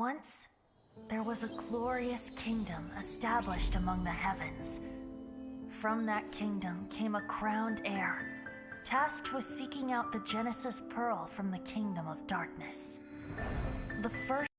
Once, there was a glorious kingdom established among the heavens. From that kingdom came a crowned heir, tasked with seeking out the Genesis Pearl from the kingdom of darkness. The first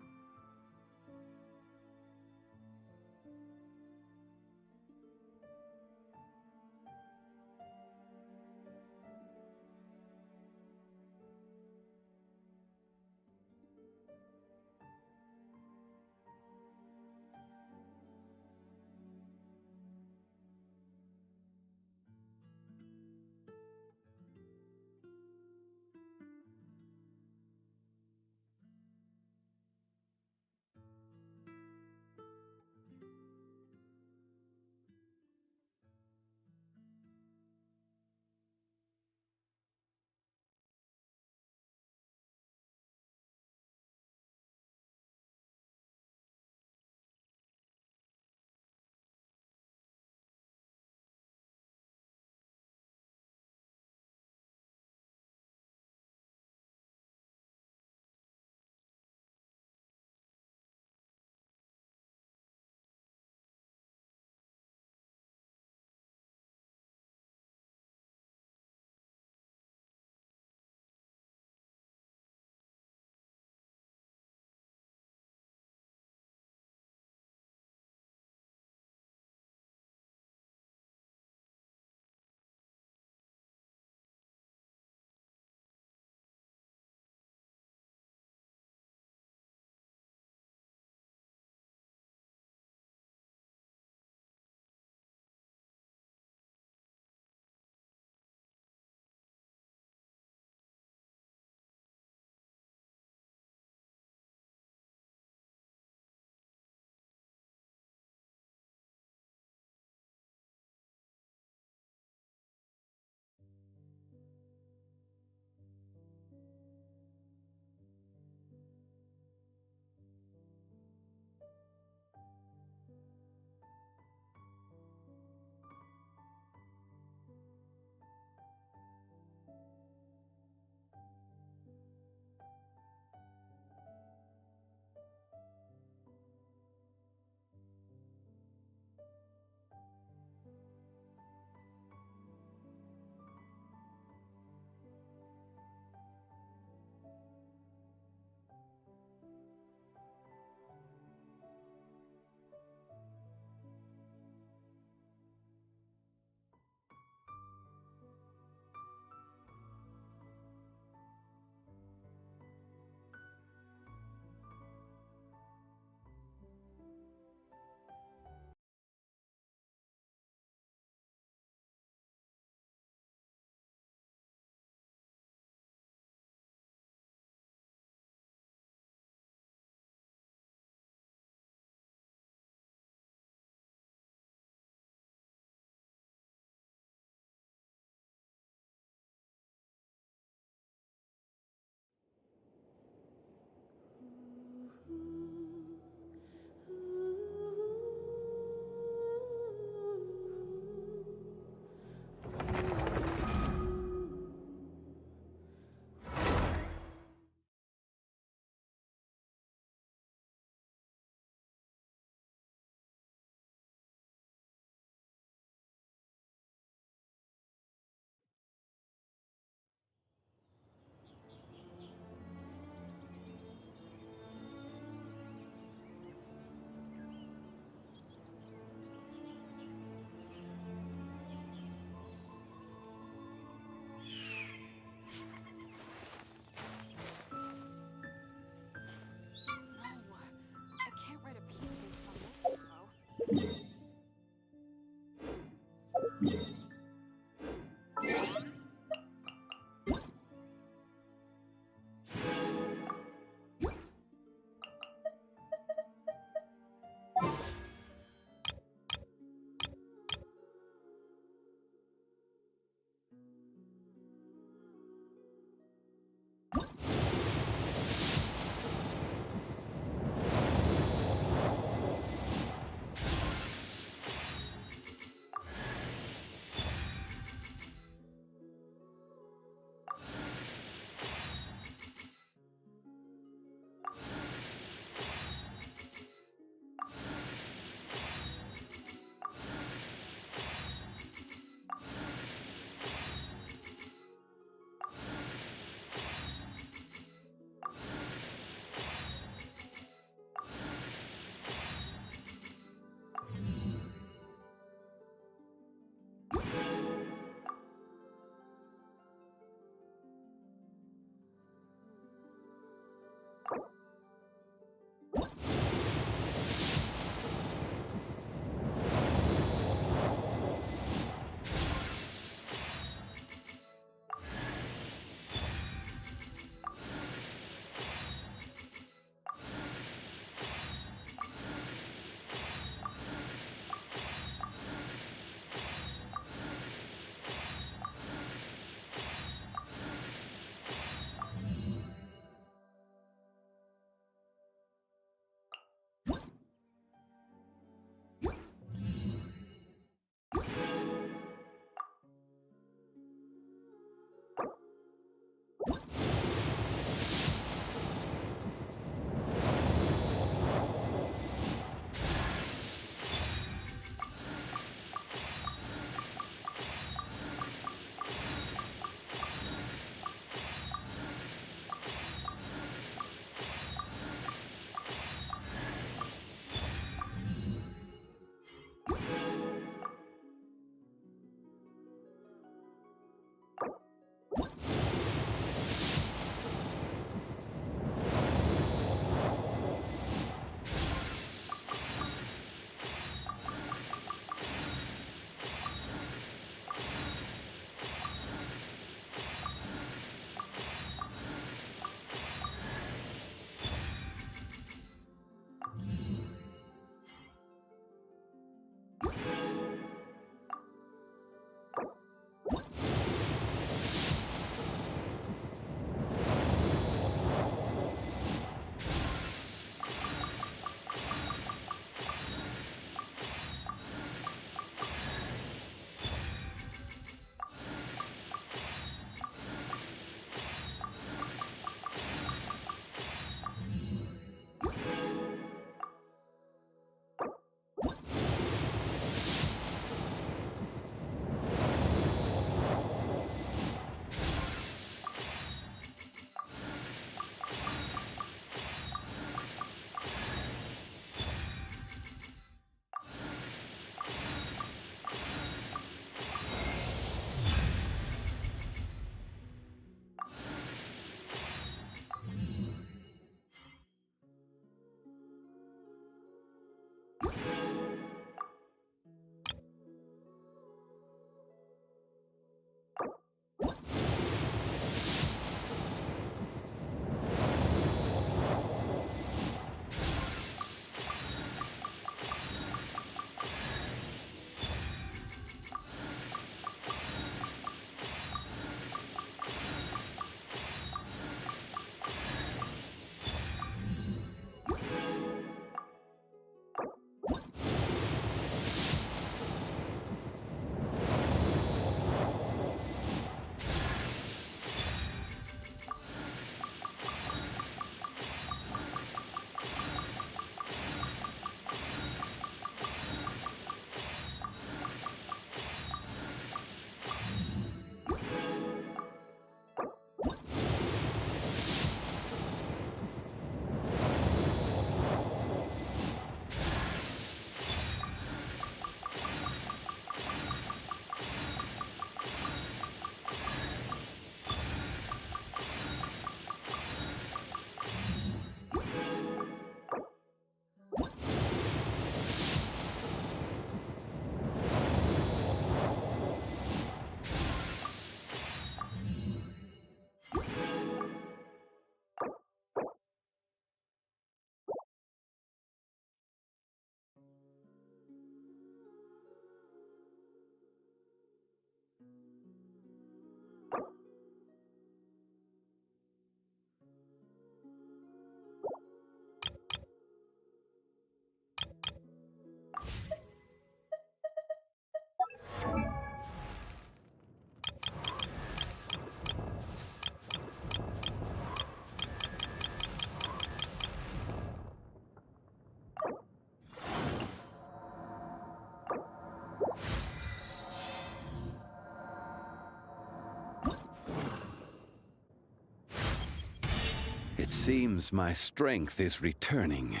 It seems my strength is returning.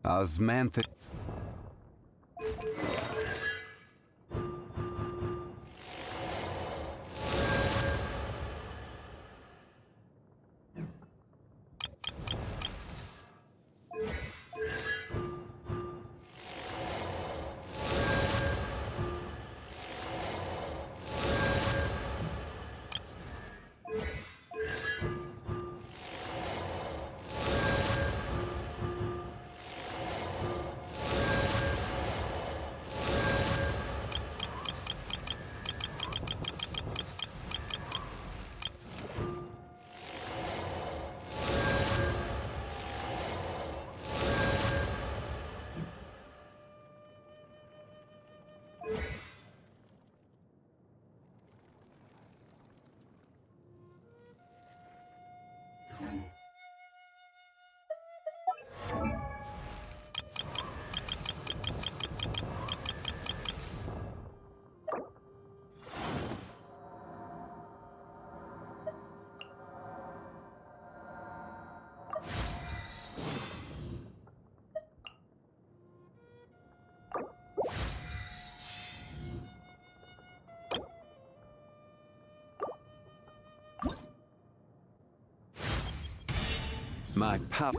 Osmantha. My power.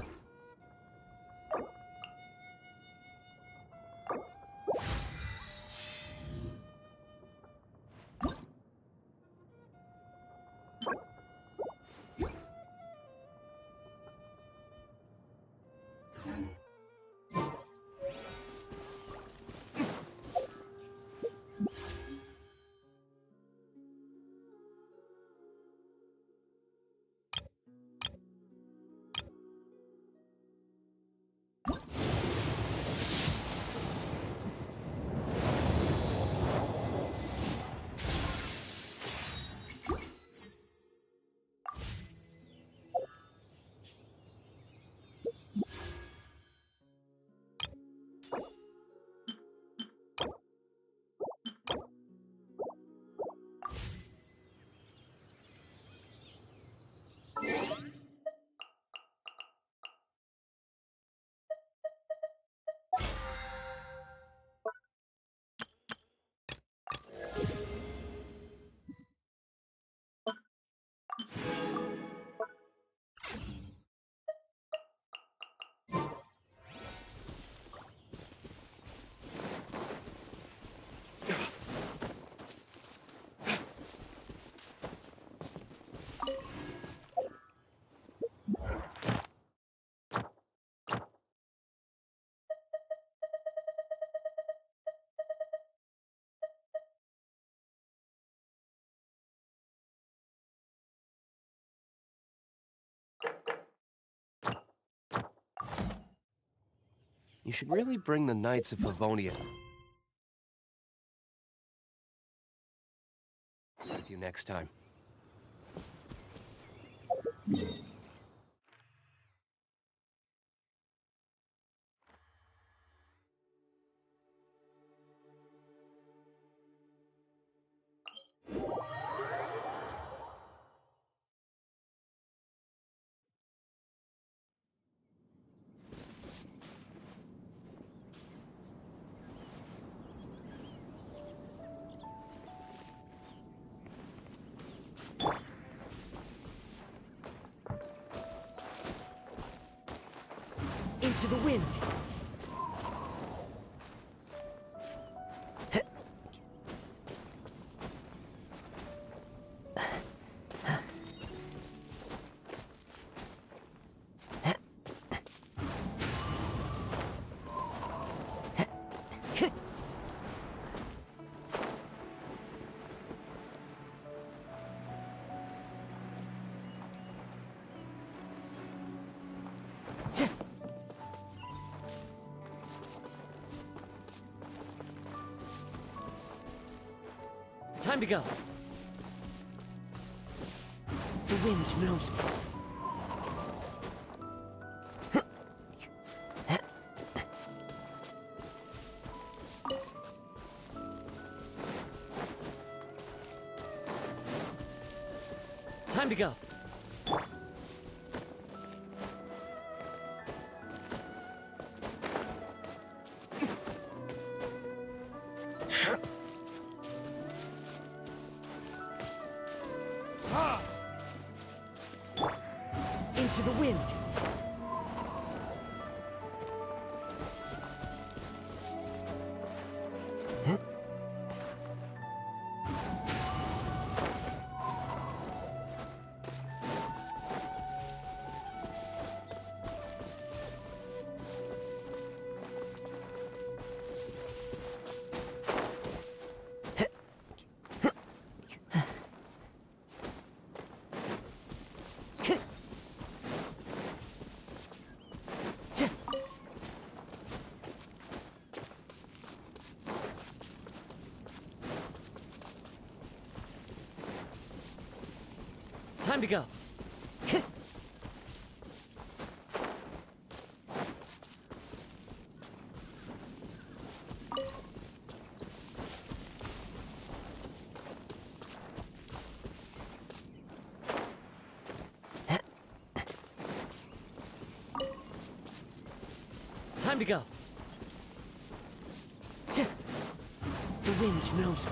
You should really bring the Knights of Livonia with you next time. Into the wind. Time to go. The wind knows me. Time to go. Into the wind. Time to go. Time to go. The wind knows me.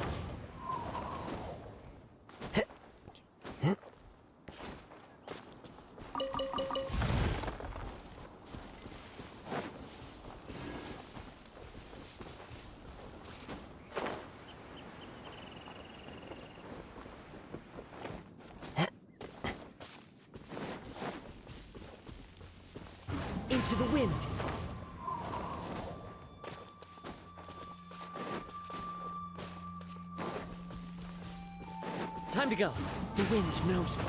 Into the wind. Time to go. The wind knows me.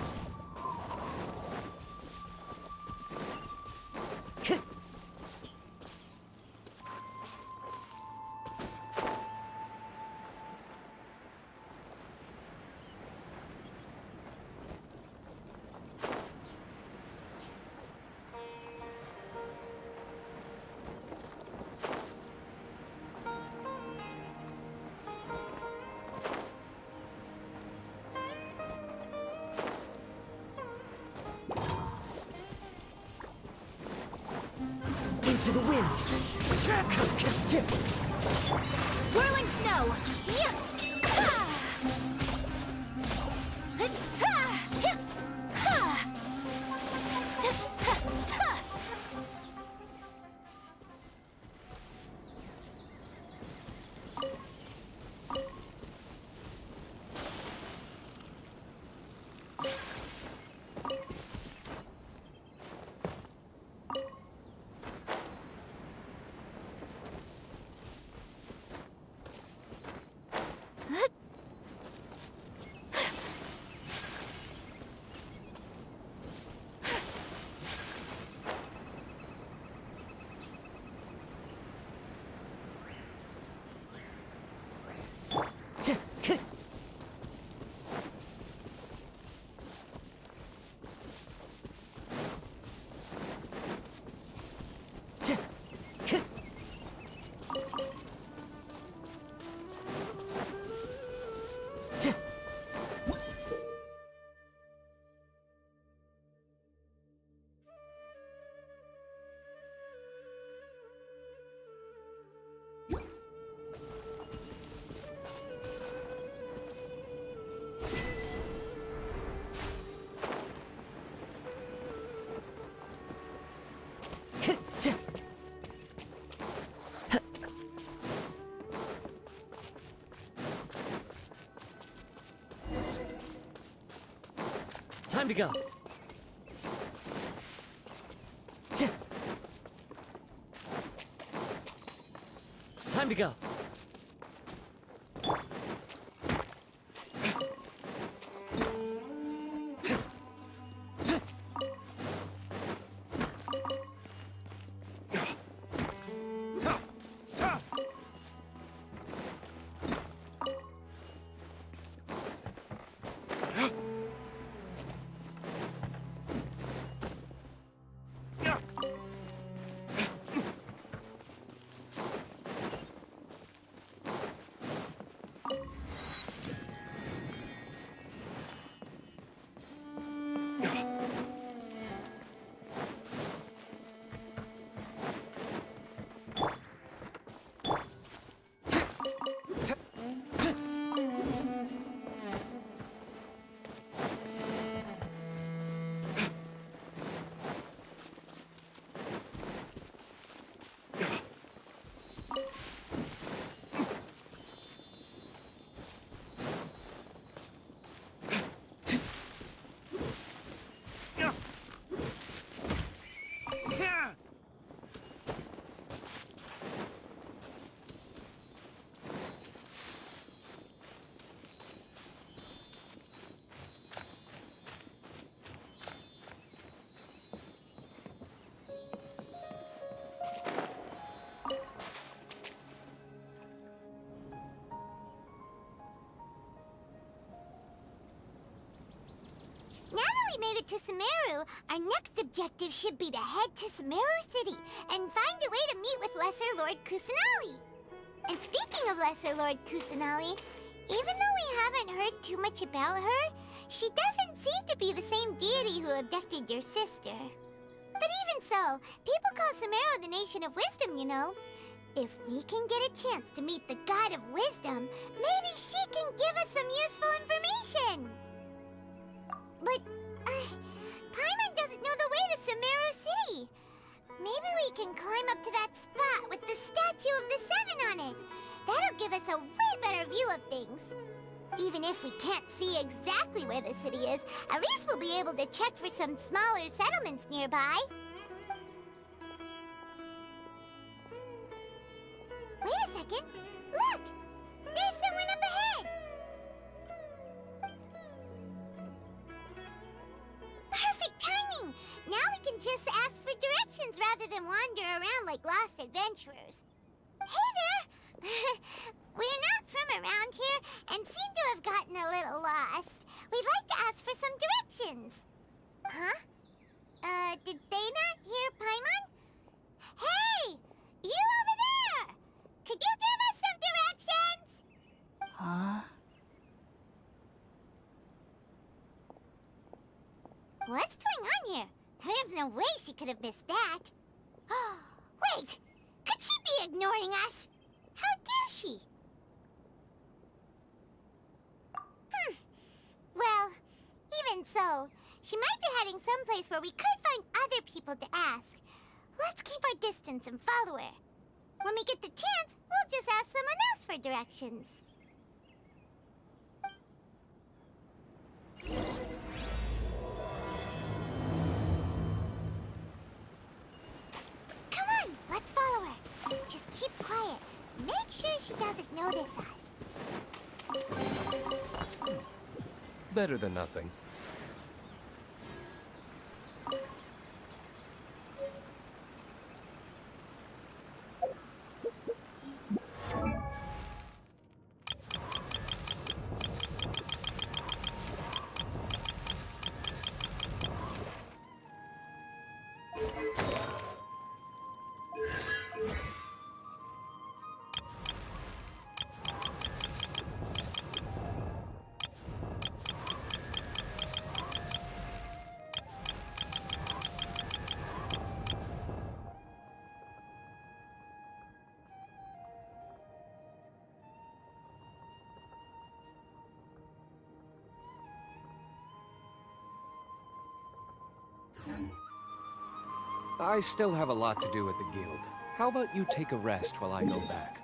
Into the wind. Whirling snow! Yeah. Ha! Ha! Yeah. Ha! Ha! Time to go. Time to go. we made it to Sumeru, our next objective should be to head to Sumeru City and find a way to meet with Lesser Lord Kusanali. And speaking of Lesser Lord Kusanali, even though we haven't heard too much about her, she doesn't seem to be the same deity who abducted your sister. But even so, people call Sumeru the Nation of Wisdom, you know. If we can get a chance to meet the God of Wisdom, maybe she can give us some useful information. But, Paimon doesn't know the way to Sumeru City. Maybe we can climb up to that spot with the statue of the Seven on it. That'll give us a way better view of things. Even if we can't see exactly where the city is, at least we'll be able to check for some smaller settlements nearby. Wait a second. Look! There's someone up ahead! Perfect timing! Now we can just ask for directions rather than wander around like lost adventurers. Hey there! We're not from around here and seem to have gotten a little lost. We'd like to ask for some directions. Huh? Did they not hear Paimon? Hey! You over there! Could you give us some directions? Huh? What's going on here? There's no way she could have missed that. Wait! Could she be ignoring us? How dare she? Well, even so, she might be heading someplace where we could find other people to ask. Let's keep our distance and follow her. When we get the chance, we'll just ask someone else for directions. Come on, let's follow her. Just keep quiet. Make sure she doesn't notice us. Better than nothing. I still have a lot to do at the guild. How about you take a rest while I go back?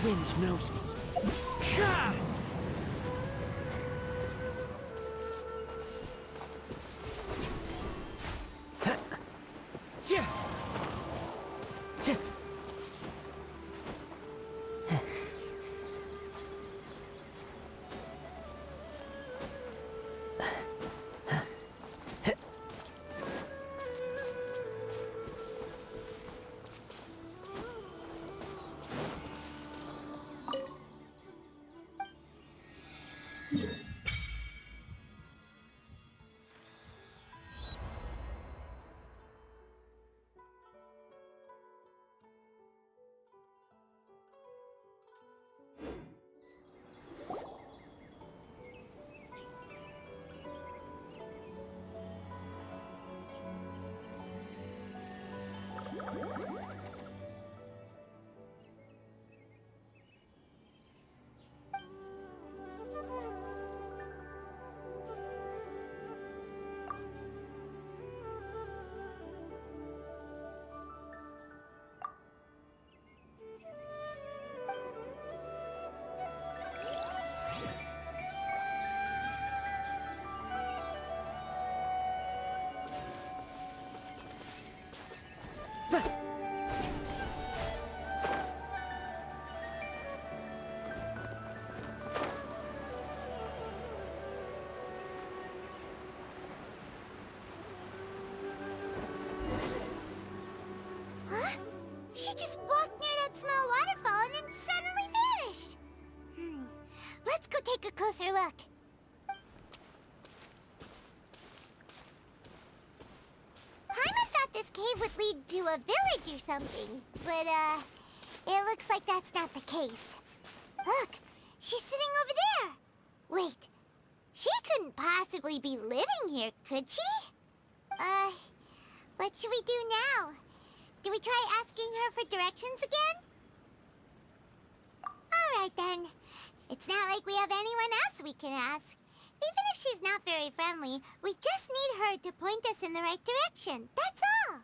wind knows me. Huh? She just walked near that small waterfall and then suddenly vanished. Let's go take a closer look. Paimon thought this cave would lead to a village or something, but, it looks like that's not the case. Look, she's sitting over there. Wait, she couldn't possibly be living here, could she? What should we do now? Do we try asking her for directions again? Alright then. It's not like we have anyone else we can ask. Even if she's not very friendly, we just need her to point us in the right direction. That's all.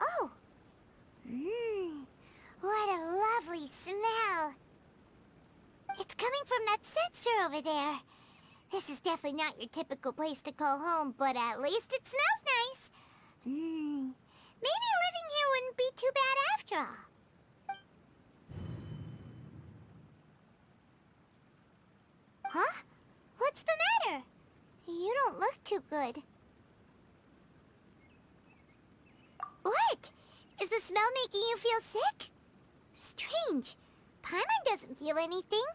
Oh. What a lovely smell. It's coming from that sensor over there. This is definitely not your typical place to call home, but at least it smells nice. Maybe living here wouldn't be too bad after all. Huh? What's the matter? You don't look too good. What? Is the smell making you feel sick? Strange. Paimon doesn't feel anything.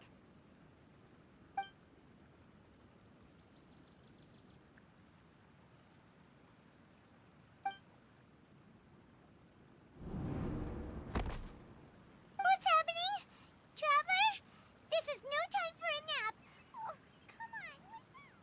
What's happening? Traveler? This is no time for a nap. Oh, come on, wake up.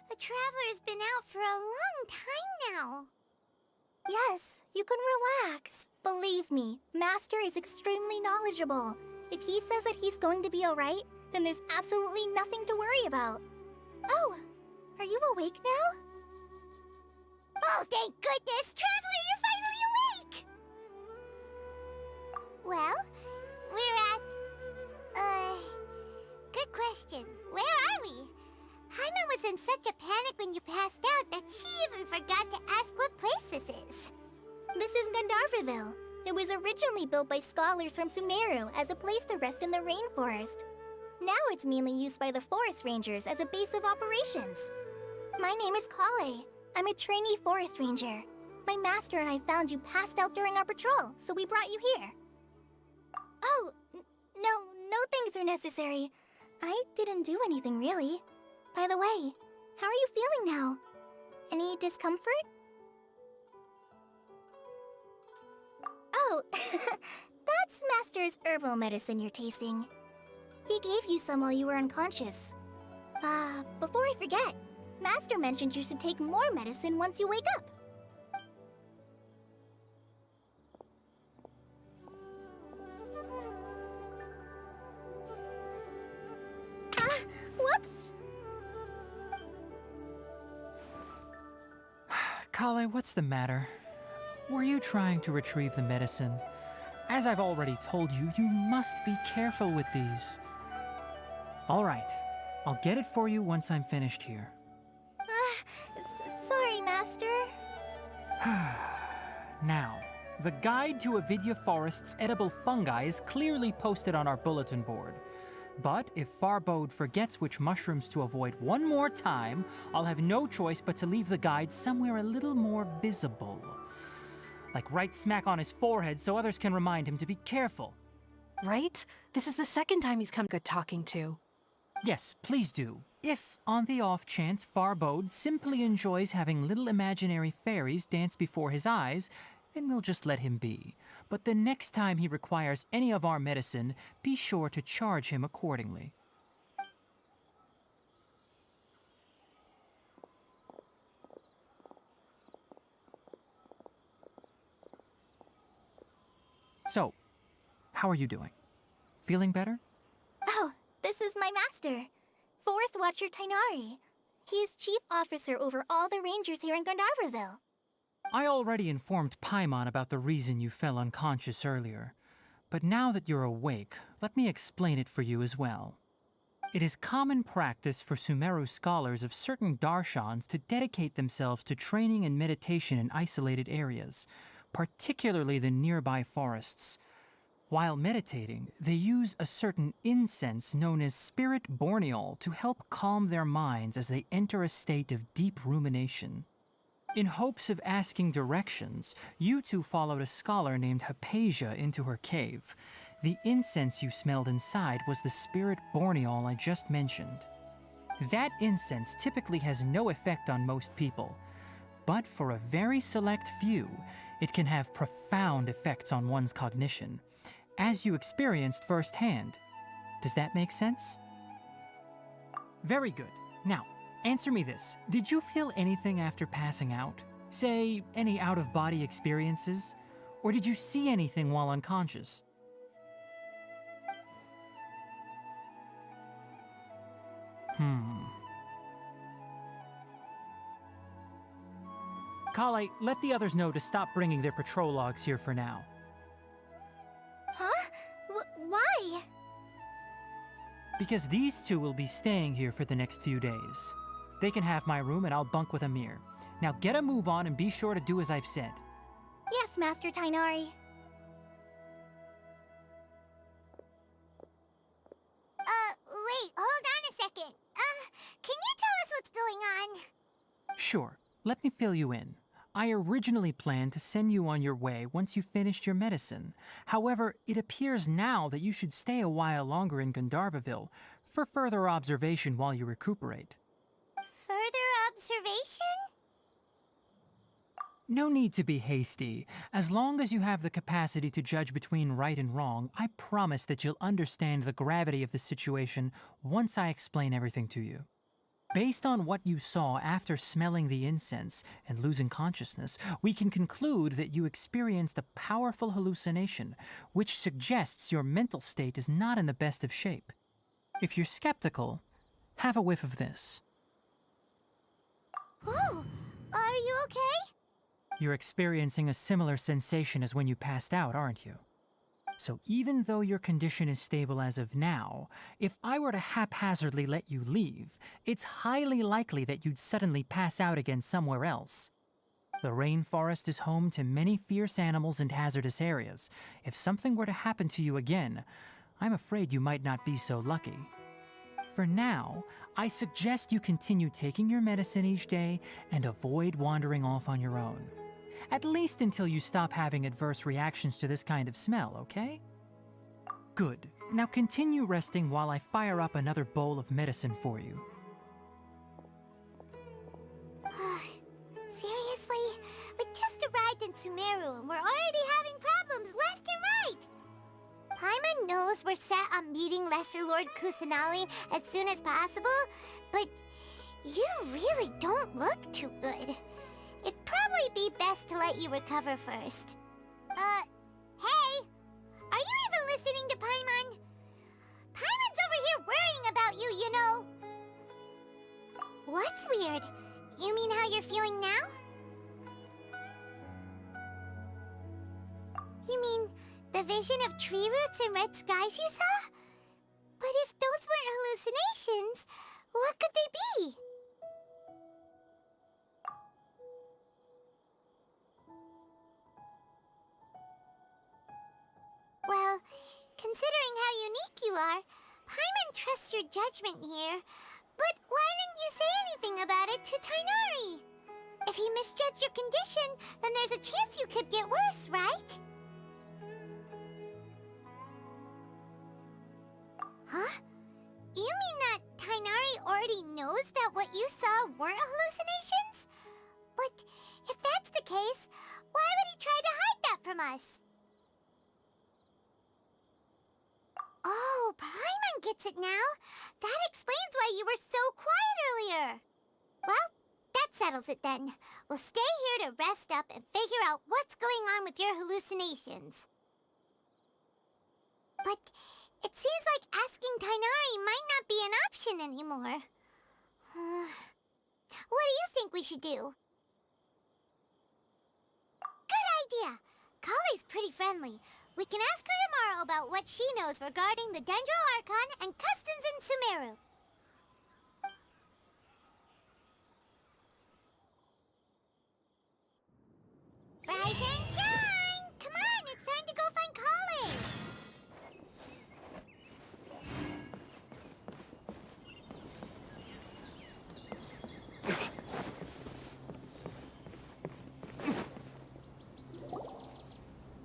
The Traveler's been out for a long time now. Yes, You can relax. Believe me, Master is extremely knowledgeable. If he says that he's going to be alright, then there's absolutely nothing to worry about. Oh, are you awake now? Oh, thank goodness! Traveler, you're finally awake! Well, we're at... Good question. Where are we? Haima was in such a panic when you passed out that she even forgot to ask what place this is. This is Gandharvaville. It was originally built by scholars from Sumeru as a place to rest in the rainforest. Now it's mainly used by the forest rangers as a base of operations. My name is Kale. I'm a trainee forest ranger. My master and I found you passed out during our patrol, so we brought you here. Oh, no things are necessary. I didn't do anything, really. By the way, how are you feeling now? Any discomfort? Oh, that's Master's herbal medicine you're tasting. He gave you some while you were unconscious. Before I forget, Master mentioned you should take more medicine once you wake up. Whoops! Kale, what's the matter? Were you trying to retrieve the medicine? As I've already told you, you must be careful with these. All right, I'll get it for you once I'm finished here. Sorry, Master. Now, the guide to Avidya Forest's edible fungi is clearly posted on our bulletin board. But if Farbode forgets which mushrooms to avoid one more time, I'll have no choice but to leave the guide somewhere a little more visible. Like right smack on his forehead so others can remind him to be careful. Right? This is the second time he's come good talking to. Yes, please do. If, on the off chance, Farbode simply enjoys having little imaginary fairies dance before his eyes, then we'll just let him be. But the next time he requires any of our medicine, be sure to charge him accordingly. So, how are you doing? Feeling better? Oh, this is my master, Forest Watcher Tainari. He is chief officer over all the rangers here in Gandharvaville. I already informed Paimon about the reason you fell unconscious earlier. But now that you're awake, let me explain it for you as well. It is common practice for Sumeru scholars of certain darshans to dedicate themselves to training and meditation in isolated areas, particularly the nearby forests. While meditating, they use a certain incense known as spirit borneol to help calm their minds as they enter a state of deep rumination. In hopes of asking directions, you two followed a scholar named Hypatia into her cave. The incense you smelled inside was the spirit borneol I just mentioned. That incense typically has no effect on most people, but for a very select few, it can have profound effects on one's cognition, as you experienced firsthand. Does that make sense? Very good. Now, answer me this. Did you feel anything after passing out? Say, any out-of-body experiences? Or did you see anything while unconscious? Kale, let the others know to stop bringing their patrol logs here for now. Huh? Why? Because these two will be staying here for the next few days. They can have my room and I'll bunk with Amir. Now get a move on and be sure to do as I've said. Yes, Master Tainari. Wait, hold on a second. Can you tell us what's going on? Sure, let me fill you in. I originally planned to send you on your way once you finished your medicine. However, it appears now that you should stay a while longer in Gandharvaville for further observation while you recuperate. Further observation? No need to be hasty. As long as you have the capacity to judge between right and wrong, I promise that you'll understand the gravity of the situation once I explain everything to you. Based on what you saw after smelling the incense and losing consciousness, we can conclude that you experienced a powerful hallucination, which suggests your mental state is not in the best of shape. If you're skeptical, have a whiff of this. Whoa! Are you okay? You're experiencing a similar sensation as when you passed out, aren't you? So even though your condition is stable as of now, if I were to haphazardly let you leave, it's highly likely that you'd suddenly pass out again somewhere else. The rainforest is home to many fierce animals and hazardous areas. If something were to happen to you again, I'm afraid you might not be so lucky. For now, I suggest you continue taking your medicine each day and avoid wandering off on your own. At least until you stop having adverse reactions to this kind of smell, okay? Good. Now continue resting while I fire up another bowl of medicine for you. Seriously? We just arrived in Sumeru and we're already having problems left and right! Paimon knows we're set on meeting Lesser Lord Kusanali as soon as possible, but you really don't look too good. It'd probably be best to let you recover first. Hey! Are you even listening to Paimon? Paimon's over here worrying about you, you know! What's weird? You mean how you're feeling now? You mean the vision of tree roots and red skies you saw? But if those weren't hallucinations, what could they be? Well, considering how unique you are, Paimon trusts your judgment here. But why didn't you say anything about it to Tighnari? If he misjudged your condition, then there's a chance you could get worse, right? Huh? You mean that Tighnari already knows that what you saw weren't hallucinations? But if that's the case, why would he try to hide that from us? Oh, Paimon gets it now. That explains why you were so quiet earlier. Well, that settles it then. We'll stay here to rest up and figure out what's going on with your hallucinations. But it seems like asking Tighnari might not be an option anymore. What do you think we should do? Good idea. Kale's pretty friendly. We can ask her tomorrow about what she knows regarding the Dendro Archon and customs in Sumeru. Rise and shine! Come on, it's time to go find Kale!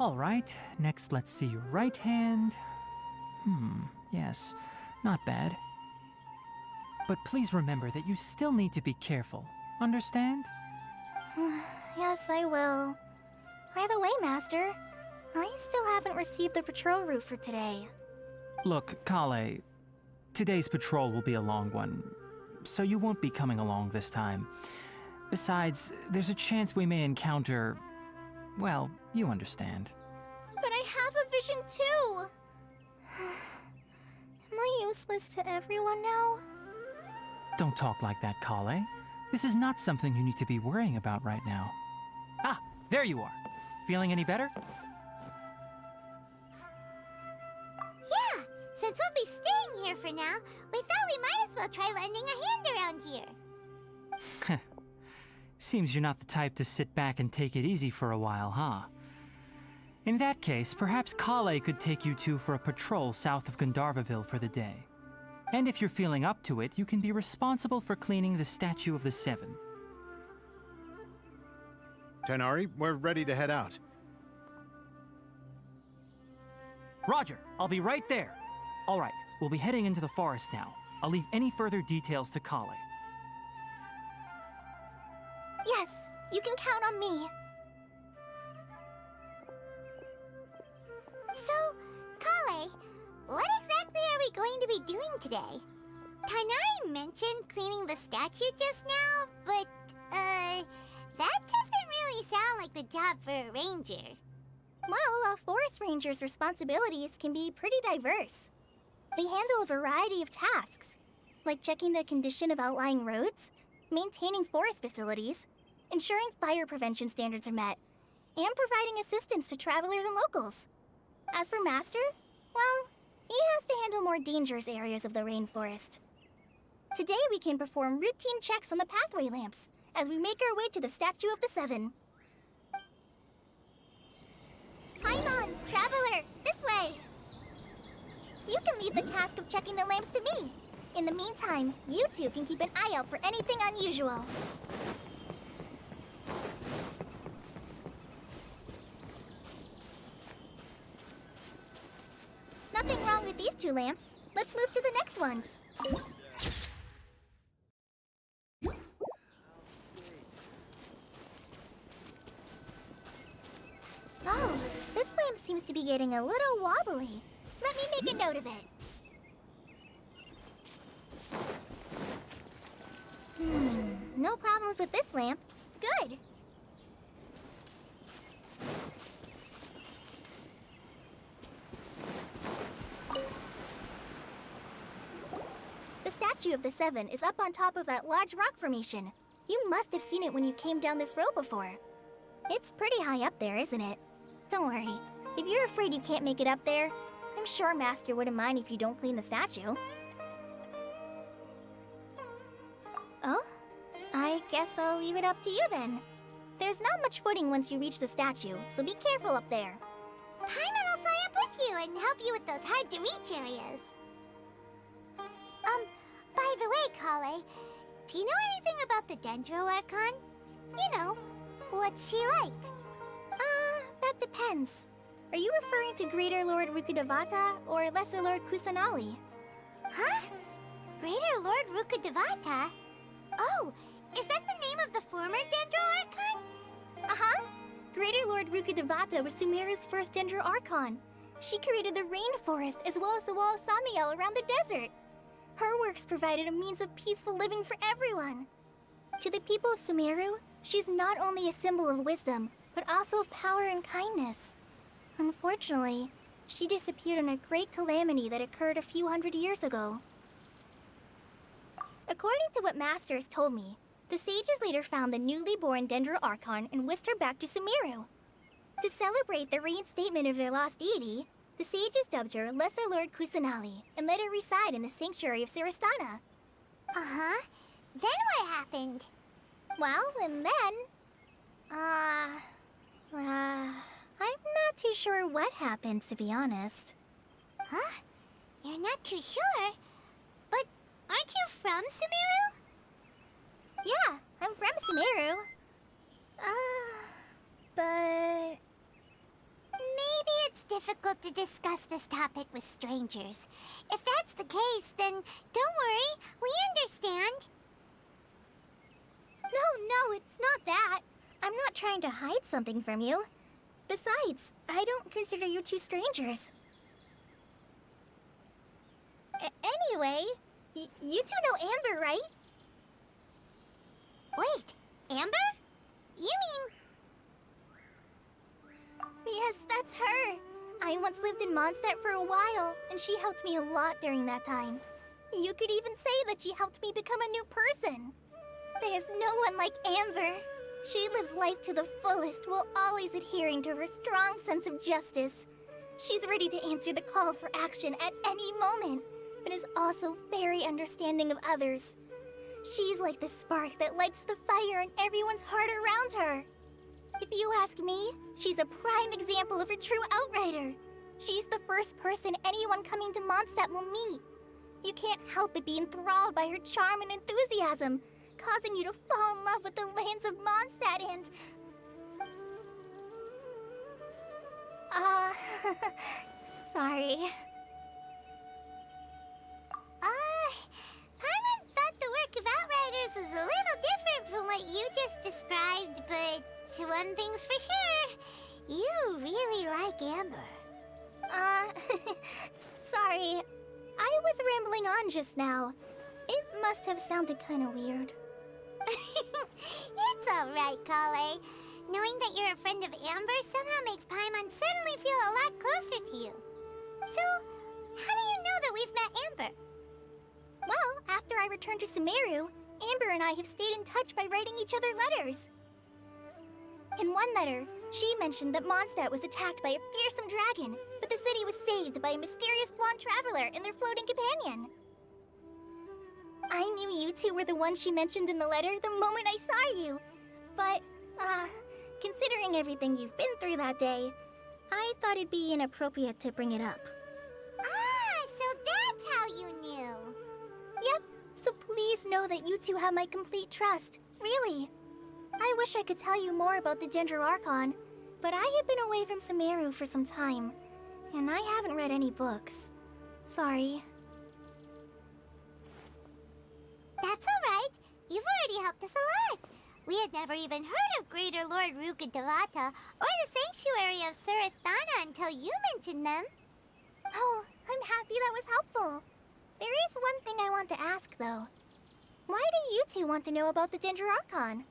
All right, next let's see your right hand. Yes, not bad. But please remember that you still need to be careful. Understand? Yes, I will. By the way, Master, I still haven't received the patrol route for today. Look, Kale, today's patrol will be a long one, so you won't be coming along this time. Besides, there's a chance we may encounter... well, you understand. But I have a vision too! Am I useless to everyone now? Don't talk like that, Kale. This is not something you need to be worrying about right now. Ah, there you are. Feeling any better? Yeah, since we'll be staying here for now, we thought we might as well try lending a hand around here. Seems you're not the type to sit back and take it easy for a while, huh? In that case, perhaps Kale could take you two for a patrol south of Gandharvaville for the day. And if you're feeling up to it, you can be responsible for cleaning the Statue of the Seven. Tighnari, we're ready to head out. Roger, I'll be right there. All right, we'll be heading into the forest now. I'll leave any further details to Kale. Yes, you can count on me. So, Kale, what exactly are we going to be doing today? Tainari mentioned cleaning the statue just now, but, that doesn't really sound like the job for a ranger. Well, a forest ranger's responsibilities can be pretty diverse. They handle a variety of tasks, like checking the condition of outlying roads, maintaining forest facilities, ensuring fire prevention standards are met, and providing assistance to travelers and locals. As for Master, well, he has to handle more dangerous areas of the rainforest. Today we can perform routine checks on the pathway lamps as we make our way to the Statue of the Seven. Paimon, traveler, this way! You can leave the task of checking the lamps to me. In the meantime, you two can keep an eye out for anything unusual. Nothing wrong with these two lamps. Let's move to the next ones. Oh, this lamp seems to be getting a little wobbly. Let me make a note of it. No problems with this lamp. Good. The Statue of the Seven is up on top of that large rock formation. You must have seen it when you came down this road before. It's pretty high up there, isn't it? Don't worry. If you're afraid you can't make it up there, I'm sure Master wouldn't mind if you don't clean the statue. Oh? I guess I'll leave it up to you then. There's not much footing once you reach the statue, so be careful up there. Paimon will fly up with you and help you with those hard-to-reach areas. By the way, Kale, do you know anything about the Dendro Archon? You know, what's she like? That depends. Are you referring to Greater Lord Rukkhadevata or Lesser Lord Kusanali? Huh? Greater Lord Rukkhadevata? Oh, is that the name of the former Dendro Archon? Uh-huh. Greater Lord Rukkhadevata was Sumeru's first Dendro Archon. She created the rainforest as well as the wall of Samiel around the desert. Her works provided a means of peaceful living for everyone. To the people of Sumeru, she's not only a symbol of wisdom, but also of power and kindness. Unfortunately, she disappeared in a great calamity that occurred a few hundred years ago. According to what Master has told me, the sages later found the newly born Dendro Archon and whisked her back to Sumeru. To celebrate the reinstatement of their lost deity, the sages dubbed her Lesser Lord Kusanali and let her reside in the sanctuary of Sarastana. Uh-huh. Then what happened? Well, and then... I'm not too sure what happened, to be honest. Huh? You're not too sure? But aren't you from Sumeru? Yeah, I'm from Sumeru. But... Maybe it's difficult to discuss this topic with strangers. If that's the case, then don't worry, we understand. No, it's not that. I'm not trying to hide something from you. Besides, I don't consider you two strangers. Anyway, you two know Amber, right? Wait, Amber? You mean... Yes, that's her. I once lived in Mondstadt for a while, and she helped me a lot during that time. You could even say that she helped me become a new person. There's no one like Amber. She lives life to the fullest while always adhering to her strong sense of justice. She's ready to answer the call for action at any moment, but is also very understanding of others. She's like the spark that lights the fire in everyone's heart around her. If you ask me, she's a prime example of a true outrider. She's the first person anyone coming to Mondstadt will meet. You can't help but be enthralled by her charm and enthusiasm, causing you to fall in love with the lands of Mondstadt and... sorry. Paimon thought the work of Outriders was a little different from what you just described, but one thing's for sure, you really like Amber. Sorry. I was rambling on just now. It must have sounded kind of weird. It's alright, Kale. Knowing that you're a friend of Amber somehow makes Paimon suddenly feel a lot closer to you. So, how do you know that we've met Amber? Well, after I returned to Sumeru, Amber and I have stayed in touch by writing each other letters. In one letter, she mentioned that Mondstadt was attacked by a fearsome dragon, but the city was saved by a mysterious blonde traveler and their floating companion. I knew you two were the ones she mentioned in the letter the moment I saw you. But, considering everything you've been through that day, I thought it'd be inappropriate to bring it up. Ah, so that's how you knew. Yep, so please know that you two have my complete trust, really. I wish I could tell you more about the Dendroarchon, but I have been away from Sumeru for some time, and I haven't read any books. Sorry. That's alright. You've already helped us a lot. We had never even heard of Greater Lord Rukkhadevata or the Sanctuary of Surasthana until you mentioned them. Oh, I'm happy that was helpful. There is one thing I want to ask, though. Why do you two want to know about the Dendroarchon?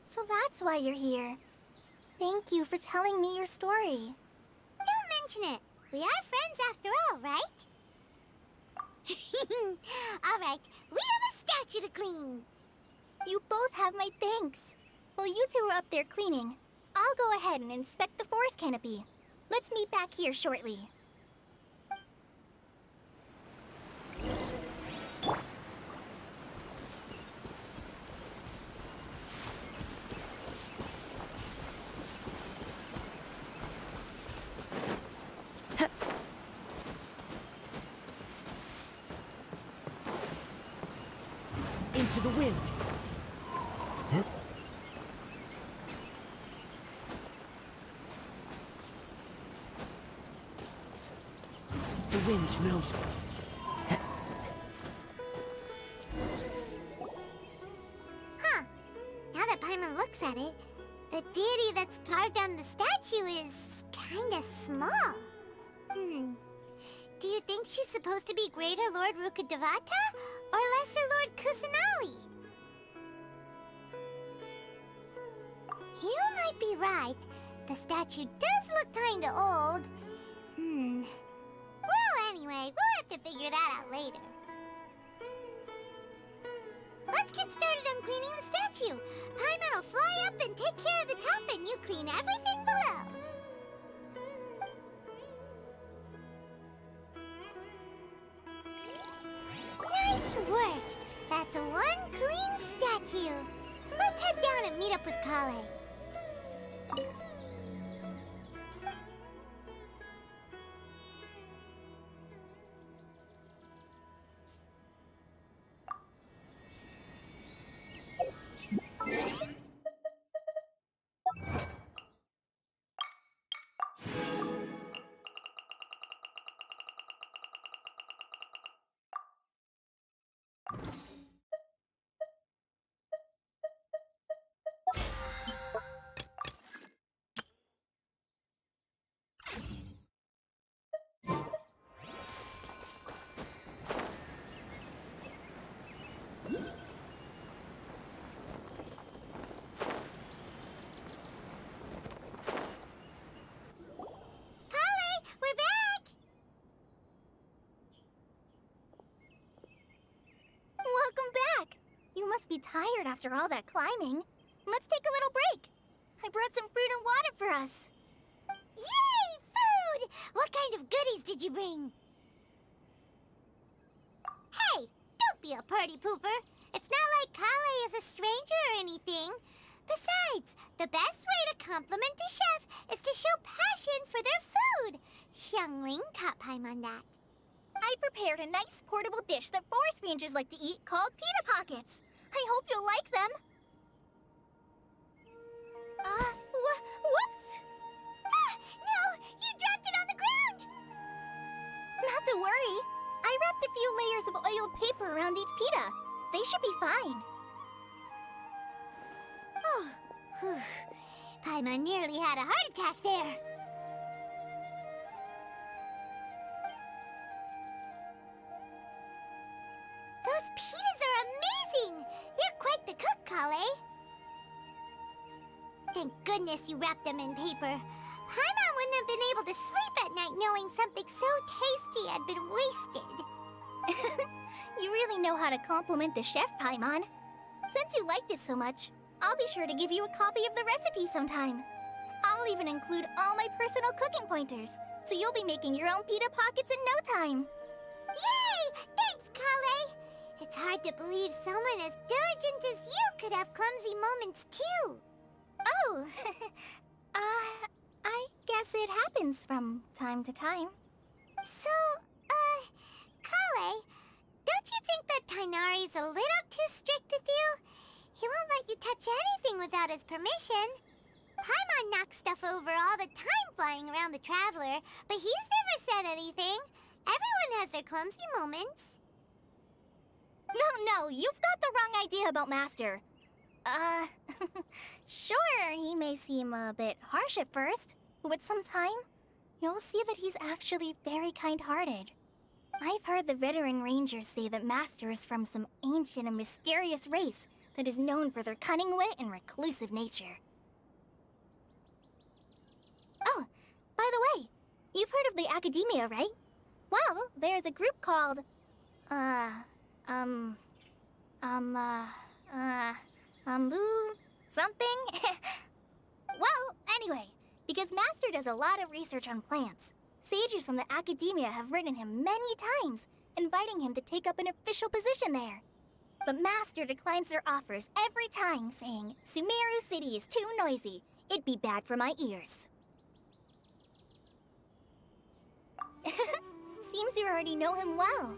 So that's why you're here. Thank you for telling me your story. Don't mention it. We are friends after all, right? Alright, we have a statue to clean. You both have my thanks. While you two are up there cleaning, I'll go ahead and inspect the forest canopy. Let's meet back here shortly. Into the wind. The wind knows me. Huh. Now that Paimon looks at it, the deity that's carved on the statue is kinda small. Do you think she's supposed to be Greater Lord Rukkhadevata or Lesser Lord Kusanali? You might be right. The statue does look kinda old. Well, anyway, we'll have to figure that out later. Let's get started on cleaning the statue. Paimon will fly up and take care of the top, and you clean everything below. Nice work! That's one clean statue. Let's head down and meet up with Kale. Be tired after all that climbing. Let's take a little break. I brought some fruit and water for us. Yay! Food! What kind of goodies did you bring? Hey! Don't be a party pooper. It's not like Kale is a stranger or anything. Besides, the best way to compliment a chef is to show passion for their food. Xiangling taught Paimon that. I prepared a nice portable dish that forest rangers like to eat called pita pockets. I hope you'll like them. Whoops! Ah, no! You dropped it on the ground! Not to worry. I wrapped a few layers of oiled paper around each pita. They should be fine. Oh, whew. Paimon nearly had a heart attack there. Thank goodness you wrapped them in paper. Paimon wouldn't have been able to sleep at night knowing something so tasty had been wasted. You really know how to compliment the chef, Paimon. Since you liked it so much, I'll be sure to give you a copy of the recipe sometime. I'll even include all my personal cooking pointers, so you'll be making your own pita pockets in no time. Yay! Thanks, Kale! It's hard to believe someone as diligent as you could have clumsy moments, too. Oh, I guess it happens from time to time. So, Kale, don't you think that Tainari's a little too strict with you? He won't let you touch anything without his permission. Paimon knocks stuff over all the time flying around the Traveler, but he's never said anything. Everyone has their clumsy moments. No, you've got the wrong idea about Master. Sure, he may seem a bit harsh at first, but with some time, you'll see that he's actually very kind-hearted. I've heard the veteran rangers say that Master is from some ancient and mysterious race that is known for their cunning wit and reclusive nature. Oh, by the way, you've heard of the Academia, right? Well, there's a group called, something? Well, anyway, because Master does a lot of research on plants, sages from the Academia have written him many times, inviting him to take up an official position there. But Master declines their offers every time, saying, Sumeru City is too noisy. It'd be bad for my ears. Seems you already know him well.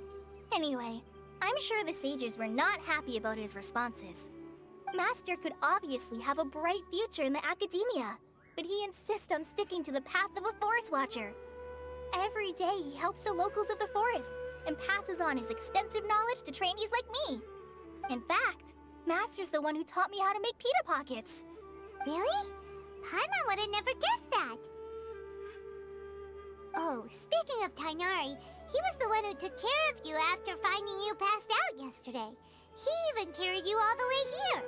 Anyway, I'm sure the sages were not happy about his responses. Master could obviously have a bright future in the Academia, but he insists on sticking to the path of a forest watcher. Every day he helps the locals of the forest and passes on his extensive knowledge to trainees like me. In fact, Master's the one who taught me how to make pita pockets. Really? Paimon would have never guessed that. Oh, speaking of Tainari, he was the one who took care of you after finding you passed out yesterday. He even carried you all the way here.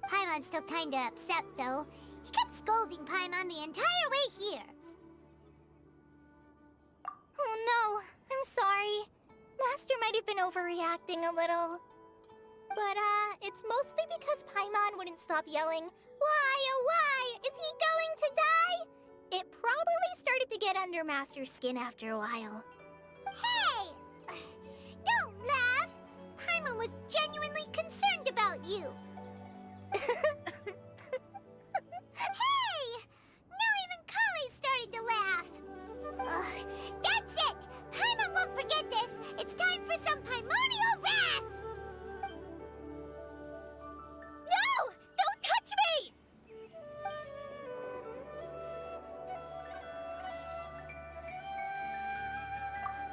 Paimon's still kinda upset, though. He kept scolding Paimon the entire way here. Oh no, I'm sorry. Master might have been overreacting a little. But, it's mostly because Paimon wouldn't stop yelling, Why, oh why, is he going to die? It probably started to get under Master's skin after a while. Hey! Don't laugh! Paimon was genuinely concerned about you. Hey! Now even Kale's starting to laugh. Ugh, that's it! Paimon won't forget this! It's time for some Paimonial wrath! No! Don't touch me!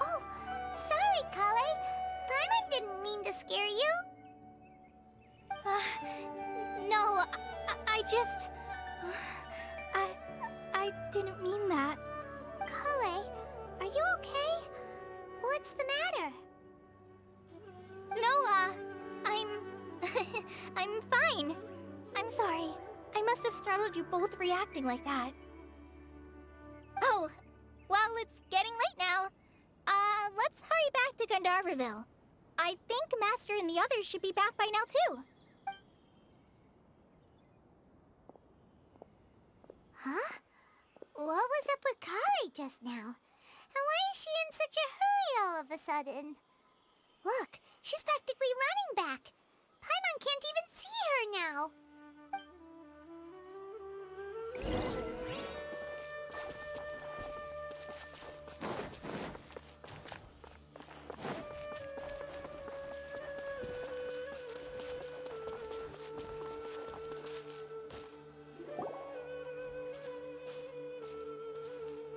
Oh, sorry, Kale. Paimon didn't mean to scare you. No, I just... I didn't mean that. Kale, are you okay? What's the matter? No, I'm fine. I'm sorry. I must have startled you both reacting like that. Oh, well, it's getting late now. Let's hurry back to Gandharville. I think Master and the others should be back by now, too. Huh? What was up with Kale just now? And why is she in such a hurry all of a sudden? Look, she's practically running back. Paimon can't even see her now.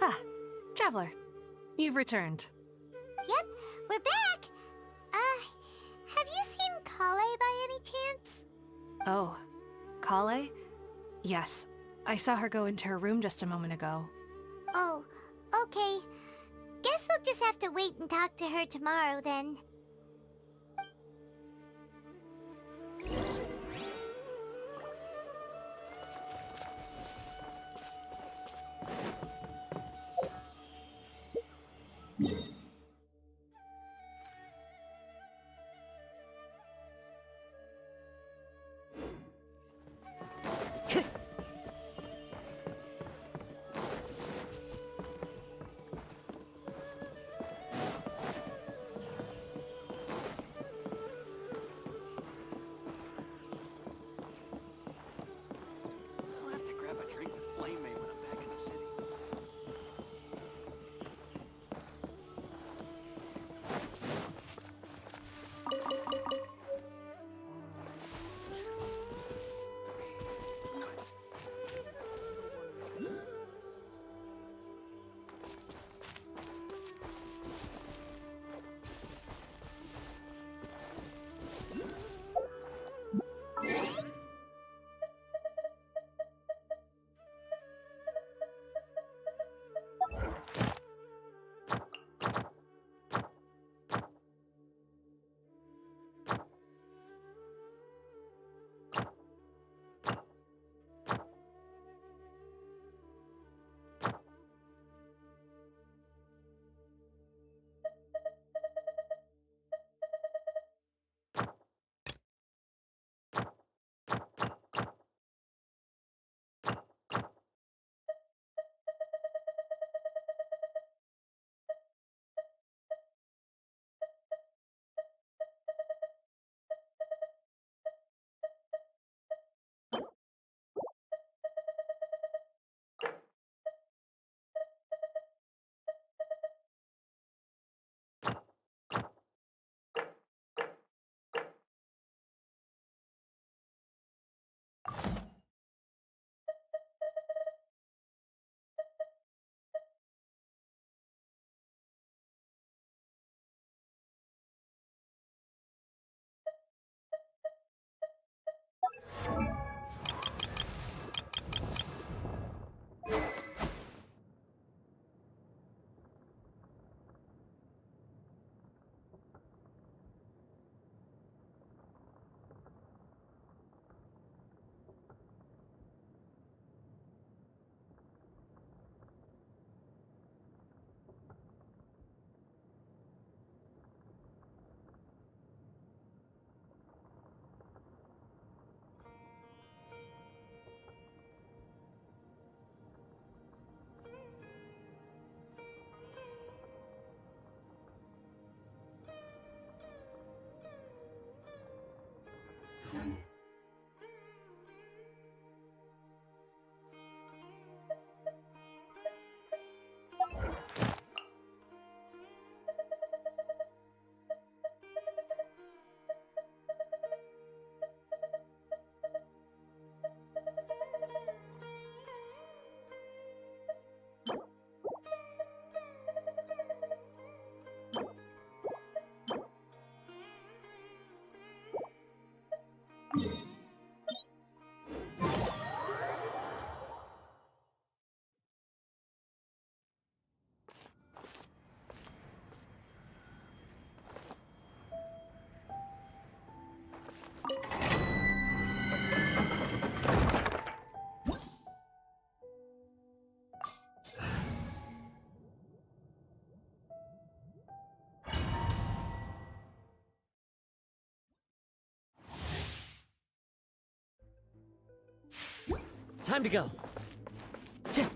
Ah, Traveler, you've returned. Yep, we're back. Have you seen Kale by any chance? Oh, Kale? Yes, I saw her go into her room just a moment ago. Oh, okay. Guess we'll just have to wait and talk to her tomorrow then. Time to go. Tch.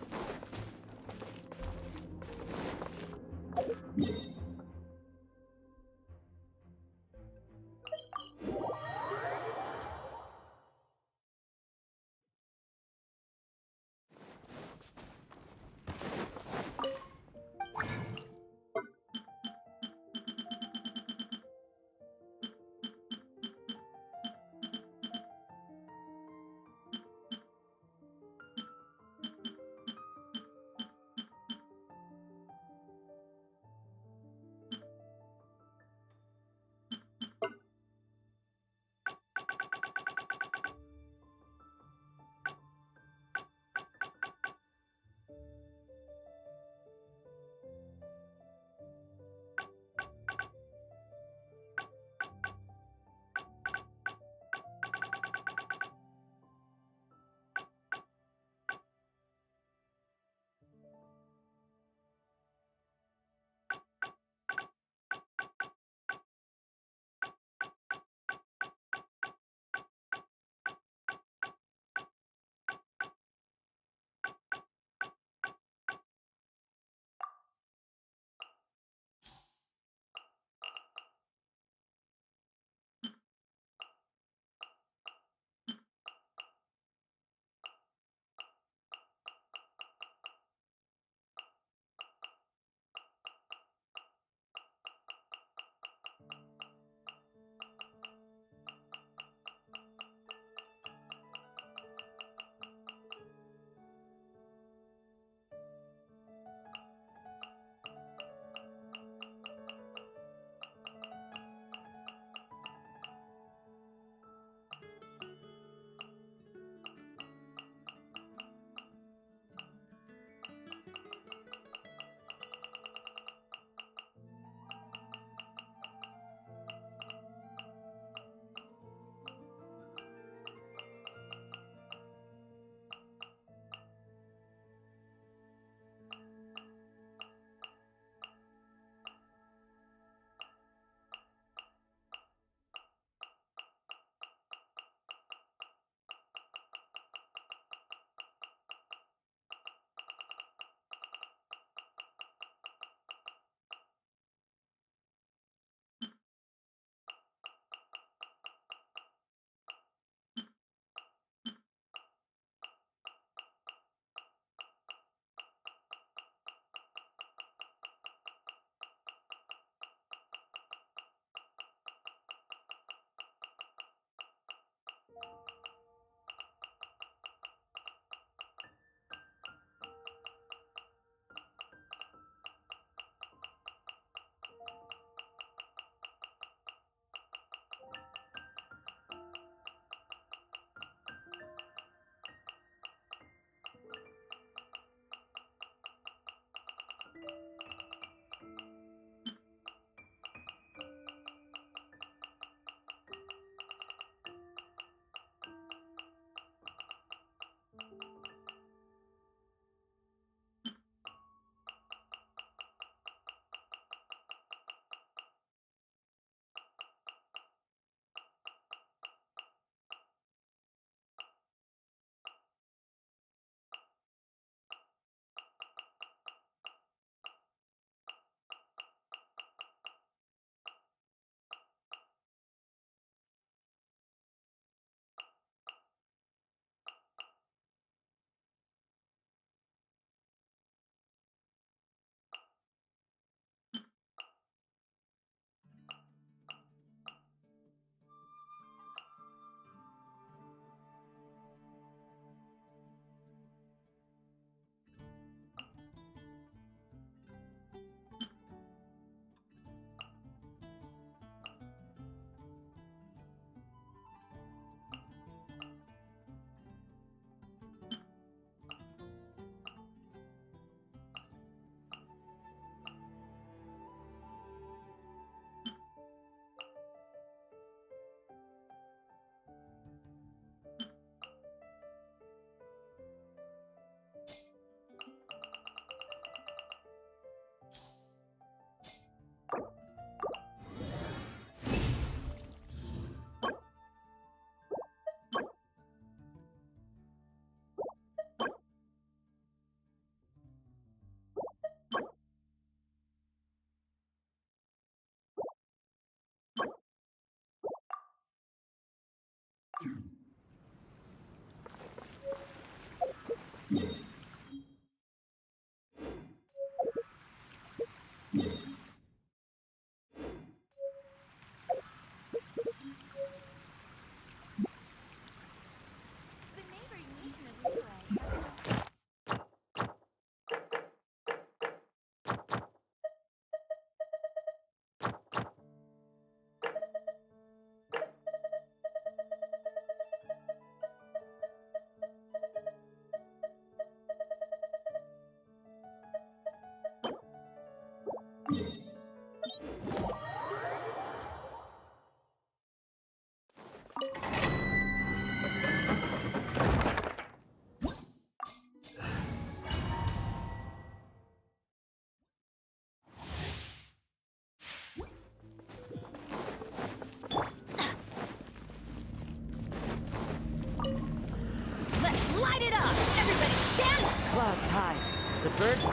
light it up! Everybody stand! Clouds high. The birds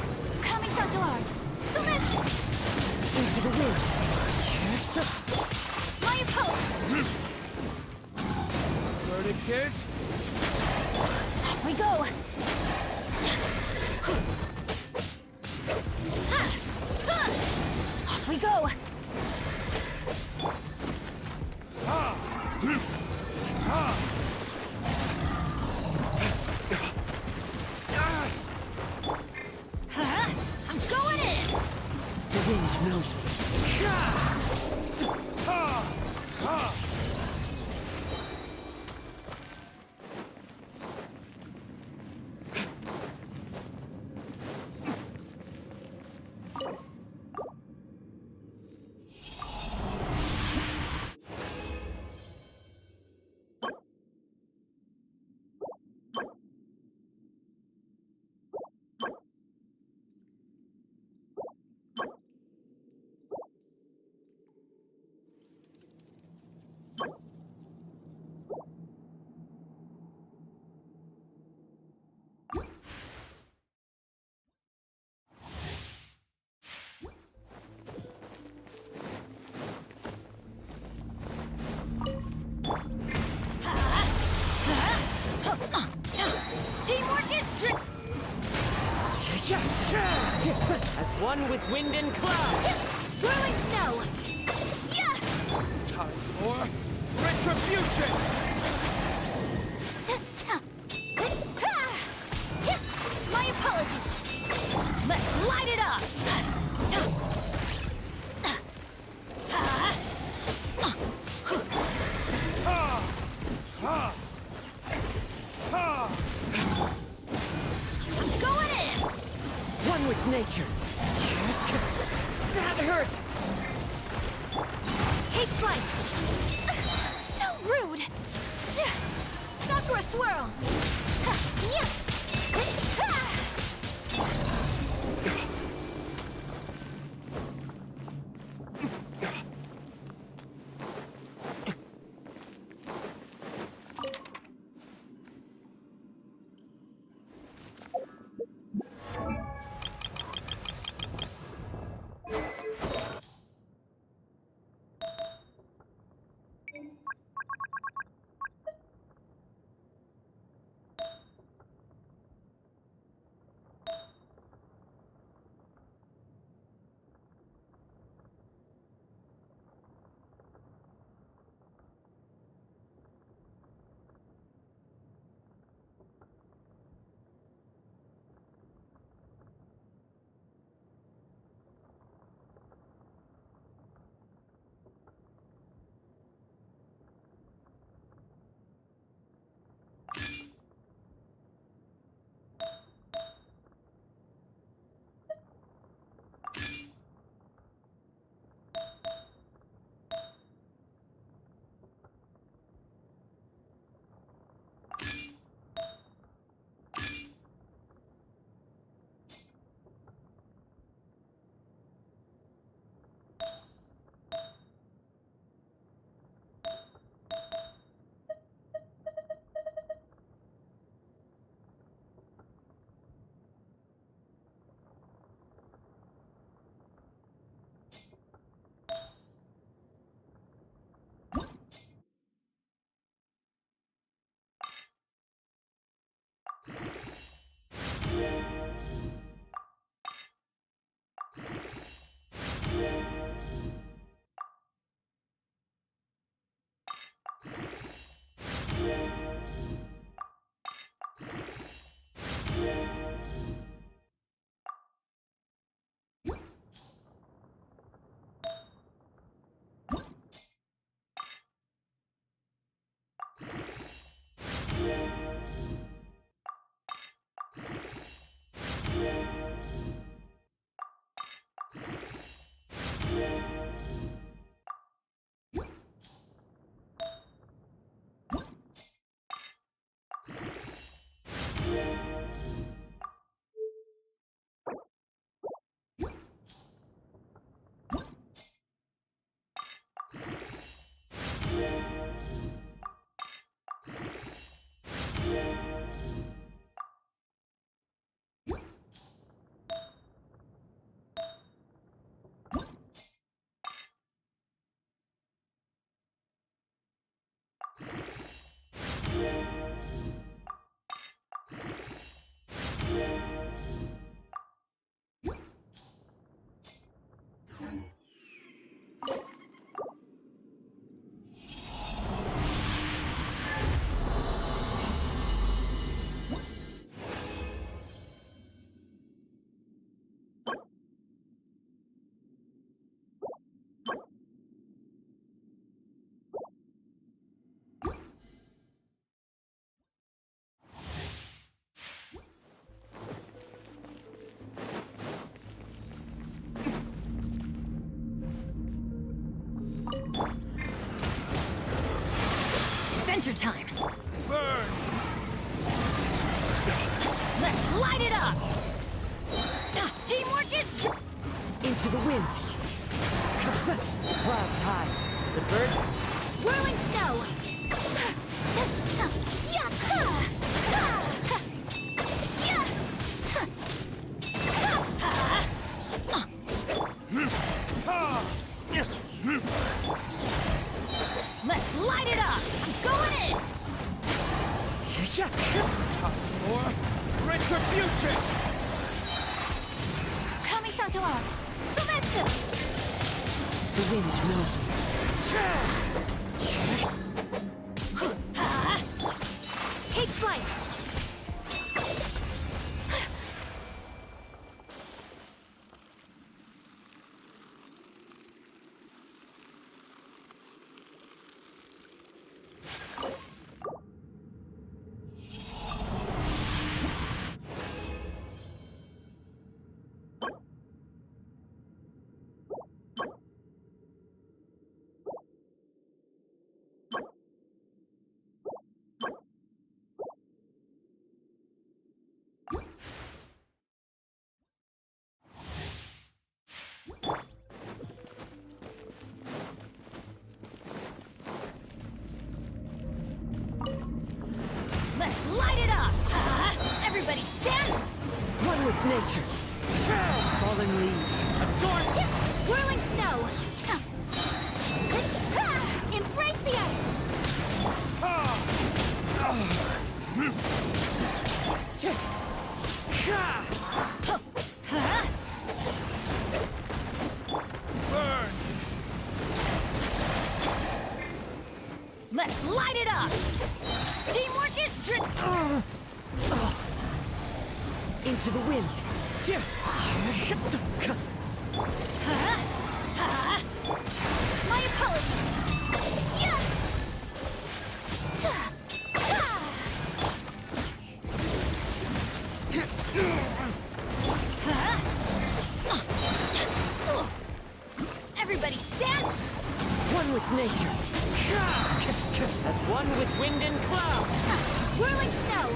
Coming to large. Submit! into the wind. My opponent! Verdict is... Off we go! Off we go! I'm going in! The wind knows me. Teamwork is strict! As one with wind and cloud. Whirling snow! Yeah! Time for retribution! My apologies! Let's light it up! Going in! One with nature. That hurts. Take flight! So rude! Sakura swirl! Let's light it up! Teamwork is... Into the wind! Clouds high. The birds... Whirling snow! Let's light it up! I'm going in! Time for retribution! Kami-sato out! Sumetsu! The wind knows me. Take flight! Let's light it up! Everybody stand! One with nature. Fallen leaves. Adorn! Whirling snow! Embrace the ice! Burn! Let's light it up! Teamwork is Into the wind! My apologies! Everybody stand! One with nature. As one with wind and cloud. Whirling snow!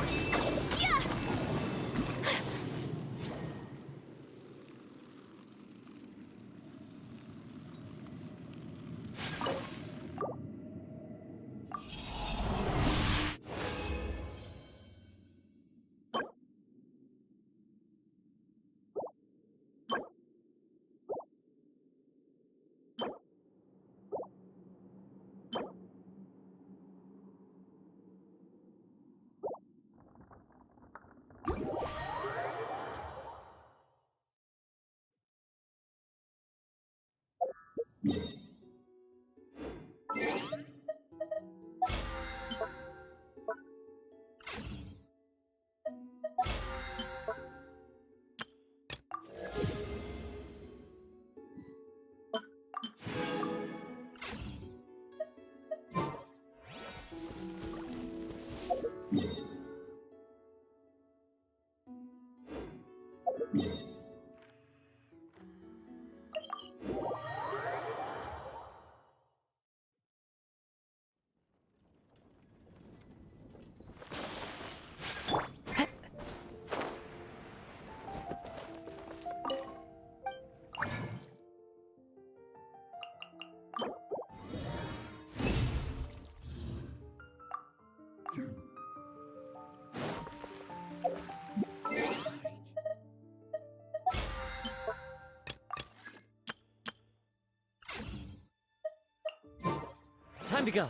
Time to go.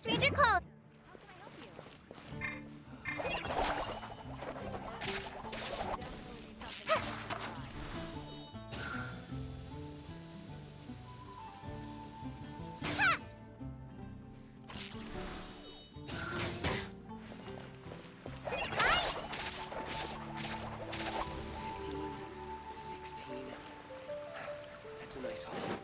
Forest Ranger called. That's a nice haul.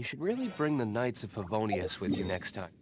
You should really bring the Knights of Favonius with you next time.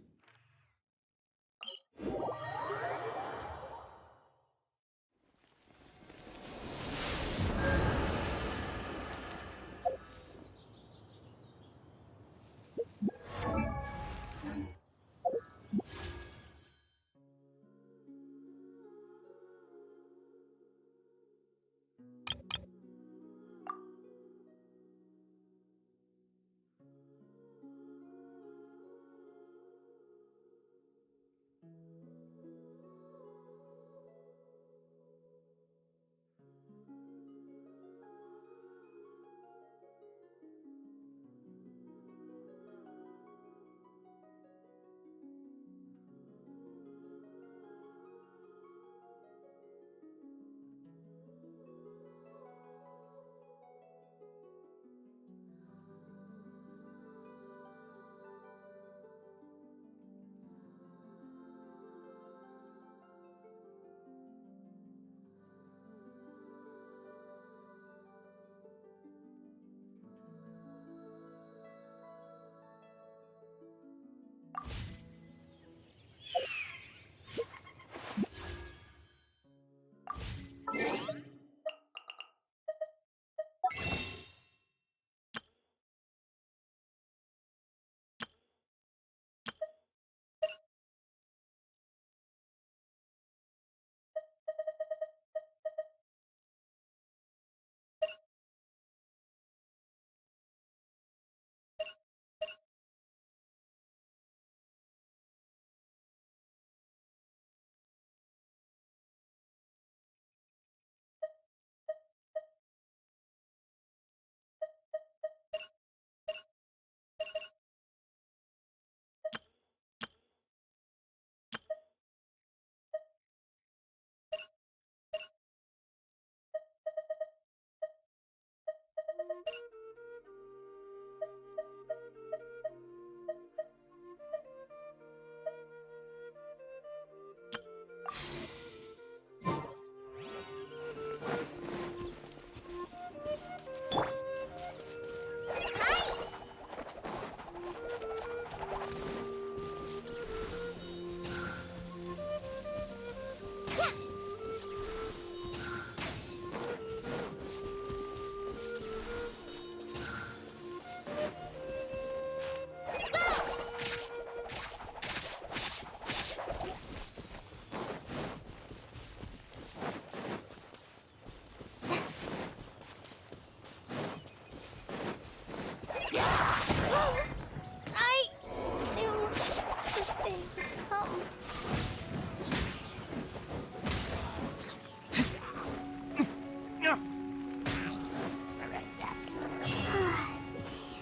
I knew this day would come.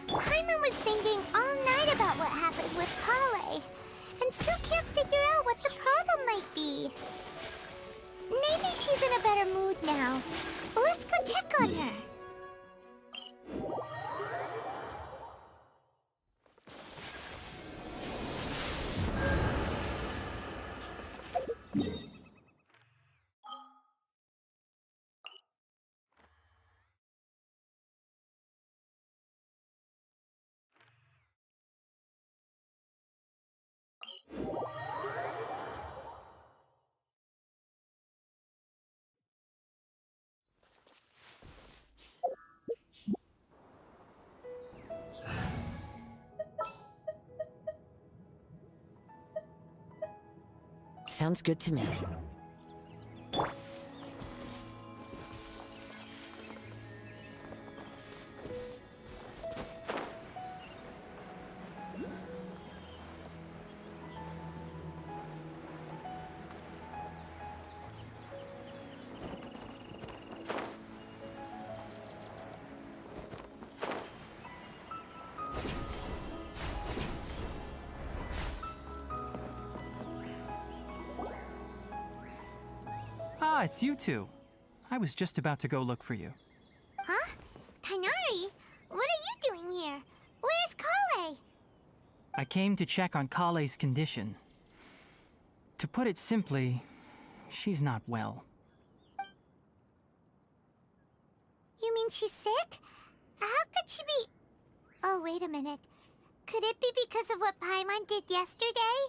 Paimon was thinking all night about what happened with Kale, and still can't figure out what the problem might be. Maybe she's in a better mood now. Let's go check on her. Sounds good to me. Ah, it's you two. I was just about to go look for you. Huh? Tainari? What are you doing here? Where's Kale? I came to check on Kale's condition. To put it simply, she's not well. You mean she's sick? How could she be... Oh, wait a minute. Could it be because of what Paimon did yesterday?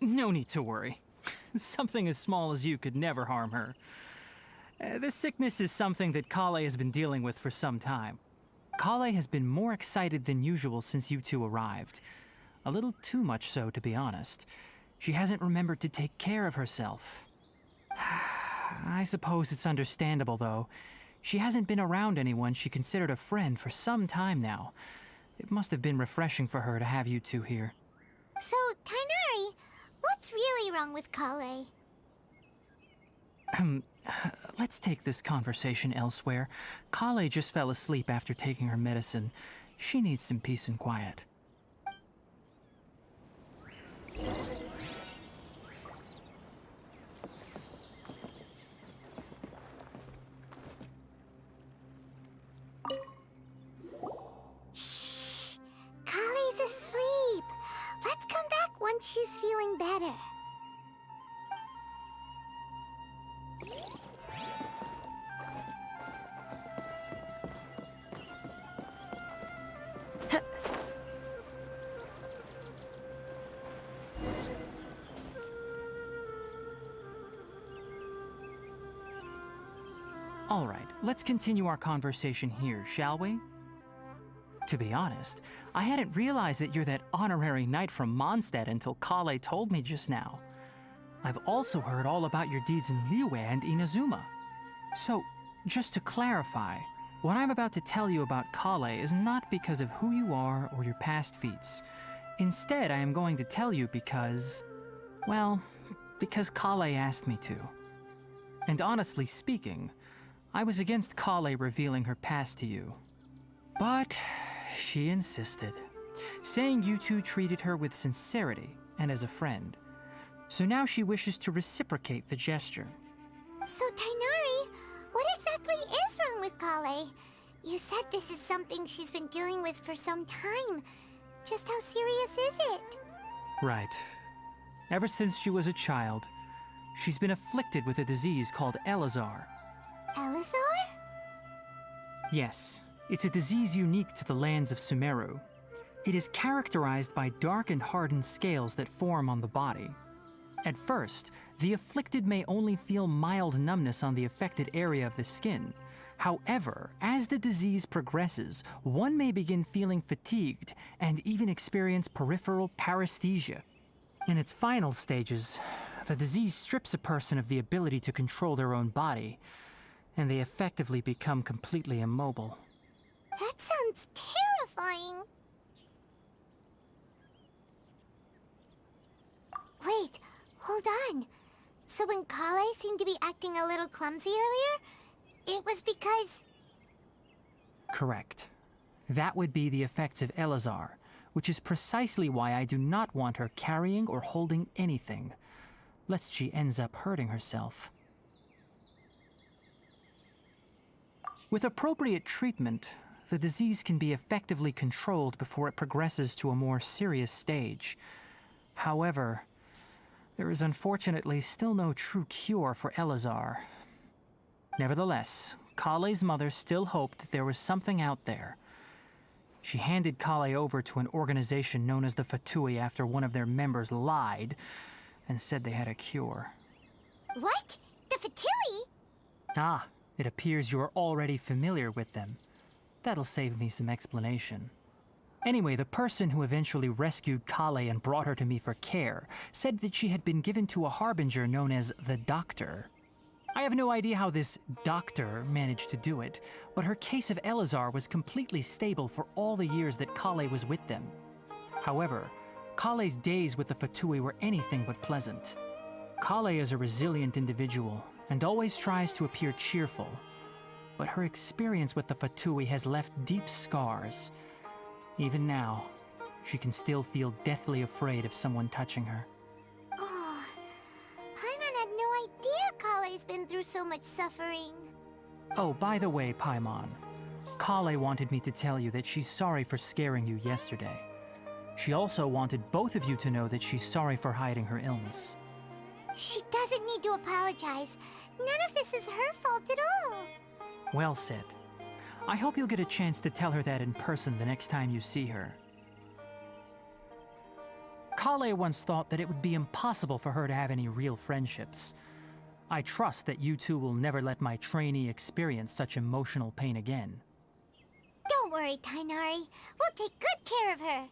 No need to worry. Something as small as you could never harm her. This sickness is something that Kale has been dealing with for some time. Kale has been more excited than usual since you two arrived. A little too much so, to be honest. She hasn't remembered to take care of herself. I suppose it's understandable, though. She hasn't been around anyone she considered a friend for some time now. It must have been refreshing for her to have you two here. So, Tainari, what's really wrong with Kale? Let's take this conversation elsewhere. Kale just fell asleep after taking her medicine. She needs some peace and quiet. Shh! Kale's asleep. Let's come back once she's feeling better. All right, let's continue our conversation here, shall we? To be honest, I hadn't realized that you're that honorary knight from Mondstadt until Kale told me just now. I've also heard all about your deeds in Liyue and Inazuma. So, just to clarify, what I'm about to tell you about Kale is not because of who you are or your past feats. Instead, I am going to tell you because... well, because Kale asked me to. And honestly speaking, I was against Kale revealing her past to you. But she insisted, saying you two treated her with sincerity and as a friend. So now she wishes to reciprocate the gesture. So, Tainari, what exactly is wrong with Kale? You said this is something she's been dealing with for some time. Just how serious is it? Right. Ever since she was a child, she's been afflicted with a disease called Elazar. Elazar? Yes, it's a disease unique to the lands of Sumeru. It is characterized by dark and hardened scales that form on the body. At first, the afflicted may only feel mild numbness on the affected area of the skin. However, as the disease progresses, one may begin feeling fatigued and even experience peripheral paresthesia. In its final stages, the disease strips a person of the ability to control their own body, and they effectively become completely immobile. That sounds terrifying. Wait, hold on. So when Kale seemed to be acting a little clumsy earlier, it was because... Correct. That would be the effects of Elazar, which is precisely why I do not want her carrying or holding anything, lest she ends up hurting herself. With appropriate treatment, the disease can be effectively controlled before it progresses to a more serious stage. However, there is unfortunately still no true cure for Elazar. Nevertheless, Kale's mother still hoped that there was something out there. She handed Kale over to an organization known as the Fatui after one of their members lied and said they had a cure. What? The Fatui? Ah, it appears you're already familiar with them. That'll save me some explanation. Anyway, the person who eventually rescued Kale and brought her to me for care said that she had been given to a harbinger known as the Doctor. I have no idea how this doctor managed to do it, but her case of Elazar was completely stable for all the years that Kale was with them. However, Kale's days with the Fatui were anything but pleasant. Kale is a resilient individual and always tries to appear cheerful, but her experience with the Fatui has left deep scars. Even now, she can still feel deathly afraid of someone touching her. Oh, Paimon had no idea Kale's been through so much suffering. Oh, by the way, Paimon, Kale wanted me to tell you that she's sorry for scaring you yesterday. She also wanted both of you to know that she's sorry for hiding her illness. She doesn't need to apologize. None of this is her fault at all. Well said. I hope you'll get a chance to tell her that in person the next time you see her. Kale once thought that it would be impossible for her to have any real friendships. I trust that you two will never let my trainee experience such emotional pain again. Don't worry, Tainari. We'll take good care of her.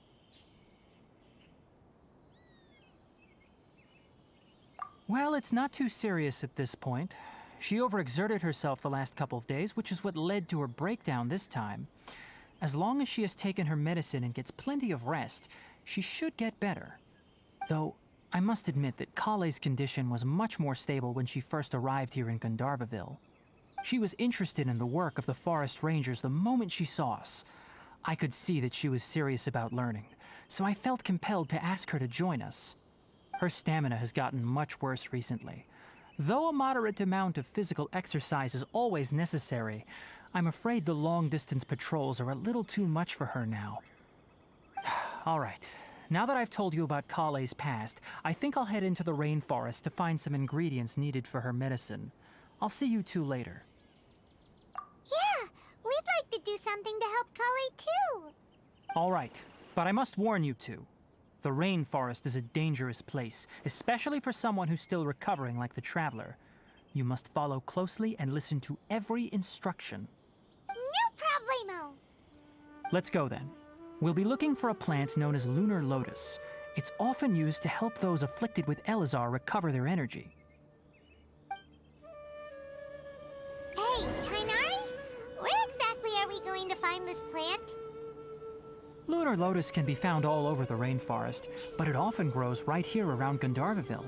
Well, it's not too serious at this point. She overexerted herself the last couple of days, which is what led to her breakdown this time. As long as she has taken her medicine and gets plenty of rest, she should get better. Though, I must admit that Kale's condition was much more stable when she first arrived here in Gandharvaville. She was interested in the work of the forest rangers the moment she saw us. I could see that she was serious about learning, so I felt compelled to ask her to join us. Her stamina has gotten much worse recently. Though a moderate amount of physical exercise is always necessary, I'm afraid the long-distance patrols are a little too much for her now. All right, now that I've told you about Kale's past, I think I'll head into the rainforest to find some ingredients needed for her medicine. I'll see you two later. Yeah, we'd like to do something to help Kale too. All right, but I must warn you two. The rainforest is a dangerous place, especially for someone who's still recovering like the Traveler. You must follow closely and listen to every instruction. No problemo. Let's go then. We'll be looking for a plant known as lunar lotus. It's often used to help those afflicted with Elazar recover their energy. Hey, Tainari, where exactly are we going to find this plant? Lunar lotus can be found all over the rainforest, but it often grows right here around Gandharvaville.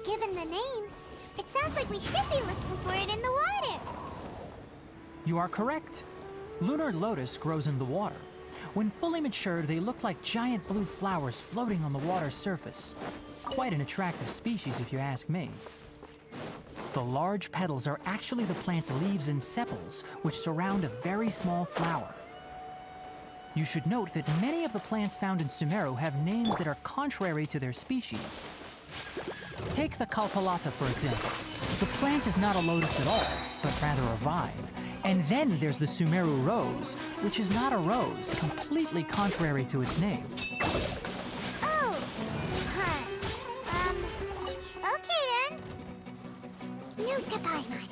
Given the name, it sounds like we should be looking for it in the water. You are correct. Lunar lotus grows in the water. When fully matured, they look like giant blue flowers floating on the water's surface. Quite an attractive species, if you ask me. The large petals are actually the plant's leaves and sepals, which surround a very small flower. You should note that many of the plants found in Sumeru have names that are contrary to their species. Take the Kalpalata, for example. The plant is not a lotus at all, but rather a vine. And then there's the Sumeru rose, which is not a rose, completely contrary to its name. Oh, huh. Note to Paimon.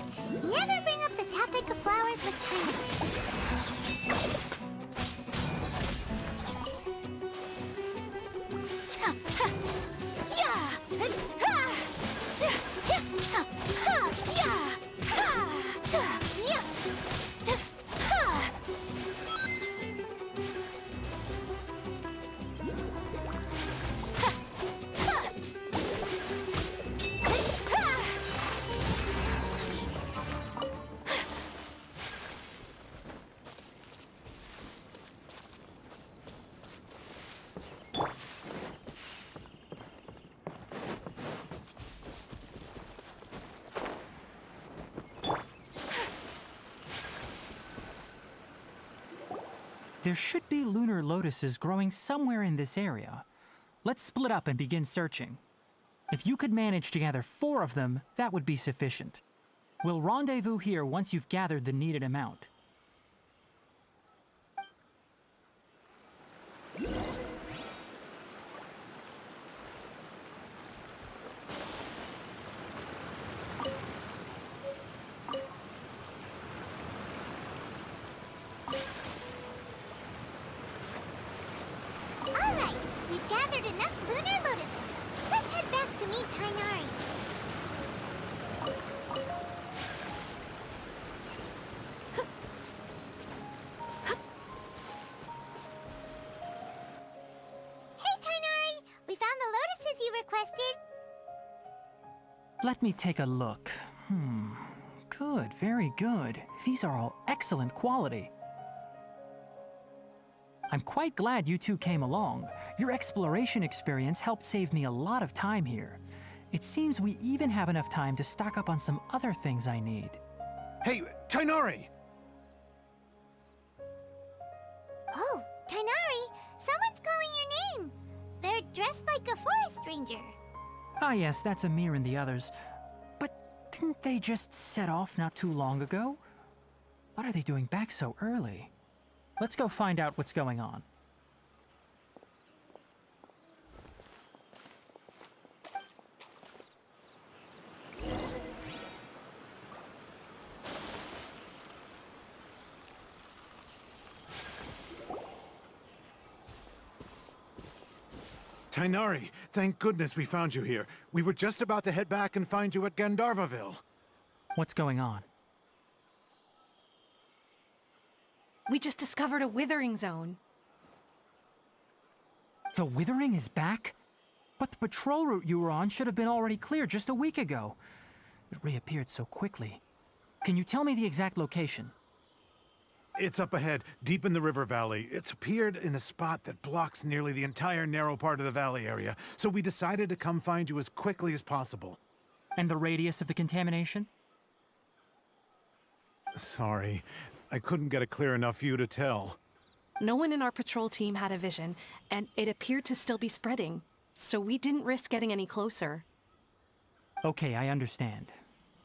Never bring up the topic of flowers with There should be lunar lotuses growing somewhere in this area. Let's split up and begin searching. If you could manage to gather 4 of them, that would be sufficient. We'll rendezvous here once you've gathered the needed amount. Alright, we've gathered enough lunar lotuses. Let's head back to meet Tainari. Hey Tainari, we found the lotuses you requested. Let me take a look. Good, very good. These are all excellent quality. I'm quite glad you two came along. Your exploration experience helped save me a lot of time here. It seems we even have enough time to stock up on some other things I need. Hey, Tainari! Oh, Tainari, someone's calling your name. They're dressed like a forest ranger. Ah yes, that's Amir and the others. But didn't they just set off not too long ago? What are they doing back so early? Let's go find out what's going on. Tainari, thank goodness we found you here. We were just about to head back and find you at Gandharvaville. What's going on? We just discovered a withering zone. The Withering is back? But the patrol route you were on should have been already clear just a week ago. It reappeared so quickly. Can you tell me the exact location? It's up ahead, deep in the river valley. It's appeared in a spot that blocks nearly the entire narrow part of the valley area, so we decided to come find you as quickly as possible. And the radius of the contamination? Sorry, I couldn't get a clear enough view to tell. No one in our patrol team had a vision, and it appeared to still be spreading. So we didn't risk getting any closer. Okay, I understand.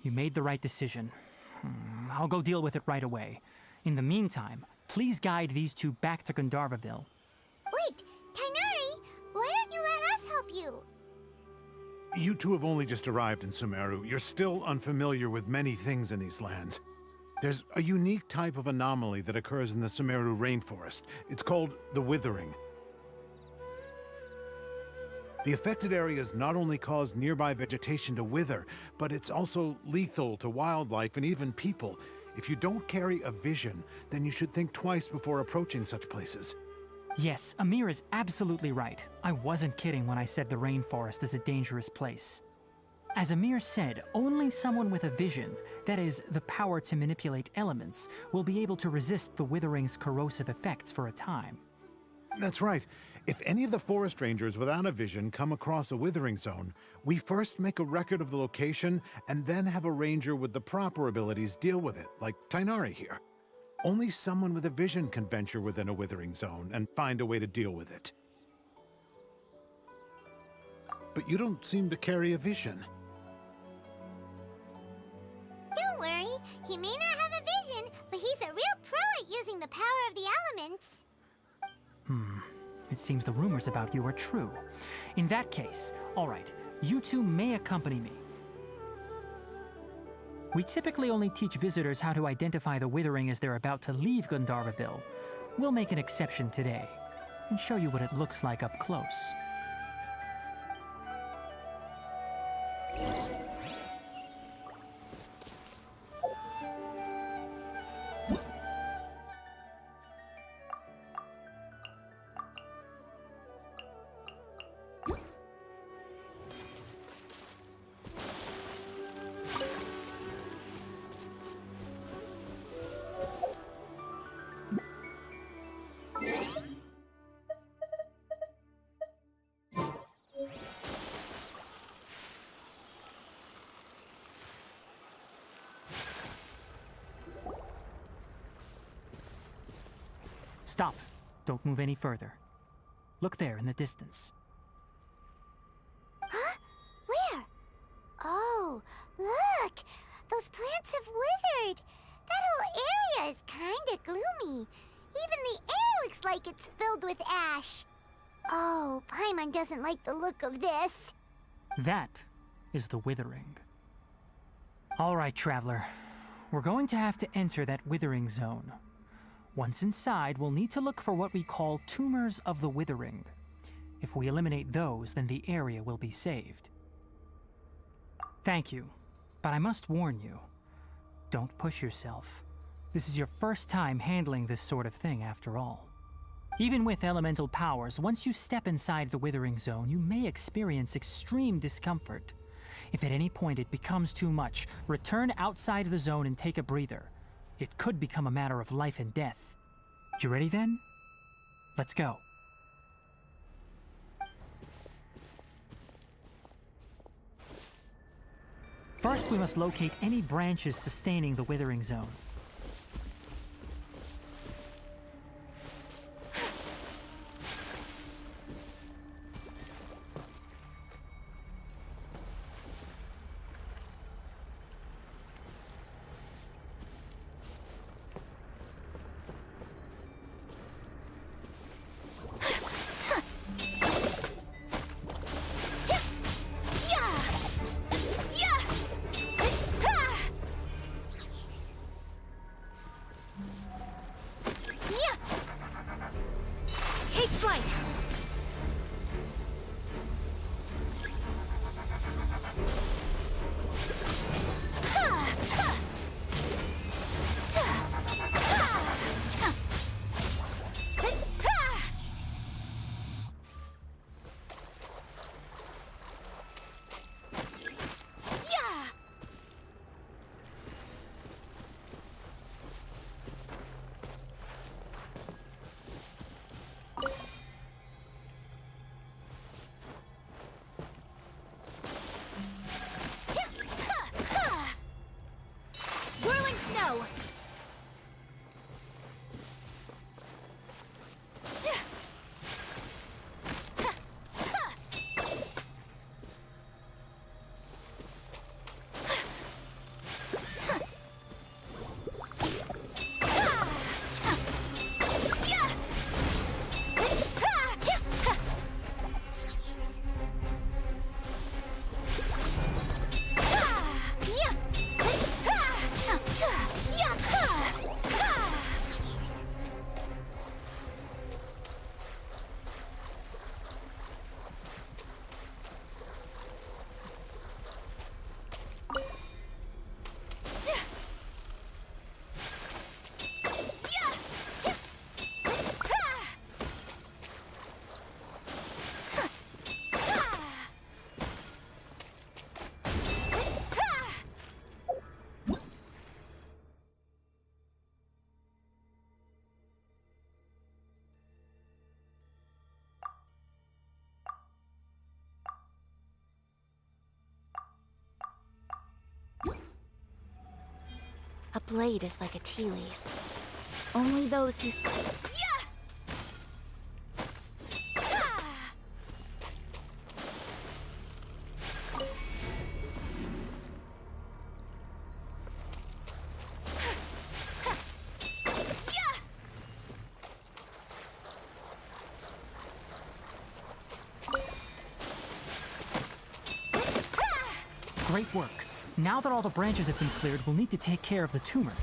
You made the right decision. I'll go deal with it right away. In the meantime, please guide these two back to Gandharvaville. Wait, Tainari, why don't you let us help you? You two have only just arrived in Sumeru. You're still unfamiliar with many things in these lands. There's a unique type of anomaly that occurs in the Sumeru rainforest. It's called the Withering. The affected areas not only cause nearby vegetation to wither, but it's also lethal to wildlife and even people. If you don't carry a vision, then you should think twice before approaching such places. Yes, Amir is absolutely right. I wasn't kidding when I said the rainforest is a dangerous place. As Amir said, only someone with a vision, that is, the power to manipulate elements, will be able to resist the Withering's corrosive effects for a time. That's right. If any of the forest rangers without a vision come across a withering zone, we first make a record of the location and then have a ranger with the proper abilities deal with it, like Tainari here. Only someone with a vision can venture within a withering zone and find a way to deal with it. But you don't seem to carry a vision. Don't worry, he may not have a vision, but he's a real pro at using the power of the elements. It seems the rumors about you are true. In that case, all right, you two may accompany me. We typically only teach visitors how to identify the withering as they're about to leave Gandharville. We'll make an exception today and show you what it looks like up close. Stop. Don't move any further. Look there in the distance. Huh? Where? Oh, look! Those plants have withered! That whole area is kinda gloomy. Even the air looks like it's filled with ash. Oh, Paimon doesn't like the look of this. That is the withering. All right, traveler. We're going to have to enter that withering zone. Once inside, we'll need to look for what we call tumors of the withering. If we eliminate those, then the area will be saved. Thank you, but I must warn you. Don't push yourself. This is your first time handling this sort of thing, after all. Even with elemental powers, once you step inside the withering zone, you may experience extreme discomfort. If at any point it becomes too much, return outside the zone and take a breather. It could become a matter of life and death. You ready then? Let's go. First, we must locate any branches sustaining the withering zone. Take flight! A blade is like a tea leaf. Only those who Great work. Now that all the branches have been cleared, we'll need to take care of the tumor.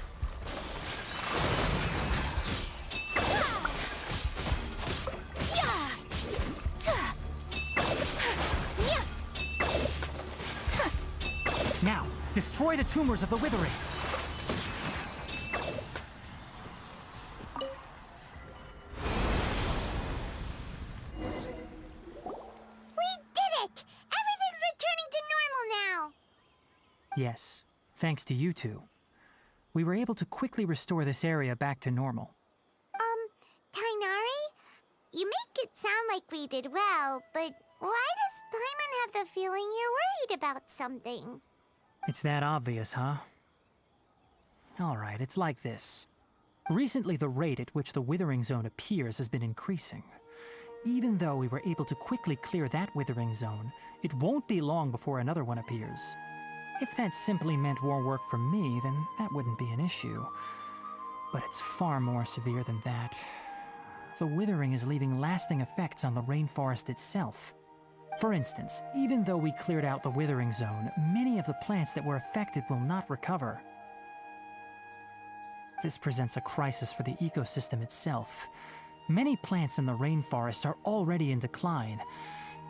Now, destroy the tumors of the withering. Yes, thanks to you two. We were able to quickly restore this area back to normal. Tainari? You make it sound like we did well, but why does Paimon have the feeling you're worried about something? It's that obvious, huh? Alright, it's like this. Recently, the rate at which the Withering Zone appears has been increasing. Even though we were able to quickly clear that Withering Zone, it won't be long before another one appears. If that simply meant more work for me, then that wouldn't be an issue. But it's far more severe than that. The withering is leaving lasting effects on the rainforest itself. For instance, even though we cleared out the Withering Zone, many of the plants that were affected will not recover. This presents a crisis for the ecosystem itself. Many plants in the rainforest are already in decline,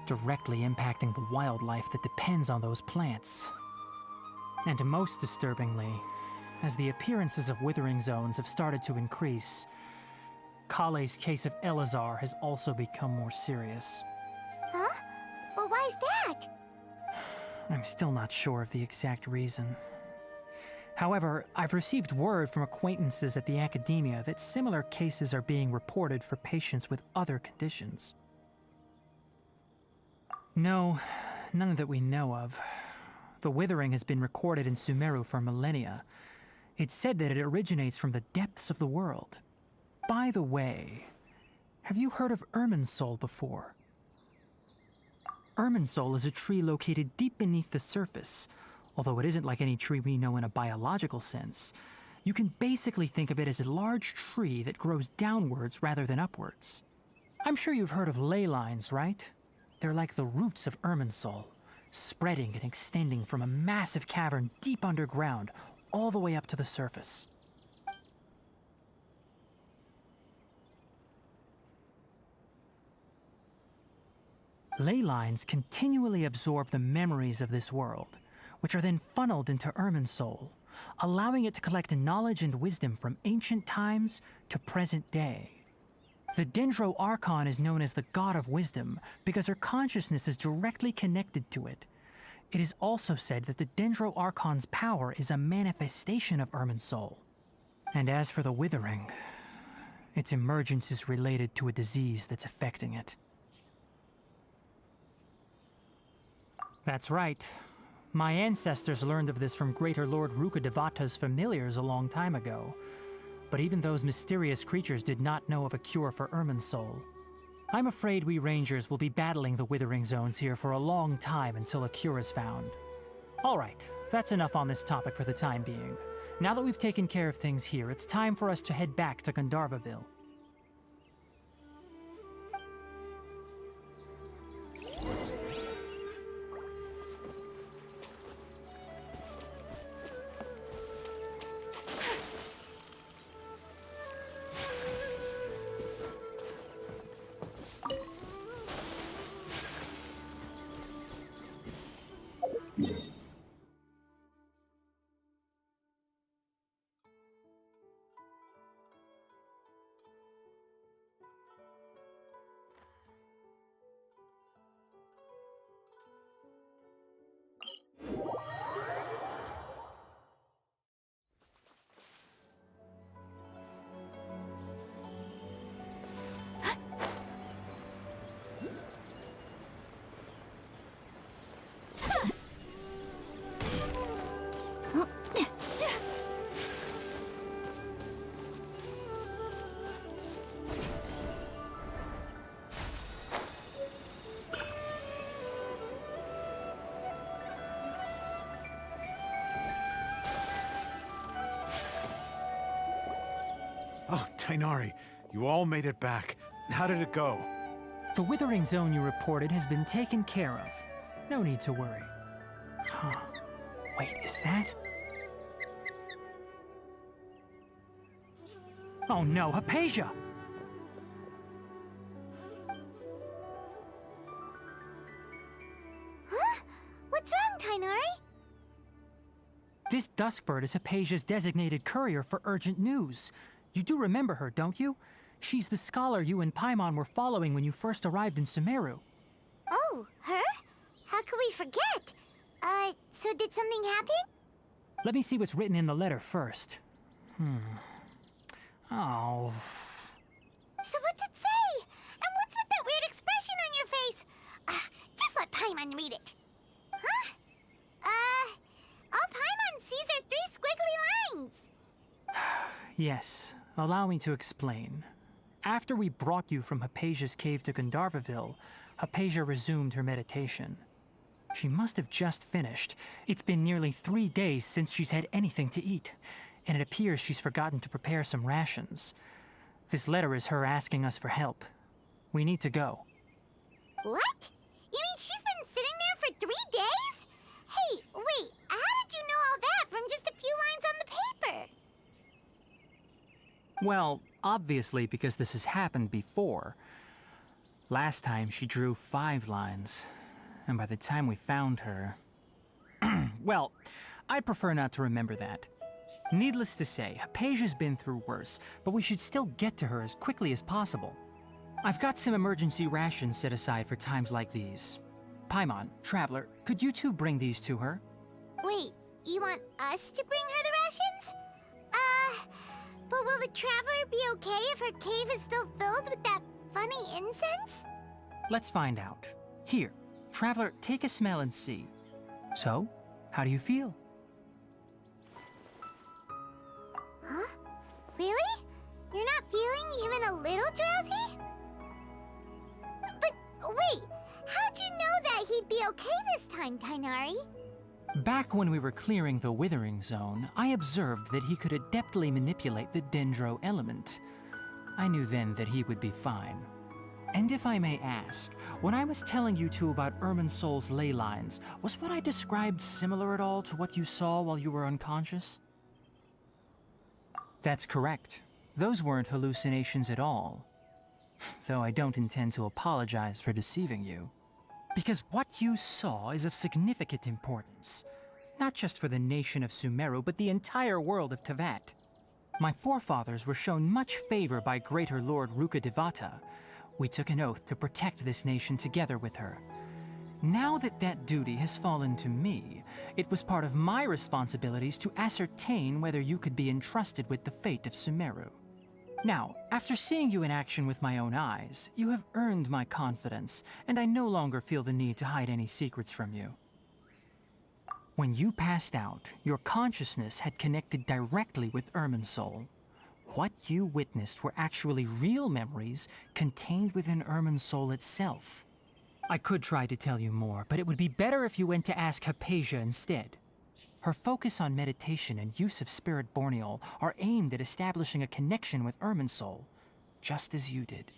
directly impacting the wildlife that depends on those plants. And most disturbingly, as the appearances of withering zones have started to increase, Kale's case of Elazar has also become more serious. Huh? Well, why is that? I'm still not sure of the exact reason. However, I've received word from acquaintances at the academia that similar cases are being reported for patients with other conditions. No, none that we know of. The withering has been recorded in Sumeru for millennia. It's said that it originates from the depths of the world. By the way, have you heard of Irminsul before? Irminsul is a tree located deep beneath the surface. Although it isn't like any tree we know in a biological sense, you can basically think of it as a large tree that grows downwards rather than upwards. I'm sure you've heard of ley lines, right? They're like the roots of Irminsul, spreading and extending from a massive cavern deep underground all the way up to the surface. Ley lines continually absorb the memories of this world, which are then funneled into Irminsul, allowing it to collect knowledge and wisdom from ancient times to present day. The Dendro Archon is known as the God of Wisdom because her consciousness is directly connected to it. It is also said that the Dendro Archon's power is a manifestation of Irminsul. And as for the Withering, its emergence is related to a disease that's affecting it. That's right. My ancestors learned of this from Greater Lord Rukkhadevata's familiars a long time ago. But even those mysterious creatures did not know of a cure for Irminsul. I'm afraid we Rangers will be battling the Withering Zones here for a long time until a cure is found. Alright, that's enough on this topic for the time being. Now that we've taken care of things here, it's time for us to head back to Gandharvaville. Oh, Tainari, you all made it back. How did it go? The Withering Zone you reported has been taken care of. No need to worry. Huh. Wait, is that? Oh no, Hypatia! Huh? What's wrong, Tainari? This Duskbird is Hypatia's designated courier for urgent news. You do remember her, don't you? She's the scholar you and Paimon were following when you first arrived in Sumeru. Oh, her? How could we forget? So did something happen? Let me see what's written in the letter first. Oh. So what's it say? And what's with that weird expression on your face? Just let Paimon read it. Huh? All Paimon sees are 3 squiggly lines. Yes, allow me to explain. After we brought you from Hypatia's cave to Gandharvaville, Hypatia resumed her meditation. She must have just finished. It's been nearly 3 days since she's had anything to eat, and it appears she's forgotten to prepare some rations. This letter is her asking us for help. We need to go. What? You mean she's been sitting there for 3 days? Hey, wait, how did you know all that from just a few lines on the paper? Well, obviously because this has happened before. Last time she drew 5 lines, and by the time we found her... Well, I'd prefer not to remember that. Needless to say, Hypatia's been through worse, but we should still get to her as quickly as possible. I've got some emergency rations set aside for times like these. Paimon, Traveler, could you two bring these to her? Wait, you want us to bring her the rations? But will the Traveler be okay if her cave is still filled with that funny incense? Let's find out. Here, Traveler, take a smell and see. So, how do you feel? Huh? Really? You're not feeling even a little drowsy? But wait, how'd you know that he'd be okay this time, Tainari? Back when we were clearing the Withering Zone, I observed that he could adeptly manipulate the Dendro element. I knew then that he would be fine. And if I may ask, when I was telling you two about Irminsol's ley lines, was what I described similar at all to what you saw while you were unconscious? That's correct. Those weren't hallucinations at all. Though I don't intend to apologize for deceiving you. Because what you saw is of significant importance. Not just for the nation of Sumeru, but the entire world of Tevat. My forefathers were shown much favor by Greater Lord Rukkhadevata. We took an oath to protect this nation together with her. Now that that duty has fallen to me, it was part of my responsibilities to ascertain whether you could be entrusted with the fate of Sumeru. Now, after seeing you in action with my own eyes, you have earned my confidence, and I no longer feel the need to hide any secrets from you. When you passed out, your consciousness had connected directly with Irminsol. What you witnessed were actually real memories contained within Irminsol itself. I could try to tell you more, but it would be better if you went to ask Hypatia instead. Her focus on meditation and use of Spirit Borneol are aimed at establishing a connection with Irminsol, just as you did.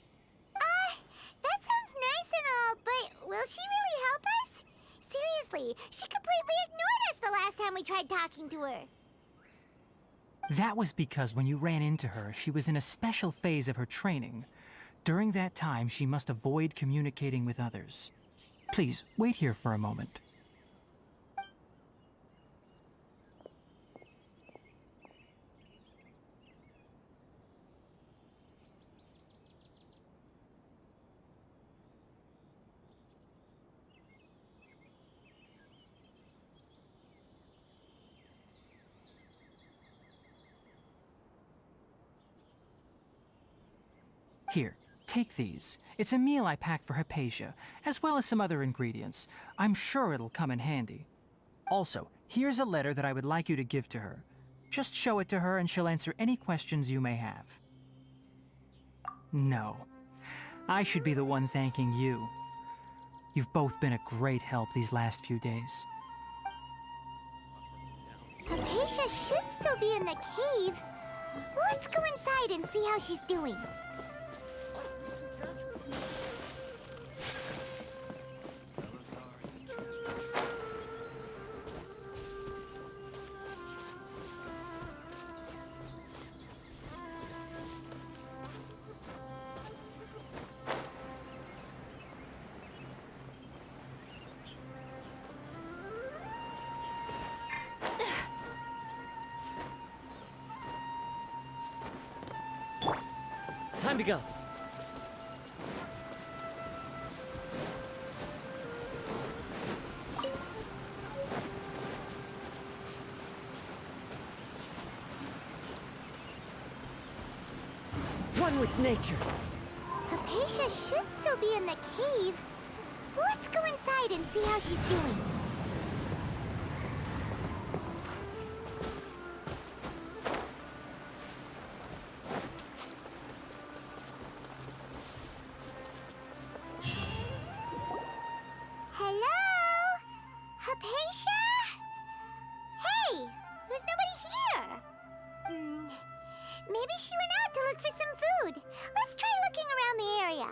That sounds nice and all, but will she really help us? Seriously, she completely ignored us the last time we tried talking to her. That was because when you ran into her, she was in a special phase of her training. During that time, she must avoid communicating with others. Please, wait here for a moment. Here, take these. It's a meal I packed for Hypatia, as well as some other ingredients. I'm sure it'll come in handy. Also, here's a letter that I would like you to give to her. Just show it to her and she'll answer any questions you may have. No. I should be the one thanking you. You've both been a great help these last few days. Hypatia should still be in the cave. Let's go inside and see how she's doing. Time to go. One with nature. Hypatia should still be in the cave. Let's go inside and see how she's doing. Hello? Hypatia? Hey, there's nobody here. Maybe she went out to look for some food. Let's try looking around the area.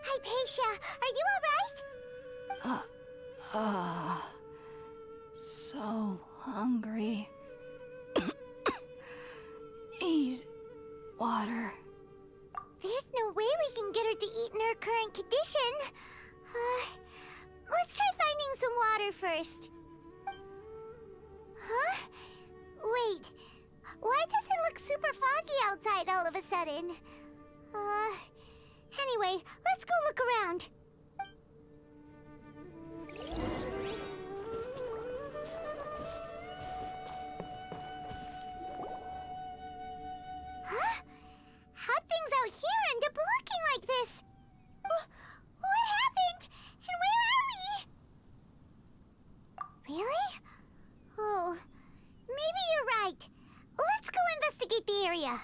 Hypatia, are you alright? So hungry. Need water. There's no way we can get her to eat in her current condition. Let's try finding some water first. Huh? Wait. Why does it look super foggy outside all of a sudden? Anyway, let's go look around. Huh? How'd things out here end up looking like this? What happened? And where are we? Really? Oh, maybe you're right. Let's go investigate the area.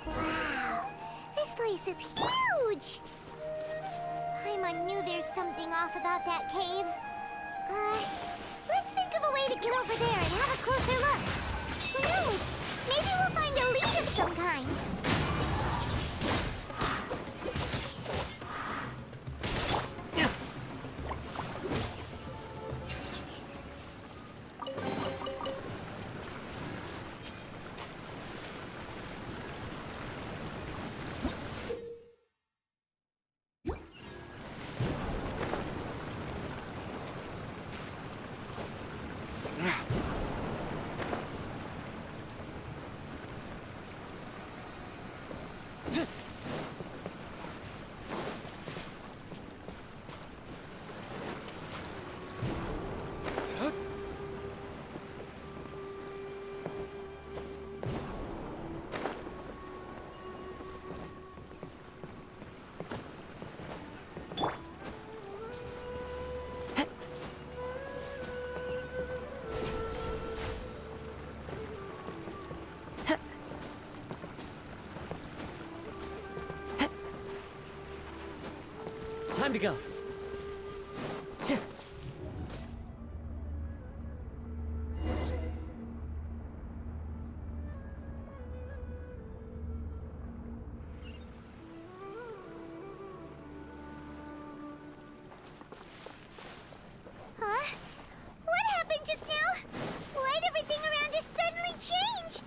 Wow, this place is huge! Paimon knew there's something off about that cave. Let's think of a way to get over there and have a closer look. Who knows? Maybe we'll find a lead of some kind. Time to go. Huh? What happened just now? Why'd everything around us suddenly change?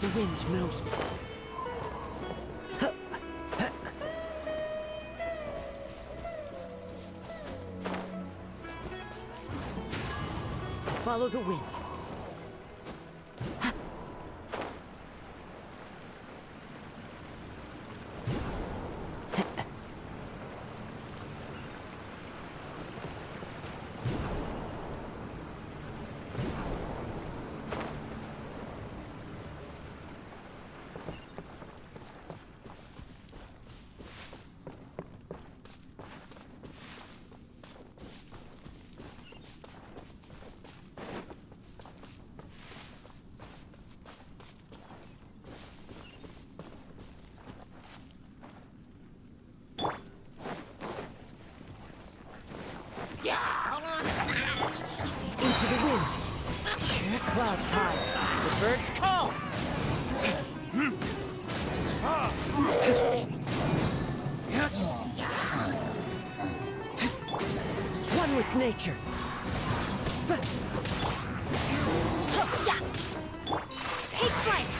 The wind knows me. Follow the wind. Into the wind. Clouds high. The birds call. One with nature. Take flight!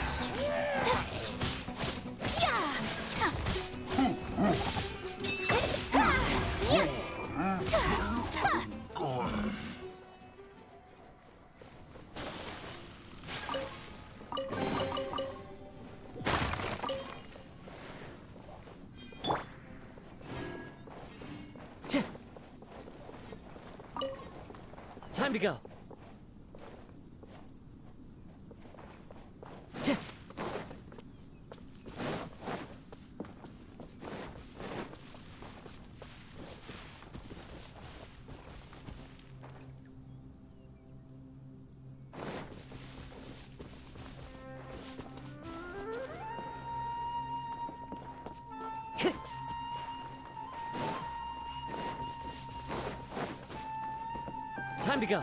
Time to go. Time to go.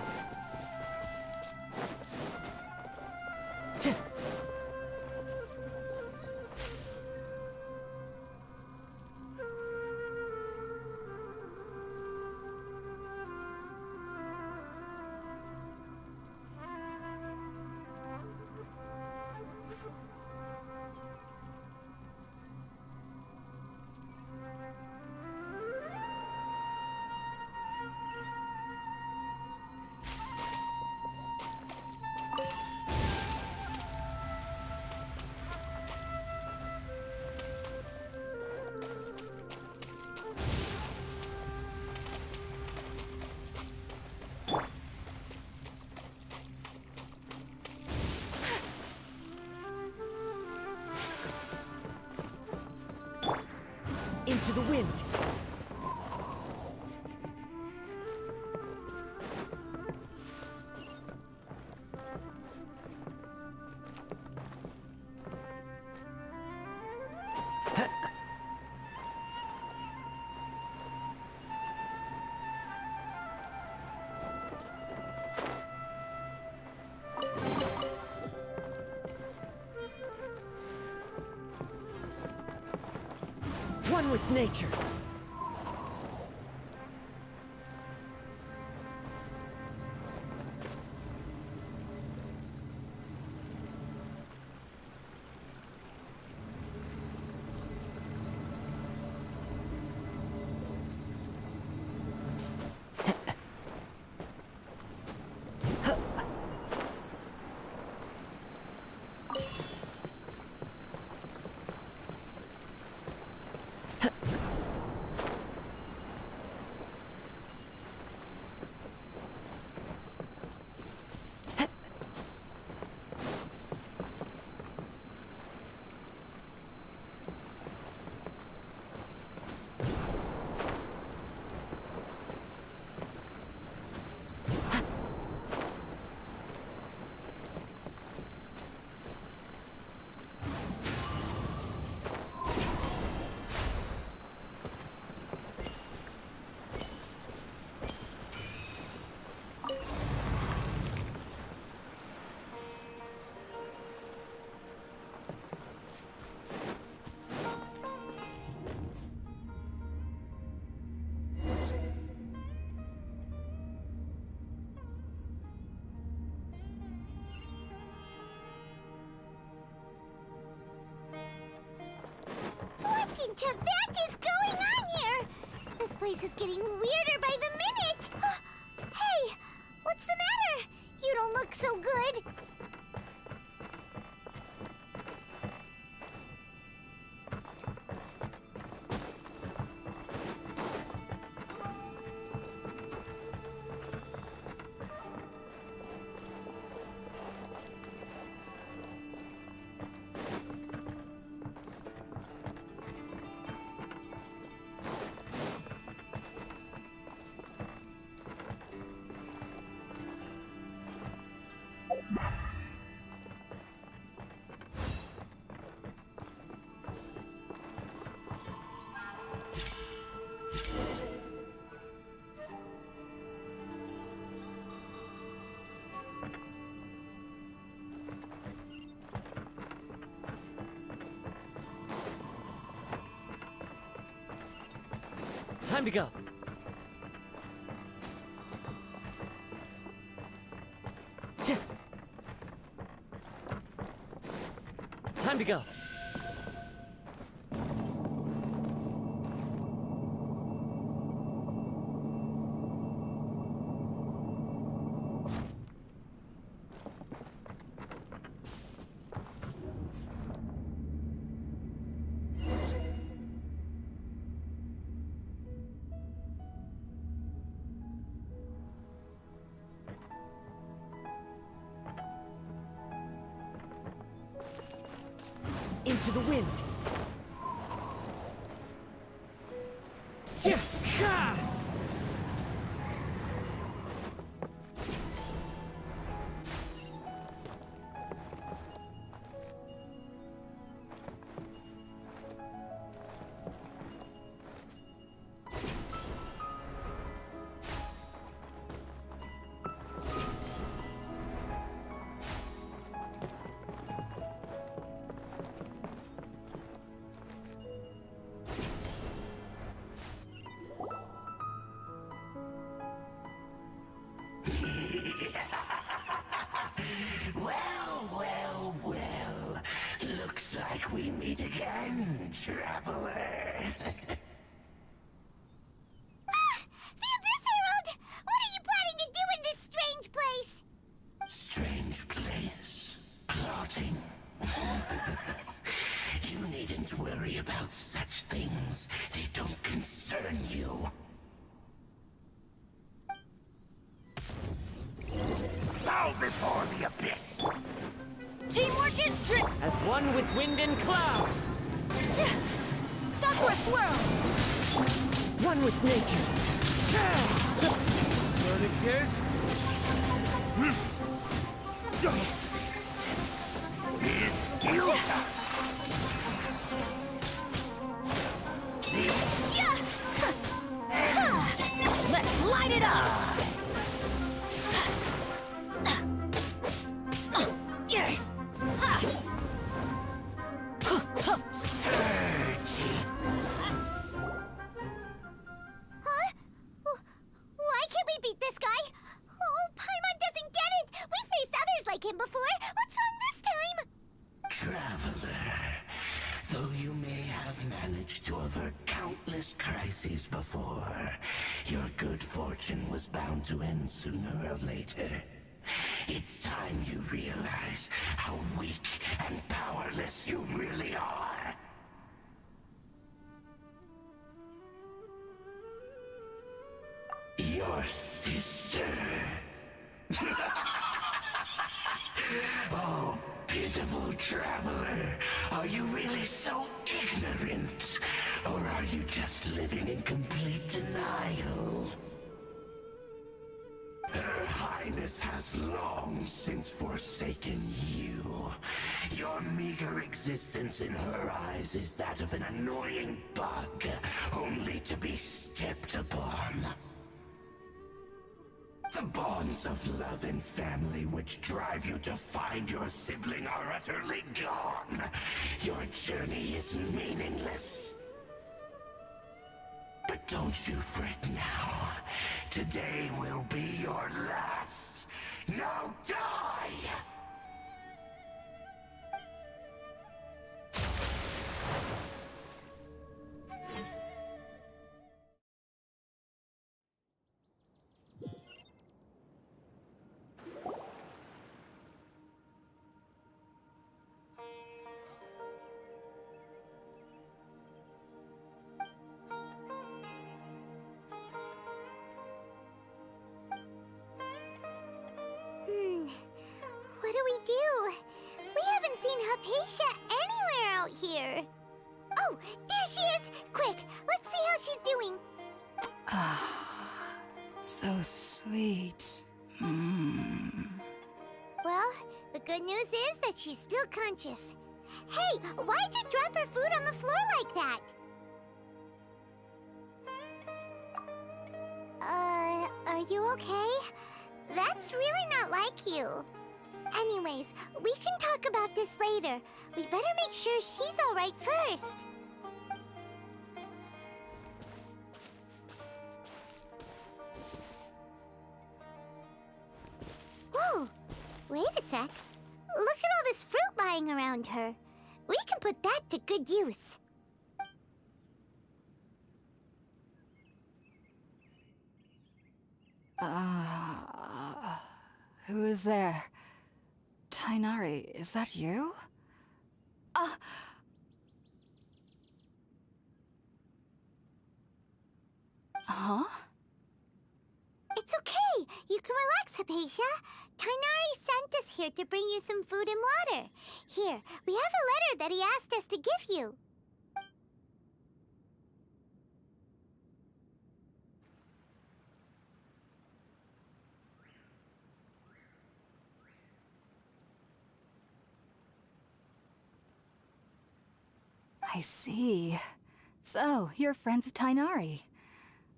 Into the wind. One with nature. in Tibet is going on here? This place is getting weirder by the minute. Hey, what's the matter? You don't look so good. Time to go. Time to go. Into the wind. Well. Looks like we meet again, traveler. The Abyss Herald! What are you planning to do in this strange place? Strange place. Plotting. You needn't worry about such things. They don't concern you. Bow before the Abyss! Teamwork is trick. As one with wind and cloud. Sakura swirl. One with nature. Verdictors. Resistance is futile. Let's light it up. Why can't we beat this guy? Oh, Paimon doesn't get it! We faced others like him before! What's wrong this time? Traveler, though you may have managed to avert countless crises before, your good fortune was bound to end sooner or later. It's time you realize how weak and powerless you really are. Your sister. Oh, pitiful traveler. Are you really so ignorant? Or are you just living in complete denial? Her Highness has long since forsaken you. Your meager existence in her eyes is that of an annoying bug, only to be stepped upon. The bonds of love and family which drive you to find your sibling are utterly gone. Your journey is meaningless. But don't you fret now. Today will be your last. Now die! Hypatia anywhere out here. Oh, there she is! Quick, let's see how she's doing. So sweet. Well, the good news is that she's still conscious. Hey, why'd you drop her food on the floor like that? Are you okay? That's really not like you. Anyways, we can talk about this later. We better make sure she's alright first. Whoa! Wait a sec. Look at all this fruit lying around her. We can put that to good use. Who is there? Tainari, is that you? Huh? It's okay. You can relax, Hypatia. Tainari sent us here to bring you some food and water. Here, we have a letter that he asked us to give you. I see. So, you're friends of Tainari.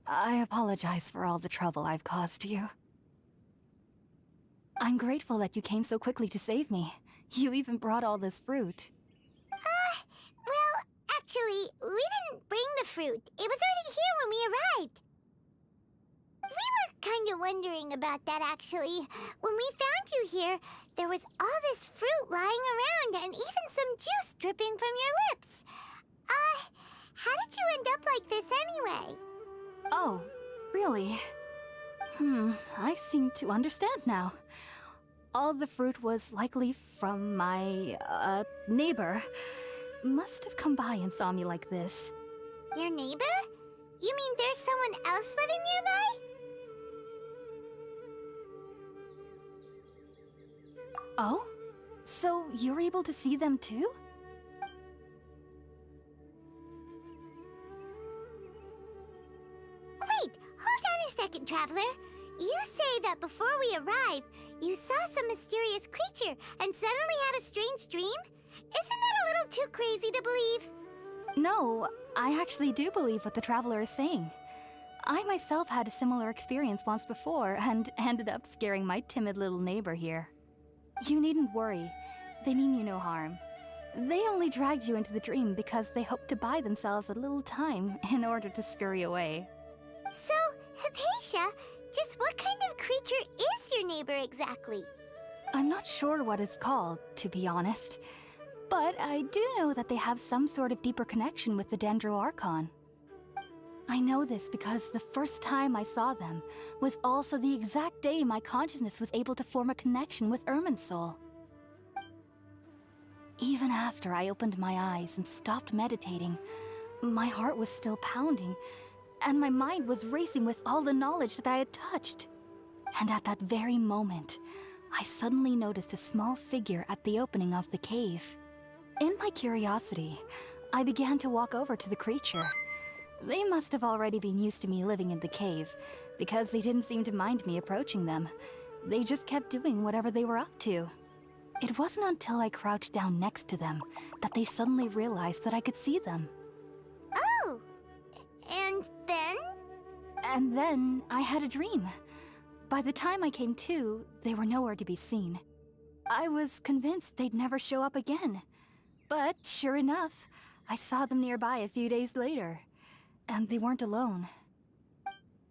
I apologize for all the trouble I've caused you. I'm grateful that you came so quickly to save me. You even brought all this fruit. Well, actually, we didn't bring the fruit. It was already here when we arrived. We were kind of wondering about that, actually. When we found you here, there was all this fruit lying around and even some juice dripping from your lips. How did you end up like this anyway? Oh, really? I seem to understand now. All the fruit was likely from my, neighbor. Must have come by and saw me like this. Your neighbor? You mean there's someone else living nearby? Oh? So you're able to see them too? Wait, hold on a second, Traveler. You say that before we arrived, you saw some mysterious creature and suddenly had a strange dream? Isn't that a little too crazy to believe? No, I actually do believe what the Traveler is saying. I myself had a similar experience once before and ended up scaring my timid little neighbor here. You needn't worry. They mean you no harm. They only dragged you into the dream because they hoped to buy themselves a little time in order to scurry away. So, Hypatia, just what kind of creature is your neighbor exactly? I'm not sure what it's called, to be honest. But I do know that they have some sort of deeper connection with the Dendro Archon. I know this because the first time I saw them was also the exact day my consciousness was able to form a connection with Irminsul. Even after I opened my eyes and stopped meditating, my heart was still pounding, and my mind was racing with all the knowledge that I had touched. And at that very moment, I suddenly noticed a small figure at the opening of the cave. In my curiosity, I began to walk over to the creature. They must have already been used to me living in the cave, because they didn't seem to mind me approaching them. They just kept doing whatever they were up to. It wasn't until I crouched down next to them that they suddenly realized that I could see them. Oh! And then? And then I had a dream. By the time I came to, they were nowhere to be seen. I was convinced they'd never show up again. But sure enough, I saw them nearby a few days later. And they weren't alone.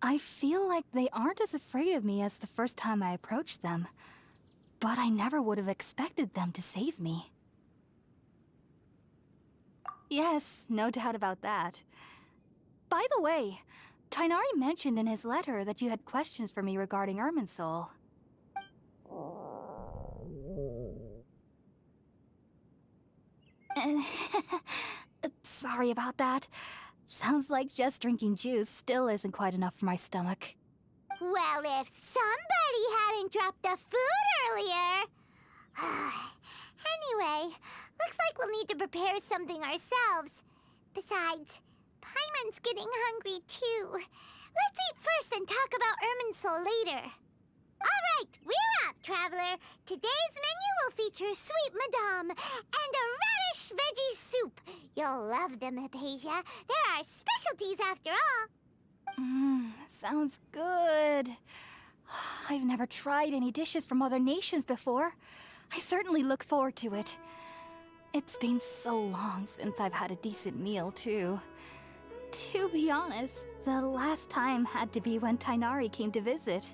I feel like they aren't as afraid of me as the first time I approached them. But I never would have expected them to save me. Yes, no doubt about that. By the way, Tainari mentioned in his letter that you had questions for me regarding Irminsul. Sorry about that. Sounds like just drinking juice still isn't quite enough for my stomach. Well, if somebody hadn't dropped the food earlier... Anyway, looks prepare something ourselves. Besides, Paimon's getting hungry too. Let's eat first and talk about Irminsul later. All right, we're up, traveler. Today's menu will feature sweet madame and a radish veggie soup. You'll love them, Hypatia. They're our specialties after all. Sounds good. I've never tried any dishes from other nations before. I certainly look forward to it. It's been so long since I've had a decent meal, too. To be honest, the last time had to be when Tainari came to visit.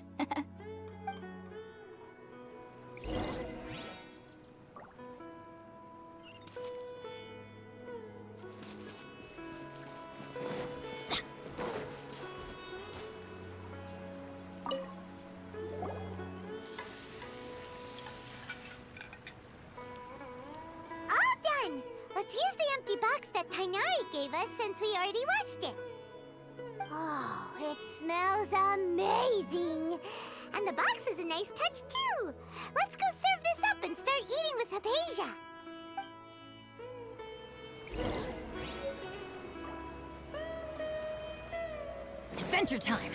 Let's use the empty box that Tainari gave us since we already washed it. Oh, it smells amazing! And the box is a nice touch, too! Let's go serve this up and start eating with Hypatia! Adventure time!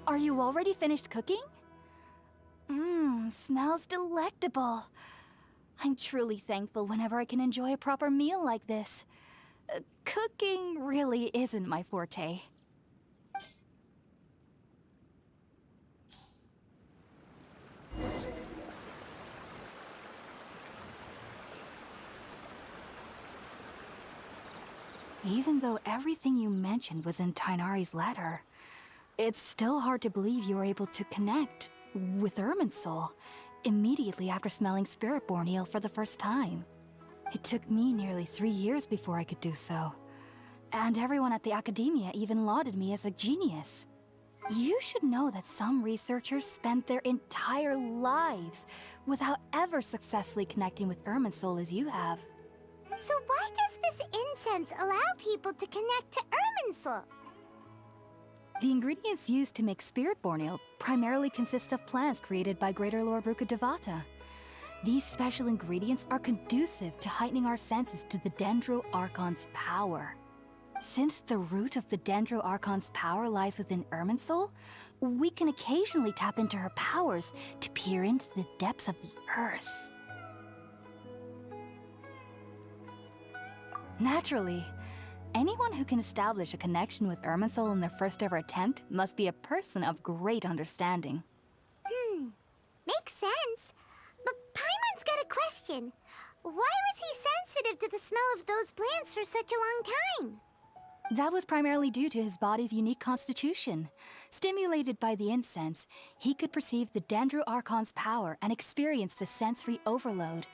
Are you already finished cooking? Smells delectable. I'm truly thankful whenever I can enjoy a proper meal like this. Cooking really isn't my forte. Even though everything you mentioned was in Tainari's letter, it's still hard to believe you were able to connect with Irminsul immediately after smelling Spiritborn Ale for the first time. It took me nearly 3 years before I could do so. And everyone at the Academia even lauded me as a genius. You should know that some researchers spent their entire lives without ever successfully connecting with Irminsul as you have. So why does this incense allow people to connect to Irminsul? The ingredients used to make Spiritborn Ale primarily consist of plants created by Greater Lord Rukkhadevata. These special ingredients are conducive to heightening our senses to the Dendro Archon's power. Since the root of the Dendro Archon's power lies within Irminsul, we can occasionally tap into her powers to peer into the depths of the earth. Naturally, anyone who can establish a connection with Irminsul in their first ever attempt must be a person of great understanding. Makes sense. But Paimon's got a question. Why was he sensitive to the smell of those plants for such a long time? That was primarily due to his body's unique constitution. Stimulated by the incense, he could perceive the Dendro Archon's power and experience the sensory overload,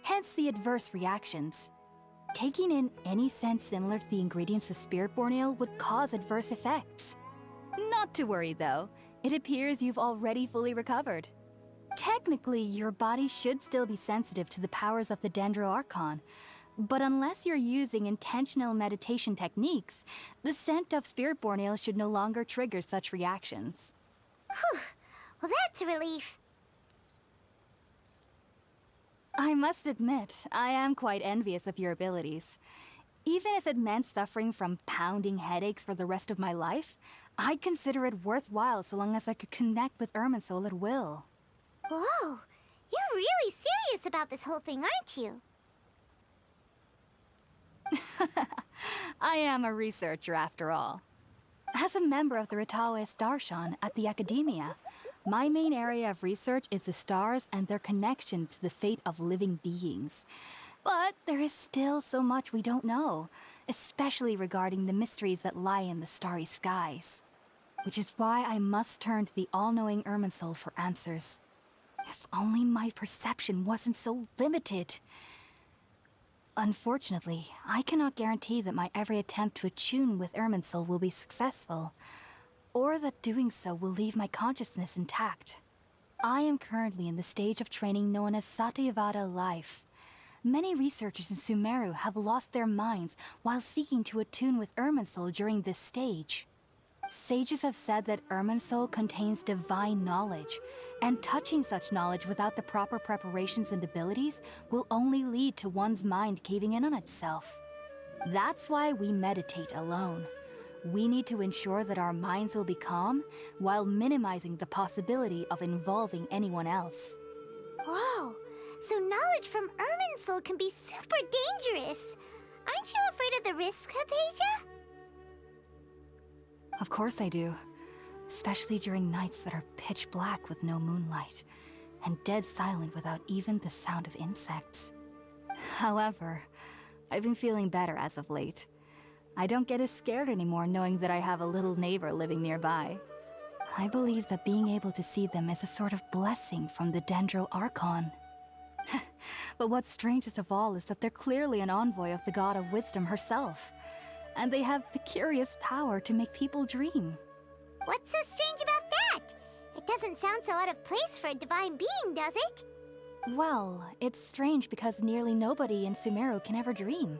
hence the adverse reactions. Taking in any scent similar to the ingredients of Spiritborn Ale would cause adverse effects. Not to worry though, it appears you've already fully recovered. Technically, your body should still be sensitive to the powers of the Dendro Archon, but unless you're using intentional meditation techniques, the scent of Spiritborn Ale should no longer trigger such reactions. Whew. Well, that's a relief. I must admit, I am quite envious of your abilities. Even if it meant suffering from pounding headaches for the rest of my life, I'd consider it worthwhile so long as I could connect with Irminsul at will. Whoa, you're really serious about this whole thing, aren't you? I am a researcher after all. As a member of the Ritawe Darshan at the Academia, my main area of research is the stars and their connection to the fate of living beings. But there is still so much we don't know, especially regarding the mysteries that lie in the starry skies. Which is why I must turn to the all-knowing Irminsul for answers. If only my perception wasn't so limited. Unfortunately, I cannot guarantee that my every attempt to attune with Irminsul will be successful, or that doing so will leave my consciousness intact. I am currently in the stage of training known as Satyavada life. Many researchers in Sumeru have lost their minds while seeking to attune with Irminsul during this stage. Sages have said that Irminsul contains divine knowledge, and touching such knowledge without the proper preparations and abilities will only lead to one's mind caving in on itself. That's why we meditate alone. We need to ensure that our minds will be calm while minimizing the possibility of involving anyone else. Whoa, so knowledge from Irminsul can be super dangerous. Aren't you afraid of the risks, Hypatia? Of course I do. Especially during nights that are pitch black with no moonlight, and dead silent without even the sound of insects. However, I've been feeling better as of late. I don't get as scared anymore knowing that I have a little neighbor living nearby. I believe that being able to see them is a sort of blessing from the Dendro Archon. But what's strangest of all is that they're clearly an envoy of the God of Wisdom herself. And they have the curious power to make people dream. What's so strange about that? It doesn't sound so out of place for a divine being, does it? Well, it's strange because nearly nobody in Sumeru can ever dream.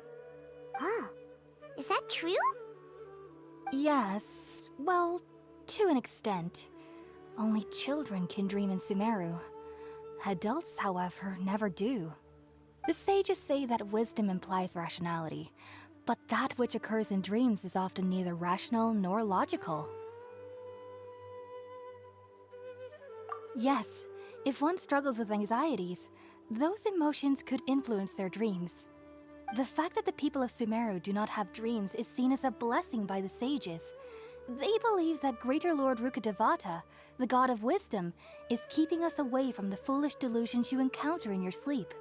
Oh, is that true? Yes, well, to an extent. Only children can dream in Sumeru. Adults, however, never do. The sages say that wisdom implies rationality, but that which occurs in dreams is often neither rational nor logical. Yes, if one struggles with anxieties, those emotions could influence their dreams. The fact that the people of Sumeru do not have dreams is seen as a blessing by the sages. They believe that Greater Lord Rukkhadevata, the god of wisdom, is keeping us away from the foolish delusions you encounter in your sleep.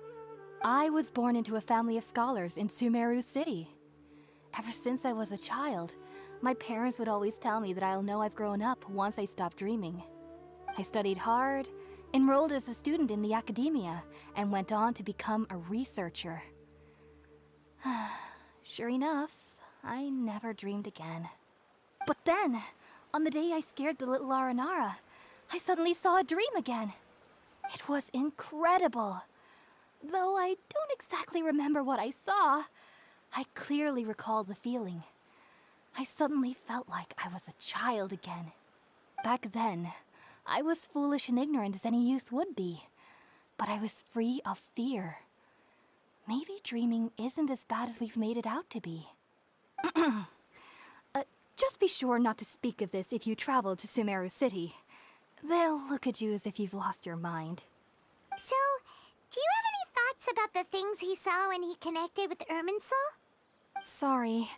I was born into a family of scholars in Sumeru City. Ever since I was a child, my parents would always tell me that I'll know I've grown up once I stop dreaming. I studied hard, enrolled as a student in the academia, and went on to become a researcher. Sure enough, I never dreamed again. But then, on the day I scared the little Aranara, I suddenly saw a dream again. It was incredible. Though I don't exactly remember what I saw, I clearly recall the feeling. I suddenly felt like I was a child again. Back then, I was foolish and ignorant as any youth would be, but I was free of fear. Maybe dreaming isn't as bad as we've made it out to be. Just be sure not to speak of this if you travel to Sumeru City. They'll look at you as if you've lost your mind. So, do you have any thoughts about the things he saw when he connected with Irminsul? Sorry.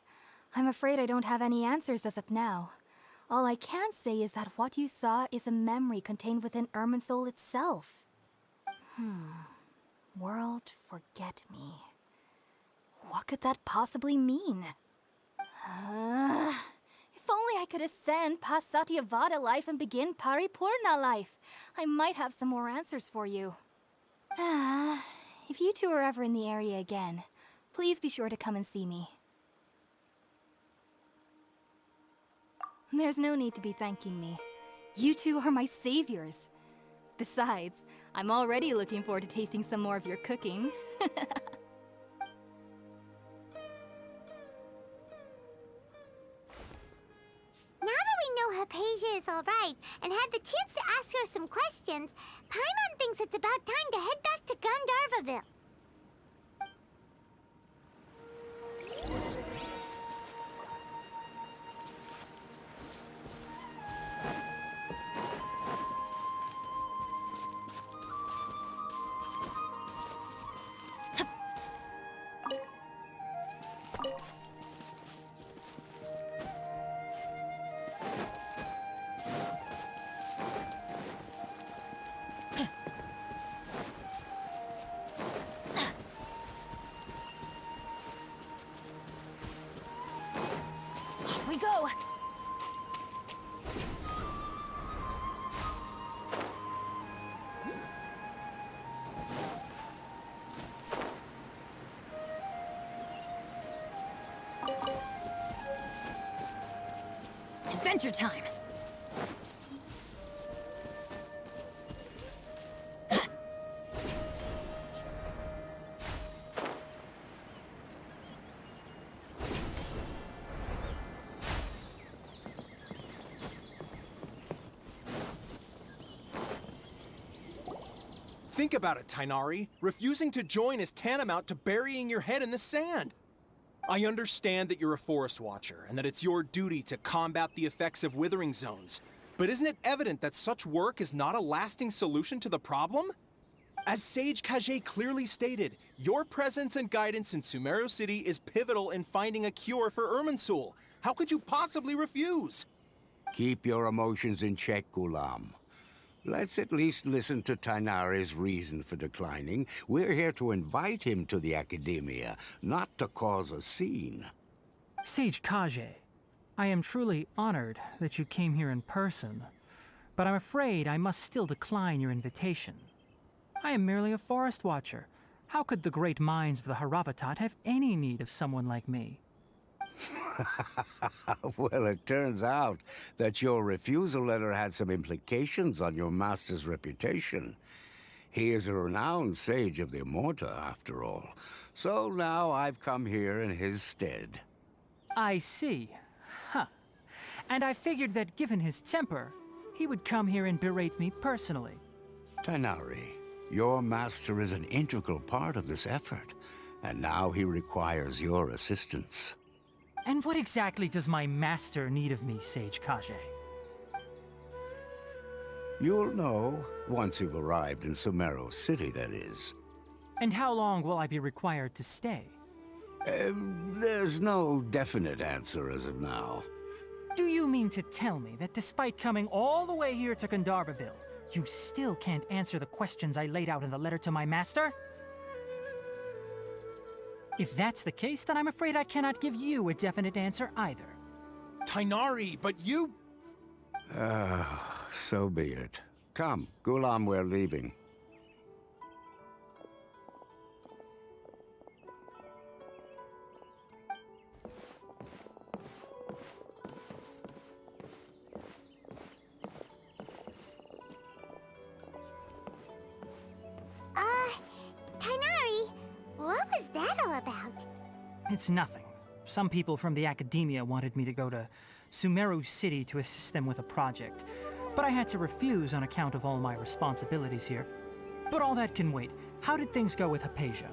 I'm afraid I don't have any answers as of now. All I can say is that what you saw is a memory contained within Irminsul itself. World forget me. What could that possibly mean? If only I could ascend past Satyavada life and begin Paripurna life, I might have some more answers for you. If you two are ever in the area again, please be sure to come and see me. There's no need to be thanking me. You two are my saviors. Besides, I'm already looking forward to tasting some more of your cooking. Now that we know Hypatia is alright and had the chance to ask her some questions, Paimon thinks it's about time to head back to Gandharvaville. Off we go! Adventure time! Think about it, Tainari. Refusing to join is tantamount to burying your head in the sand. I understand that you're a forest watcher, and that it's your duty to combat the effects of withering zones. But isn't it evident that such work is not a lasting solution to the problem? As Sage Kage clearly stated, your presence and guidance in Sumeru City is pivotal in finding a cure for Irminsul. How could you possibly refuse? Keep your emotions in check, Gulam. Let's at least listen to Tainari's reason for declining. We're here to invite him to the Academia, not to cause a scene. Sage Kage, I am truly honored that you came here in person, but I'm afraid I must still decline your invitation. I am merely a forest watcher. How could the great minds of the Haravatat have any need of someone like me? Well, it turns out that your refusal letter had some implications on your master's reputation. He is a renowned sage of the Immorta, after all. So now I've come here in his stead. I see. Huh. And I figured that given his temper, he would come here and berate me personally. Tainari, your master is an integral part of this effort, and now he requires your assistance. And what exactly does my master need of me, Sage Kage? You'll know once you've arrived in Sumeru City, that is. And how long will I be required to stay? There's no definite answer as of now. Do you mean to tell me that despite coming all the way here to Gandharvaville, you still can't answer the questions I laid out in the letter to my master? If that's the case, then I'm afraid I cannot give you a definite answer either. Tainari, but you... So be it. Come, Gulam, we're leaving. Tainari, what was that all about? It's nothing. Some people from the Academia wanted me to go to Sumeru City to assist them with a project, but I had to refuse on account of all my responsibilities here. But all that can wait. How did things go with Hypatia?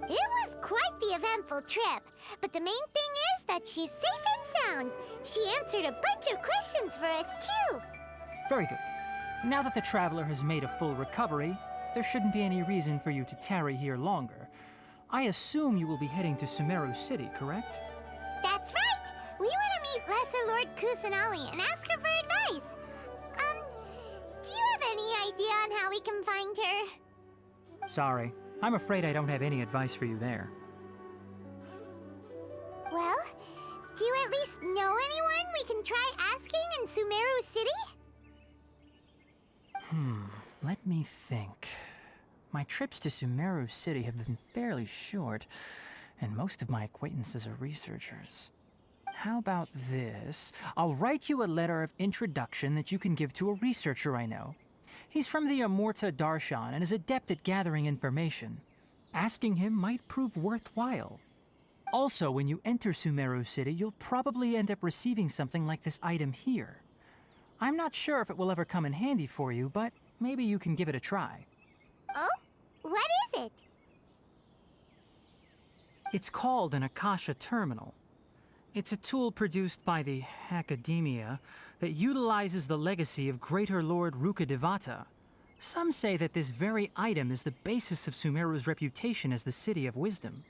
It was quite the eventful trip, but the main thing is that she's safe and sound. She answered a bunch of questions for us, too. Very good. Now that the Traveler has made a full recovery, there shouldn't be any reason for you to tarry here longer. I assume you will be heading to Sumeru City, correct? That's right! We want to meet Lesser Lord Kusanali and ask her for advice. Do you have any idea on how we can find her? Sorry. I'm afraid I don't have any advice for you there. Well, do you at least know anyone we can try asking in Sumeru City? Let me think. My trips to Sumeru City have been fairly short, and most of my acquaintances are researchers. How about this? I'll write you a letter of introduction that you can give to a researcher I know. He's from the Immorta Darshan and is adept at gathering information. Asking him might prove worthwhile. Also, when you enter Sumeru City, you'll probably end up receiving something like this item here. I'm not sure if it will ever come in handy for you, but maybe you can give it a try. Oh? What is it? It's called an Akasha Terminal. It's a tool produced by the Academia that utilizes the legacy of Greater Lord Rukkhadevata. Some say that this very item is the basis of Sumeru's reputation as the City of Wisdom.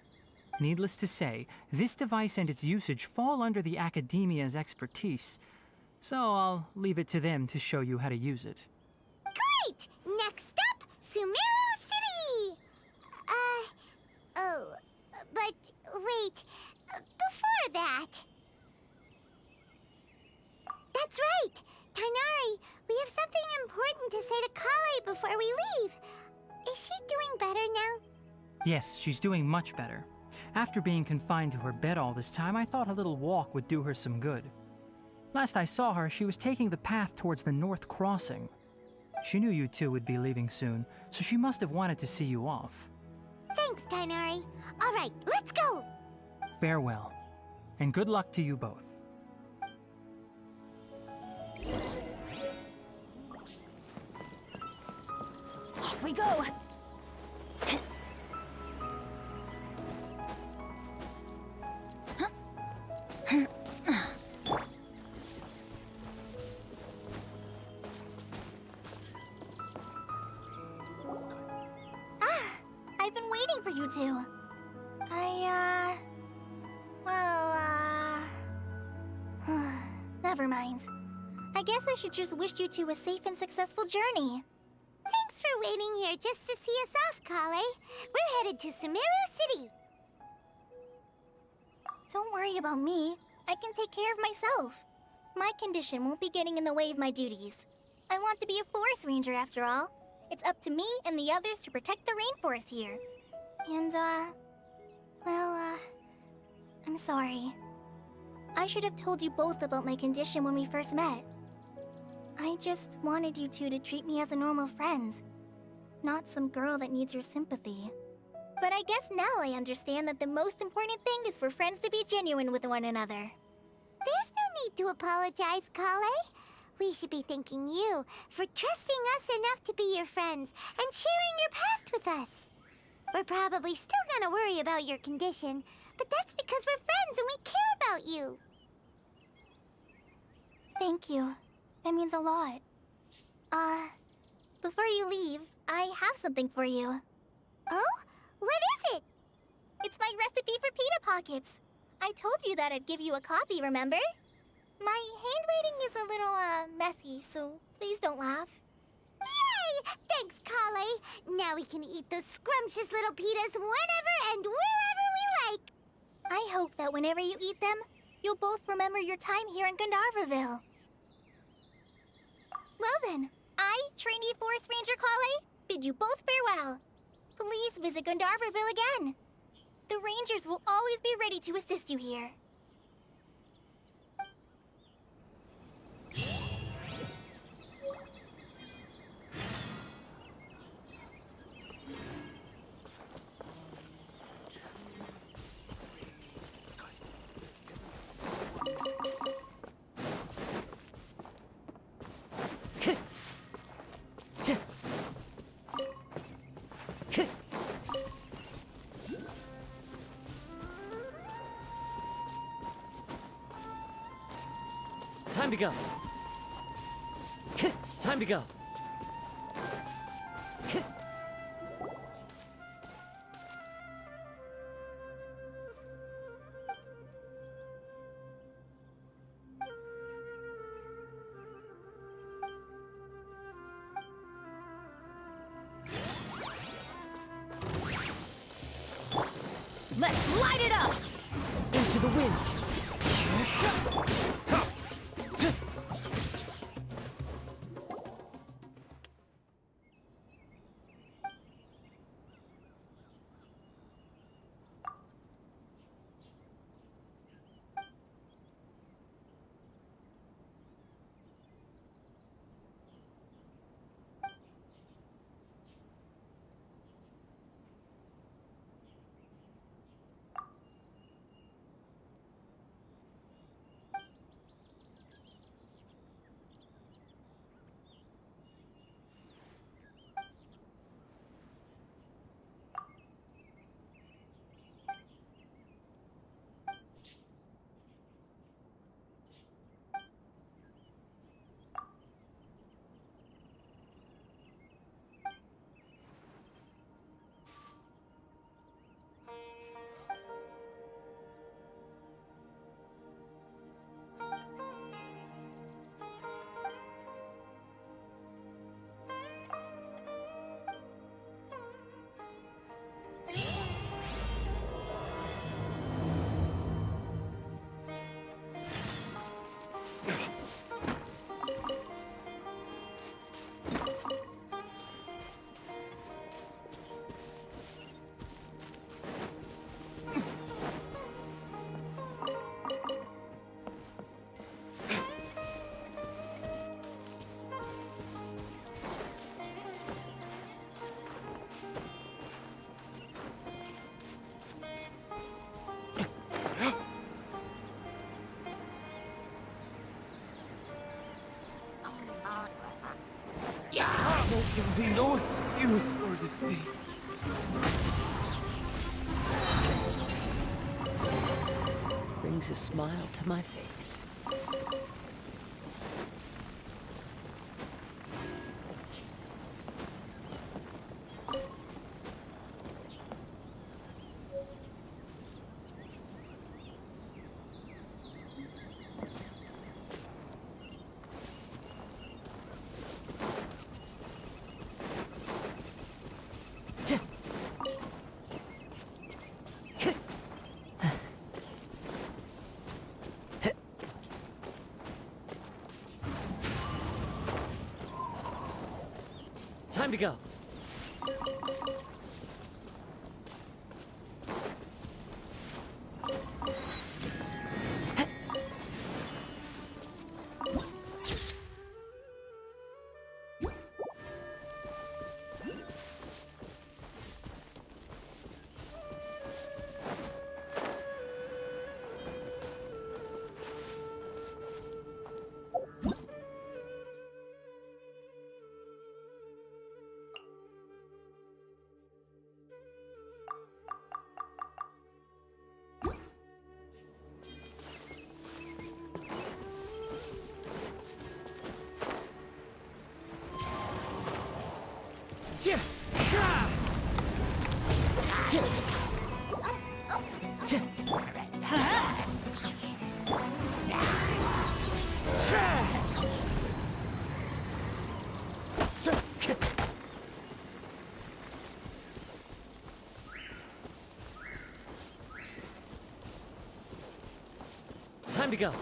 Needless to say, this device and its usage fall under the Academia's expertise, so I'll leave it to them to show you how to use it. Great! Next up, Sumeru City! But wait, before that... That's right! Tainari, we have something important to say to Kale before we leave. Is she doing better now? Yes, she's doing much better. After being confined to her bed all this time, I thought a little walk would do her some good. Last I saw her, she was taking the path towards the North Crossing. She knew you two would be leaving soon, so she must have wanted to see you off. Thanks, Tainari. All right, let's go! Farewell, and good luck to you both. we go! I've been waiting for you two. Never mind. I guess I should just wish you two a safe and successful journey. Thanks for waiting here just to see us off, Kale. We're headed to Sumeru City. Don't worry about me. I can take care of myself. My condition won't be getting in the way of my duties. I want to be a forest ranger after all. It's up to me and the others to protect the rainforest here. And, I'm sorry. I should have told you both about my condition when we first met. I just wanted you two to treat me as a normal friend, not some girl that needs your sympathy. But I guess now I understand that the most important thing is for friends to be genuine with one another. There's no need to apologize, Kale. We should be thanking you for trusting us enough to be your friends and sharing your past with us. We're probably still gonna worry about your condition, but that's because we're friends and we care about you. Thank you. That means a lot. Before you leave, I have something for you. Oh? What is it? It's my recipe for pita pockets. I told you that I'd give you a copy, remember? My handwriting is a little, messy, so please don't laugh. Yay! Thanks, Kale. Now we can eat those scrumptious little pitas whenever and wherever we like. I hope that whenever you eat them, you'll both remember your time here in Gandharvaville. Well then, I, trainee Forest Ranger Kale, bid you both farewell. Please visit Gandharvaville again. The Rangers will always be ready to assist you here. Time to go. Time to go. Let's light it up! Into the wind. There can be no excuse or defeat. Brings a smile to my face. Time to go. Time to go.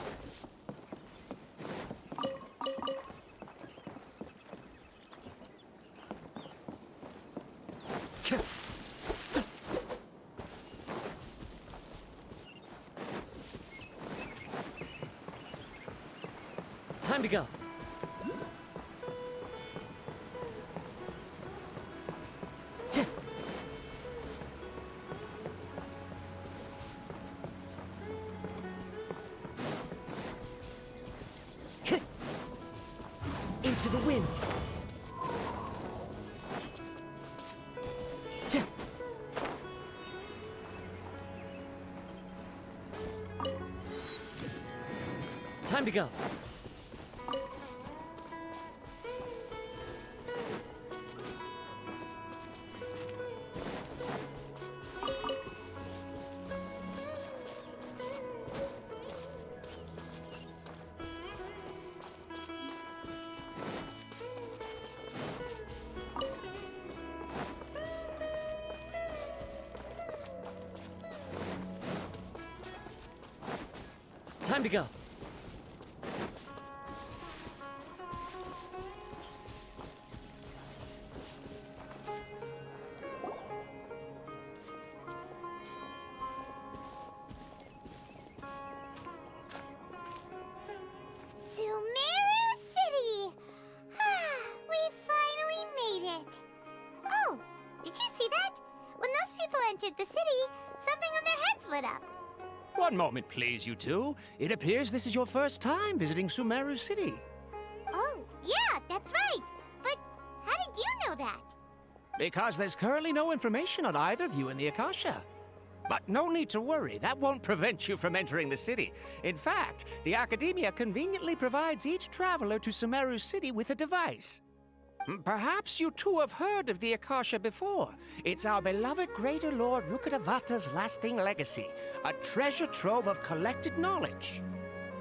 Time to go. Into the wind. Time to go. Time to go. Sumeru City! We finally made it! Oh, did you see that? When those people entered the city, something on their heads lit up. One moment, please, you two. It appears this is your first time visiting Sumeru City. Oh, yeah, that's right. But how did you know that? Because there's currently no information on either of you in the Akasha. But no need to worry, that won't prevent you from entering the city. In fact, the Academia conveniently provides each traveler to Sumeru City with a device. Perhaps you two have heard of the Akasha before. It's our beloved Greater Lord Rukkhadevata's lasting legacy, a treasure trove of collected knowledge.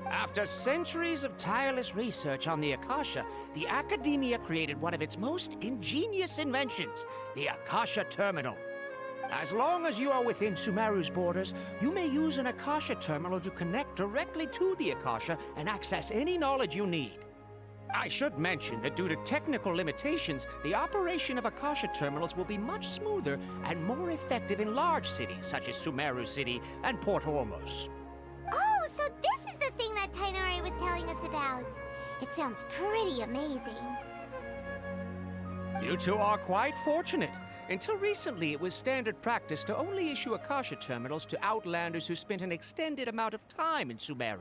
After centuries of tireless research on the Akasha, the Academia created one of its most ingenious inventions, the Akasha Terminal. As long as you are within Sumeru's borders, you may use an Akasha Terminal to connect directly to the Akasha and access any knowledge you need. I should mention that due to technical limitations, the operation of Akasha terminals will be much smoother and more effective in large cities such as Sumeru City and Port Ormos. Oh, so this is the thing that Tainari was telling us about. It sounds pretty amazing. You two are quite fortunate. Until recently, it was standard practice to only issue Akasha terminals to outlanders who spent an extended amount of time in Sumeru.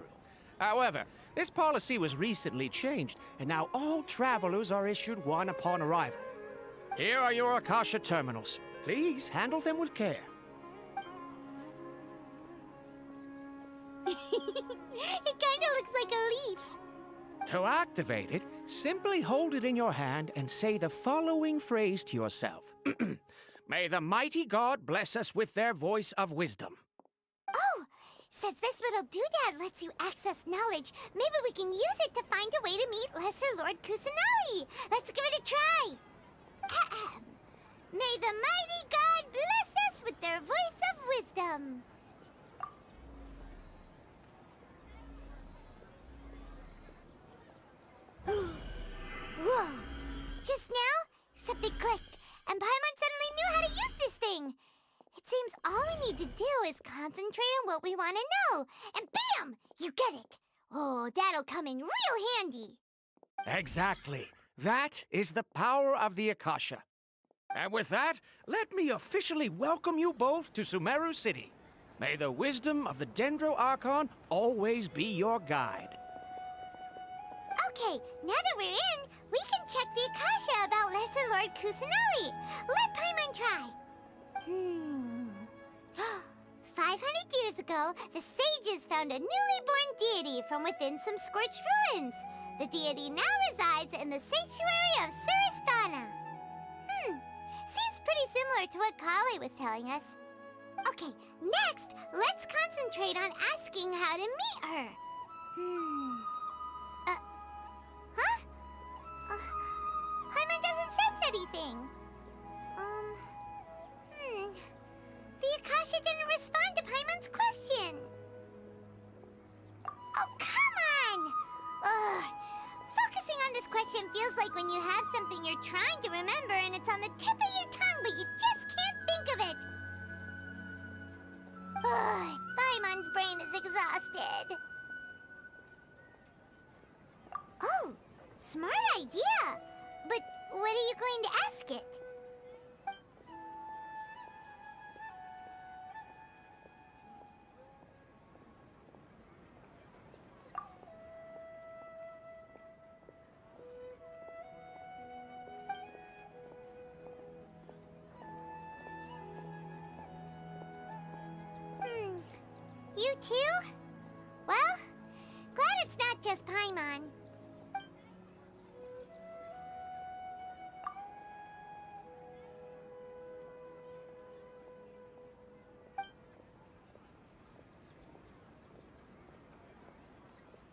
However, this policy was recently changed, and now all travelers are issued one upon arrival. Here are your Akasha terminals. Please handle them with care. It kinda looks like a leaf. To activate it, simply hold it in your hand and say the following phrase to yourself. May the mighty God bless us with their voice of wisdom. Oh, since this little doodad lets you access knowledge, maybe we can use it to find a way to meet Lesser Lord Kusanali. Let's give it a try. Ahem. May the mighty God bless us with their voice of wisdom. Whoa! Just now, something clicked, and Paimon suddenly knew how to use this thing. It seems all we need to do is concentrate on what we want to know, and bam! You get it. Oh, that'll come in real handy. Exactly. That is the power of the Akasha. And with that, let me officially welcome you both to Sumeru City. May the wisdom of the Dendro Archon always be your guide. Okay, now that we're in, we can check the Akasha about Lesser Lord Kusanali. Let Paimon try. 500 years ago, the sages found a newly born deity from within some scorched ruins. The deity now resides in the sanctuary of Suristana. Seems pretty similar to what Kali was telling us. Okay, next, let's concentrate on asking how to meet her. Paimon doesn't sense anything. The Akasha didn't respond to Paimon's question. Oh, come on! Ugh. Focusing on this question feels like when you have something you're trying to remember and it's on the tip of your tongue, but you just can't think of it. Ugh. Paimon's brain is exhausted. Oh, smart idea. But what are you going to ask it? You too? Well, glad it's not just Paimon.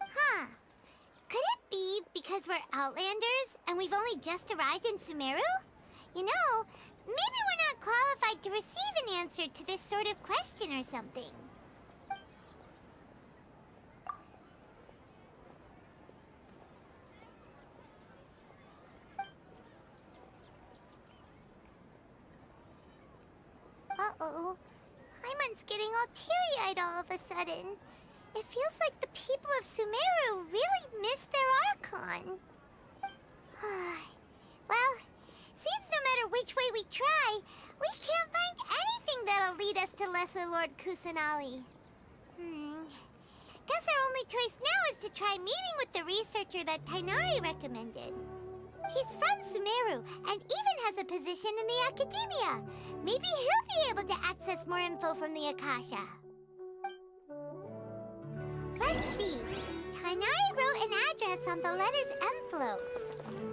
Huh. Could it be because we're Outlanders and we've only just arrived in Sumeru? You know, maybe we're not qualified to receive an answer to this sort of question or something. Uh-oh. Paimon's getting all teary-eyed all of a sudden. It feels like the people of Sumeru really miss their Archon. Well, seems no matter which way we try, we can't find anything that'll lead us to Lesser Lord Kusanali. Guess our only choice now is to try meeting with the researcher that Tainari recommended. He's from Sumeru and even has a position in the Academia. Maybe he'll be able to access more info from the Akasha. Let's see. Tainari wrote an address on the letter's envelope.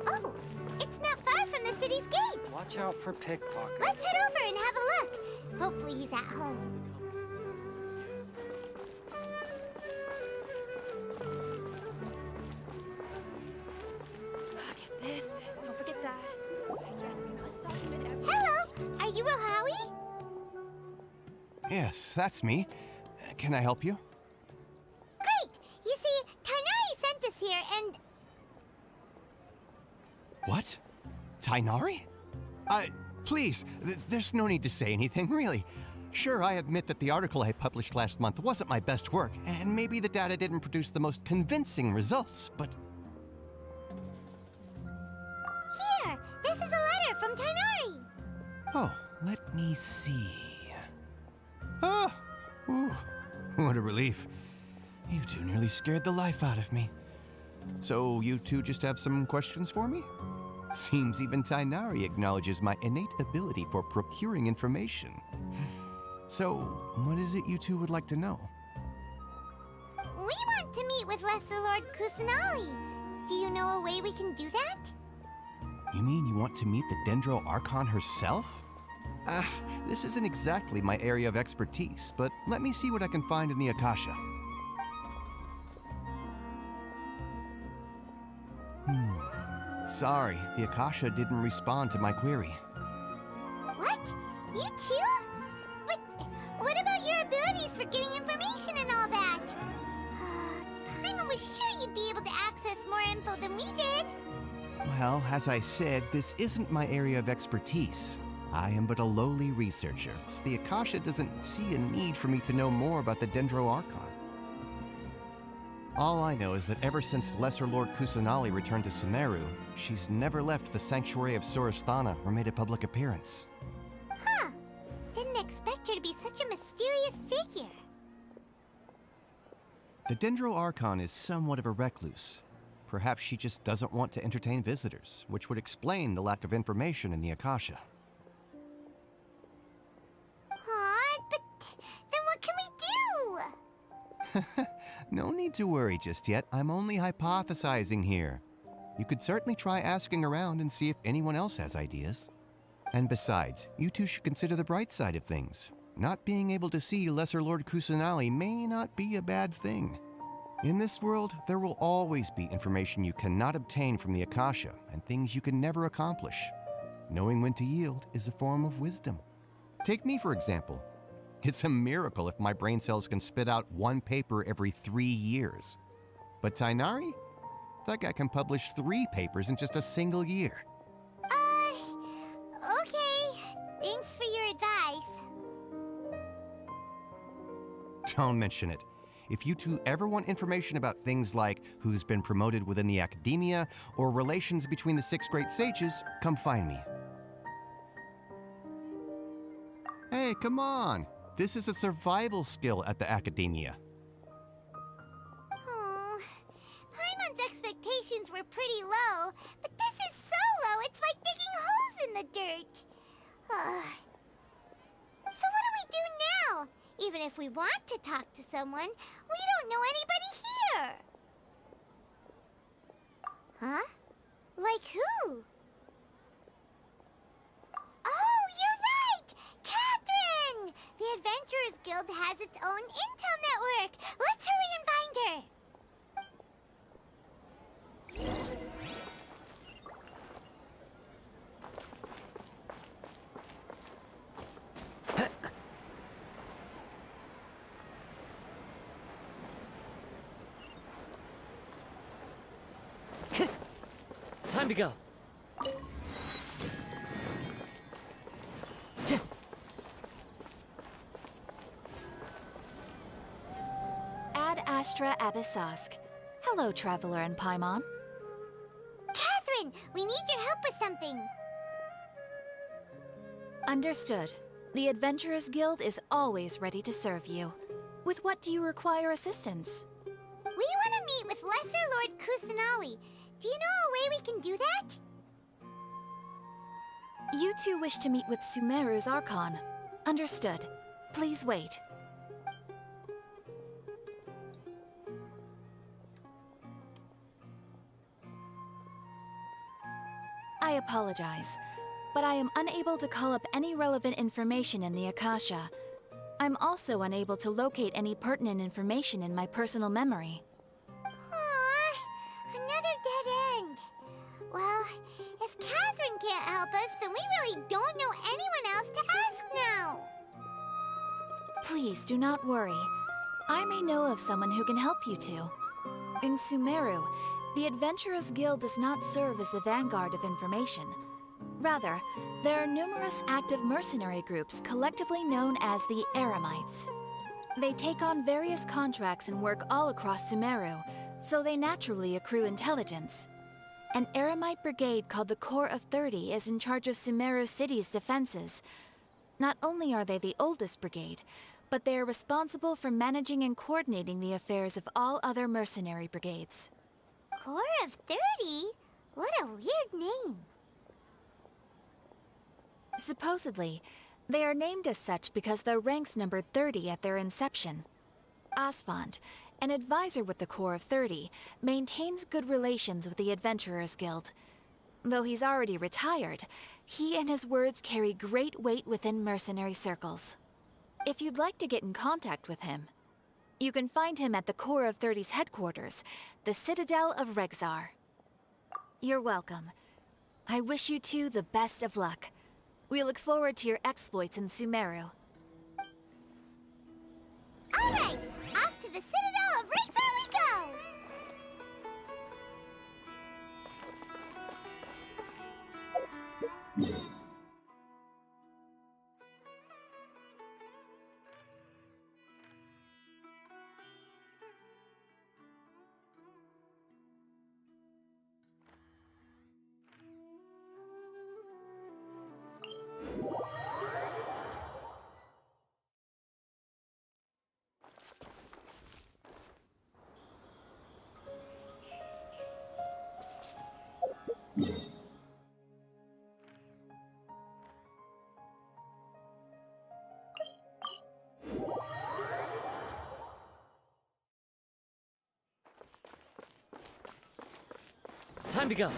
Oh, it's not far from the city's gate. Watch out for pickpockets. Let's head over and have a look. Hopefully he's at home. This. Don't forget that. Yes, we must document everything. Hello, are you Rohawi? Yes, that's me. Can I help you? Great! You see, Tainari sent us here and... What? Tainari? Please, there's no need to say anything, really. Sure, I admit that the article I published last month wasn't my best work, and maybe the data didn't produce the most convincing results, but... Here! This is a letter from Tainari! Oh, let me see... Oh! Ooh, what a relief. You two nearly scared the life out of me. So you two just have some questions for me? Seems even Tainari acknowledges my innate ability for procuring information. So, what is it you two would like to know? We want to meet with Lesser Lord Kusanali. Do you know a way we can do that? You mean you want to meet the Dendro Archon herself? This isn't exactly my area of expertise, but let me see what I can find in the Akasha. Sorry, the Akasha didn't respond to my query. What? You too? But what about your abilities for getting information and all that? Paimon was sure you'd be able to access more info than we did. Well, as I said, this isn't my area of expertise. I am but a lowly researcher, so the Akasha doesn't see a need for me to know more about the Dendro Archon. All I know is that ever since Lesser Lord Kusanali returned to Sumeru, she's never left the Sanctuary of Sorasthana or made a public appearance. Huh. Didn't expect her to be such a mysterious figure. The Dendro Archon is somewhat of a recluse. Perhaps she just doesn't want to entertain visitors, which would explain the lack of information in the Akasha. But then what can we do? No need to worry just yet. I'm only hypothesizing here. You could certainly try asking around and see if anyone else has ideas. And besides, you two should consider the bright side of things. Not being able to see Lesser Lord Kusanali may not be a bad thing. In this world, there will always be information you cannot obtain from the Akasha and things you can never accomplish. Knowing when to yield is a form of wisdom. Take me, for example. It's a miracle if my brain cells can spit out one paper every 3 years. But Tainari? That guy can publish 3 papers in just a single year. Okay. Thanks for your advice. Don't mention it. If you two ever want information about things like who's been promoted within the academia or relations between the 6 great sages, come find me. Hey, come on! This is a survival skill at the academia. Oh, Paimon's expectations were pretty low, but this is so low it's like digging holes in the dirt. So what do we do now? Even if we want to talk to someone, we don't know anybody here. Huh? Like who? Oh, you're right! Catherine! The Adventurers Guild has its own intel network. Let's hurry and find her. Time to go. Ad Astra Abyssosk. Hello, Traveler and Paimon. Catherine, we need your help with something. Understood. The Adventurers Guild is always ready to serve you. With what do you require assistance? We want to meet with Lesser Lord Kusanali. Do you know a way we can do that? You two wish to meet with Sumeru's Archon. Understood. Please wait. I apologize, but I am unable to call up any relevant information in the Akasha. I'm also unable to locate any pertinent information in my personal memory. Another dead end. Well, if Catherine can't help us, then we really don't know anyone else to ask now. Please do not worry. I may know of someone who can help you two. In Sumeru, the Adventurers Guild does not serve as the vanguard of information. Rather, there are numerous active mercenary groups collectively known as the Eremites. They take on various contracts and work all across Sumeru, so they naturally accrue intelligence. An Eremite brigade called the Corps of 30 is in charge of Sumeru City's defenses. Not only are they the oldest brigade, but they are responsible for managing and coordinating the affairs of all other mercenary brigades. Corps of 30? What a weird name. Supposedly, they are named as such because their ranks numbered 30 at their inception. Asfand, an advisor with the Corps of 30, maintains good relations with the Adventurers Guild. Though he's already retired, he and his words carry great weight within mercenary circles. If you'd like to get in contact with him, you can find him at the Corps of 30's headquarters, the Citadel of Rexar. You're welcome. I wish you two the best of luck. We look forward to your exploits in Sumeru. Alright, off to the Citadel of Rexar we go! Time to go.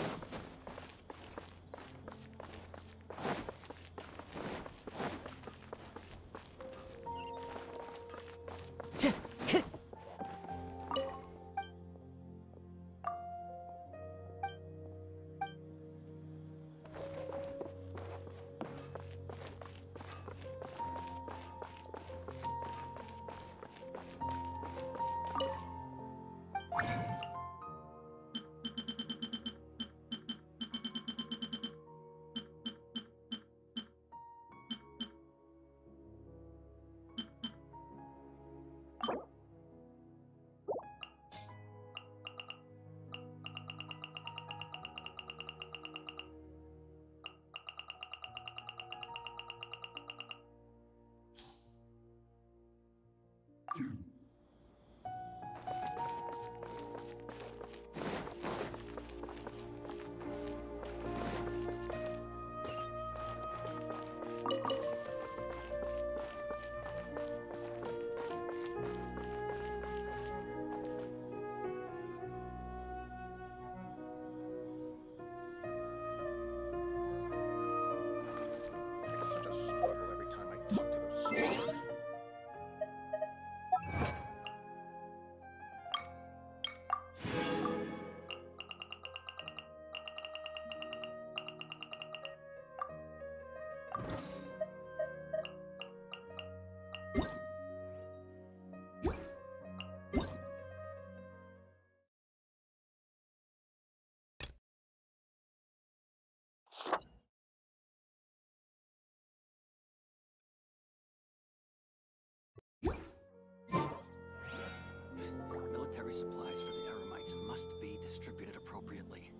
Such a struggle every time I talk to those soldiers. Military supplies for the Eremites must be distributed appropriately.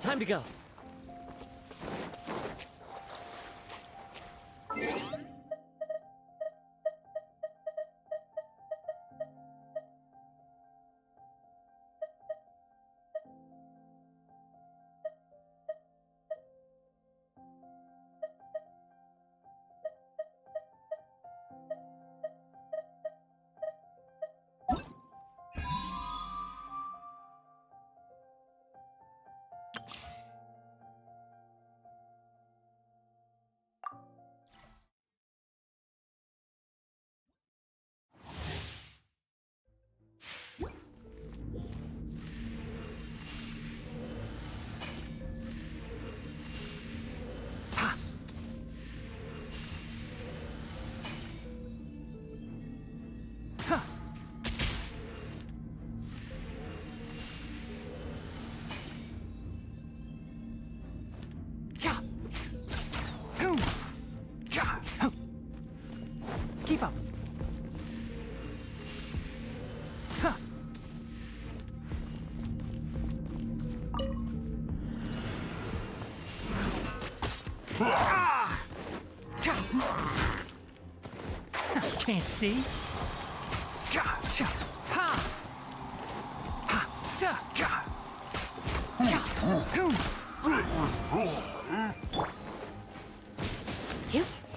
Time to go. Keep up. Can't see?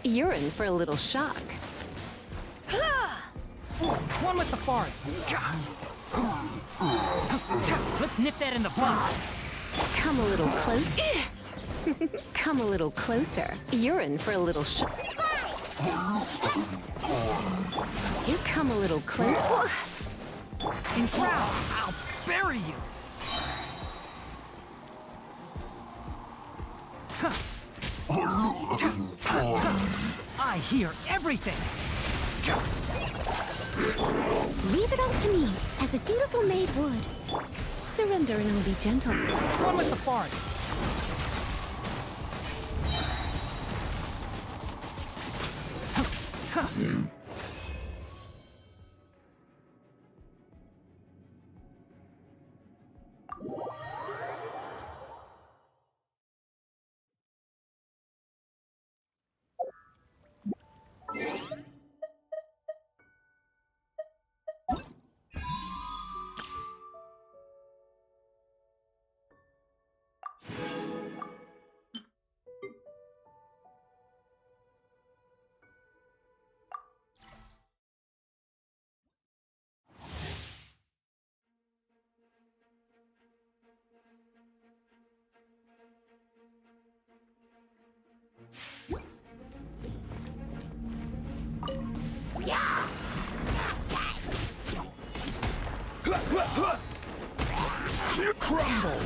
You're in for a little shock. One with the forest. Let's nip that in the bud. Come a little close. Come a little closer. You're in for a little shock. You come a little closer. Enshroud! I'll bury you! I hear everything! Leave it up to me, as a dutiful maid would. Surrender and I'll be gentle. One with the forest. Crumble!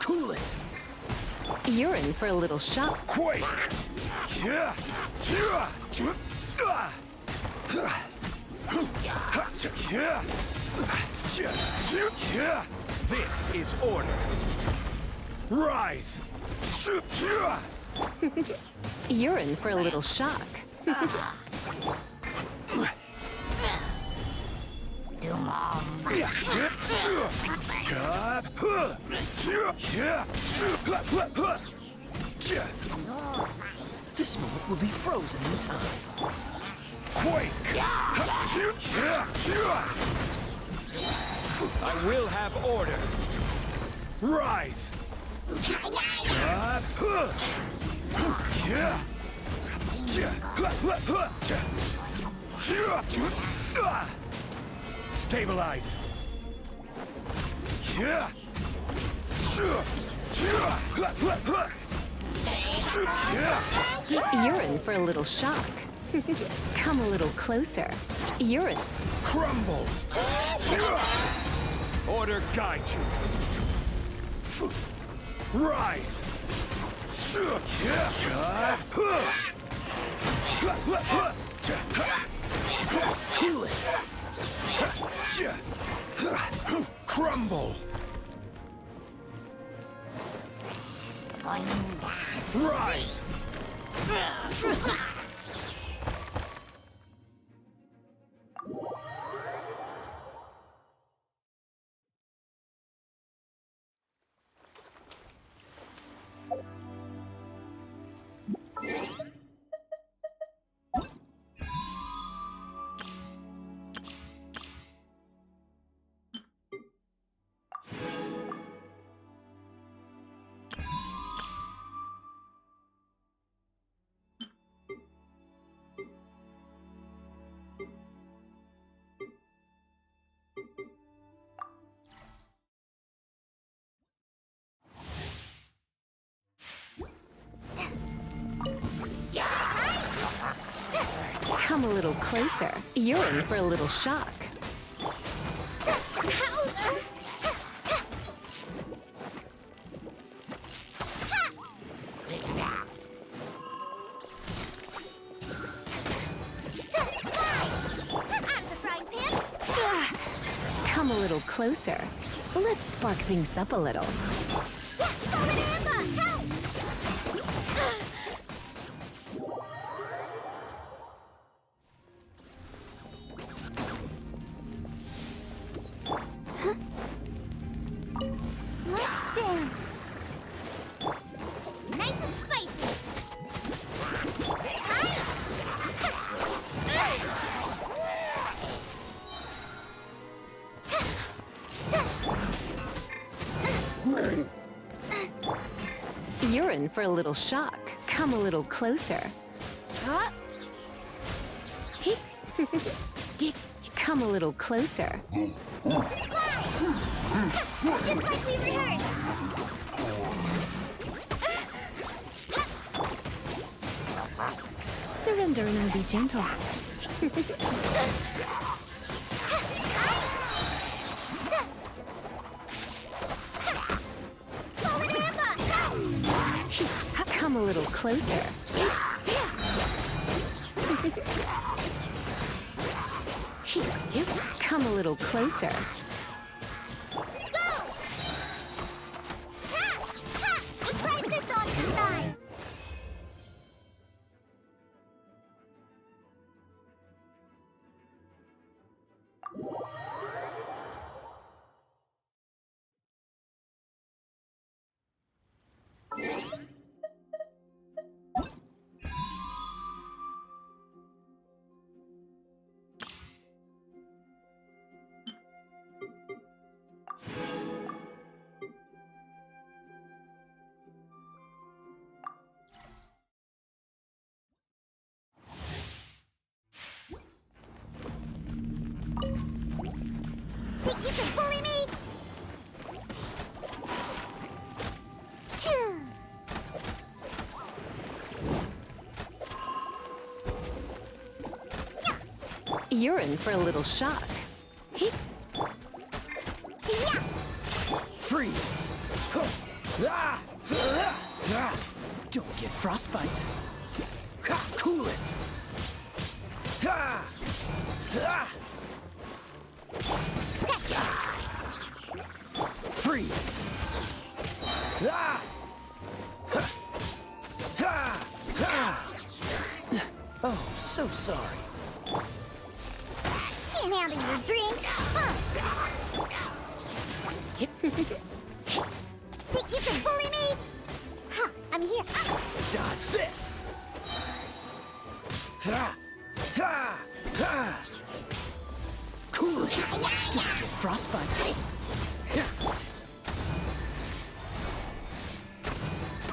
Cool it! You're in for a little shock. Quake! This is order. Rise! You're in for a little shock. This moment will be frozen in time. Quake! I will have order. Rise! Stabilize! You're in for a little shock. Come a little closer. You're in. Crumble! Order guide you. Rise! Cool it! Crumble! Rise! Come a little closer. You're in for a little shock. Come a little closer. Let's spark things up a little. Let's dance. Nice and spicy. You're in for a little shock. Come a little closer. Huh? Come a little closer. Just like we rehearsed. Surrendering and be gentle. Come a little closer. Come a little closer. Let's try this on the side. Think you can bully me? Choo. You're in for a little shock. Freeze! Don't get frostbite. Cool it! Freeze! Oh, so sorry. Can't handle your drink. Think you can bully me? Huh, I'm here. Dodge this! Cool it! Don't get frostbite.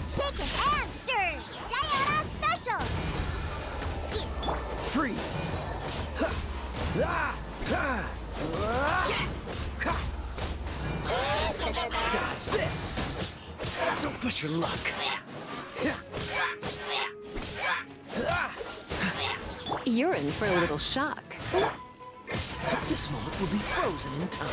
Shaken and stirred. Diana special. Freeze! Dodge this! Don't push your luck. You're in for a little shock. This moment will be frozen in time.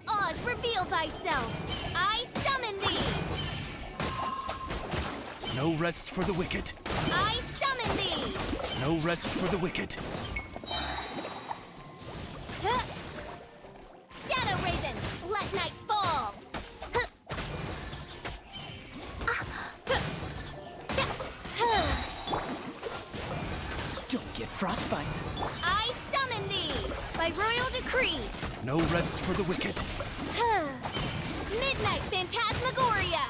Oz, reveal thyself. I summon thee. No rest for the wicked. I summon thee. No rest for the wicked. Shadow Raven, let night fall. Don't get frostbite. I summon thee by royal decree. No rest for the wicked. Midnight Phantasmagoria!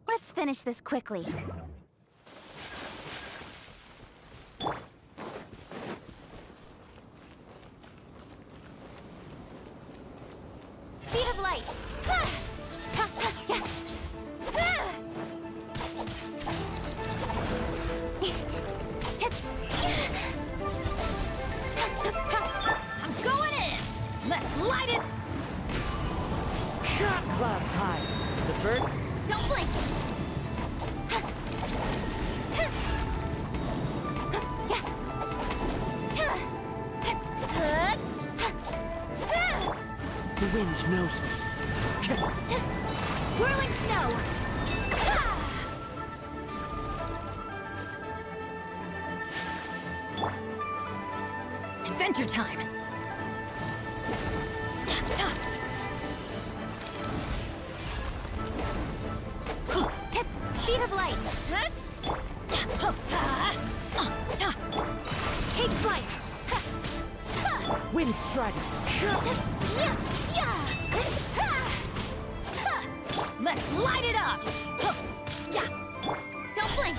Let's finish this quickly. Speed of light! I'm going in! Let's light it! Clouds high. The bird? Don't blink! The wind knows me. Whirling snow! Adventure time! Speed of light! Take flight! Wind strider! Let's light it up! Don't blink!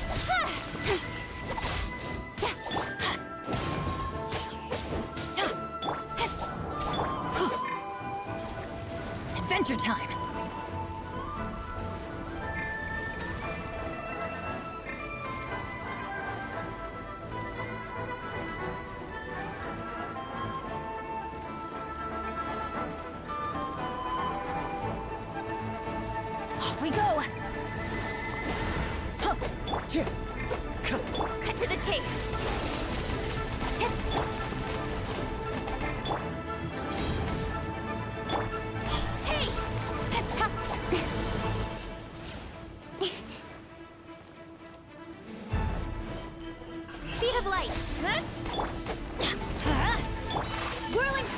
Adventure time! Off we go! Cut to the chase! Hey!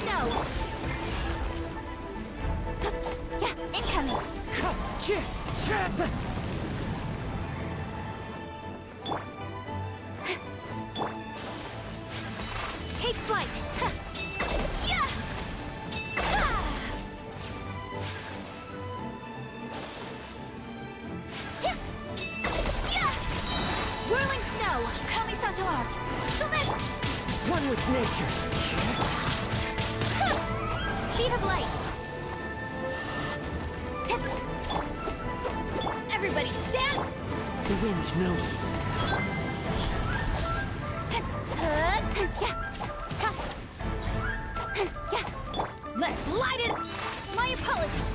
snow! Yeah, incoming! Take flight! Yeah! Whirling snow! Kamisato art! Submit! One with nature. Speed of light! Everybody stand! The wind knows me. Let's light it! My apologies!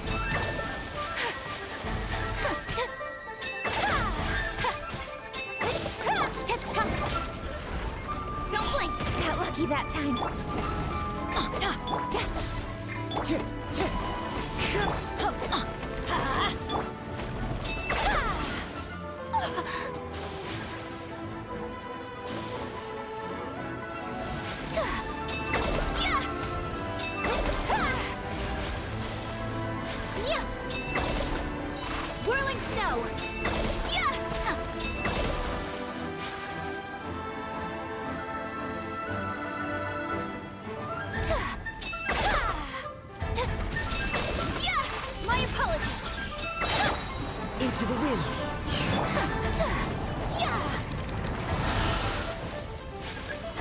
Don't blink! Got lucky that time. Whirling snow! My apologies! Into the wind.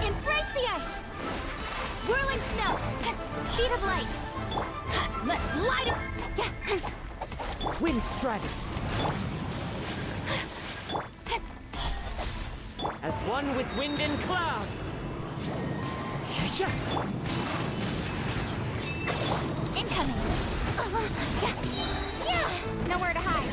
Embrace the ice! Whirling snow! Speed of light! Let's light it! Wind strider. As one with wind and cloud. Incoming! Nowhere to hide!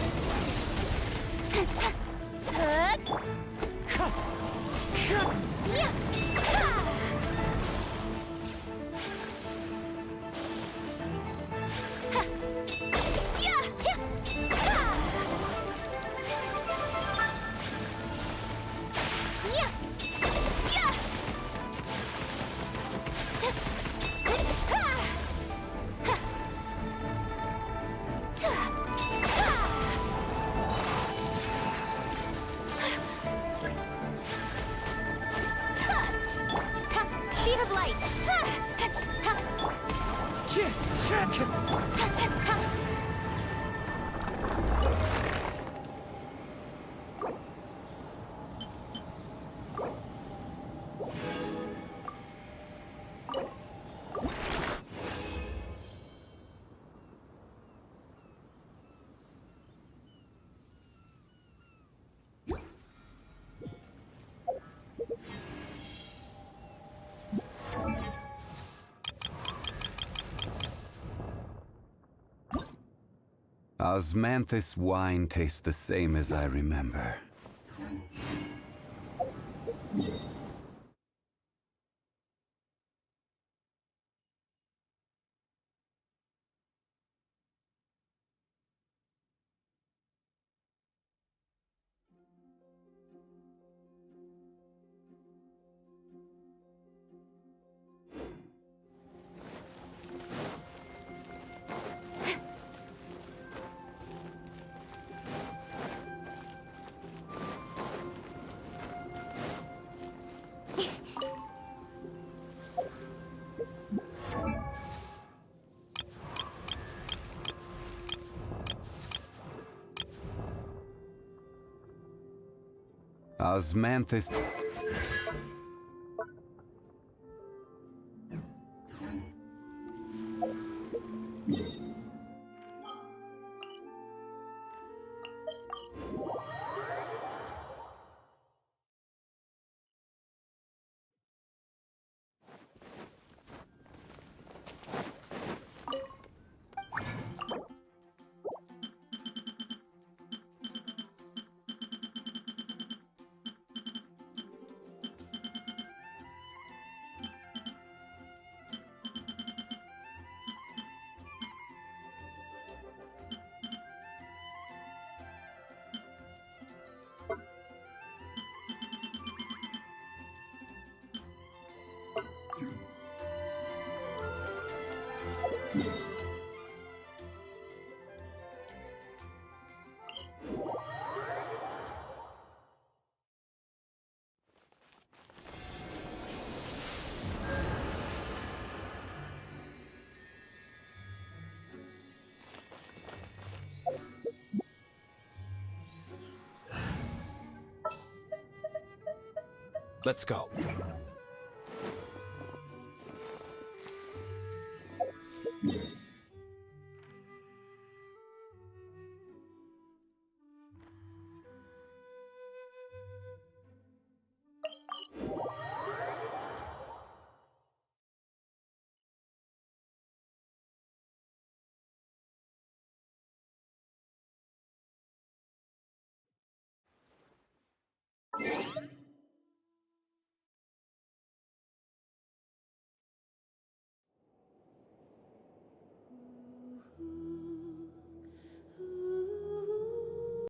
Speed of light! Osmanthus wine tastes the same as I remember. Osmanthus... Let's go.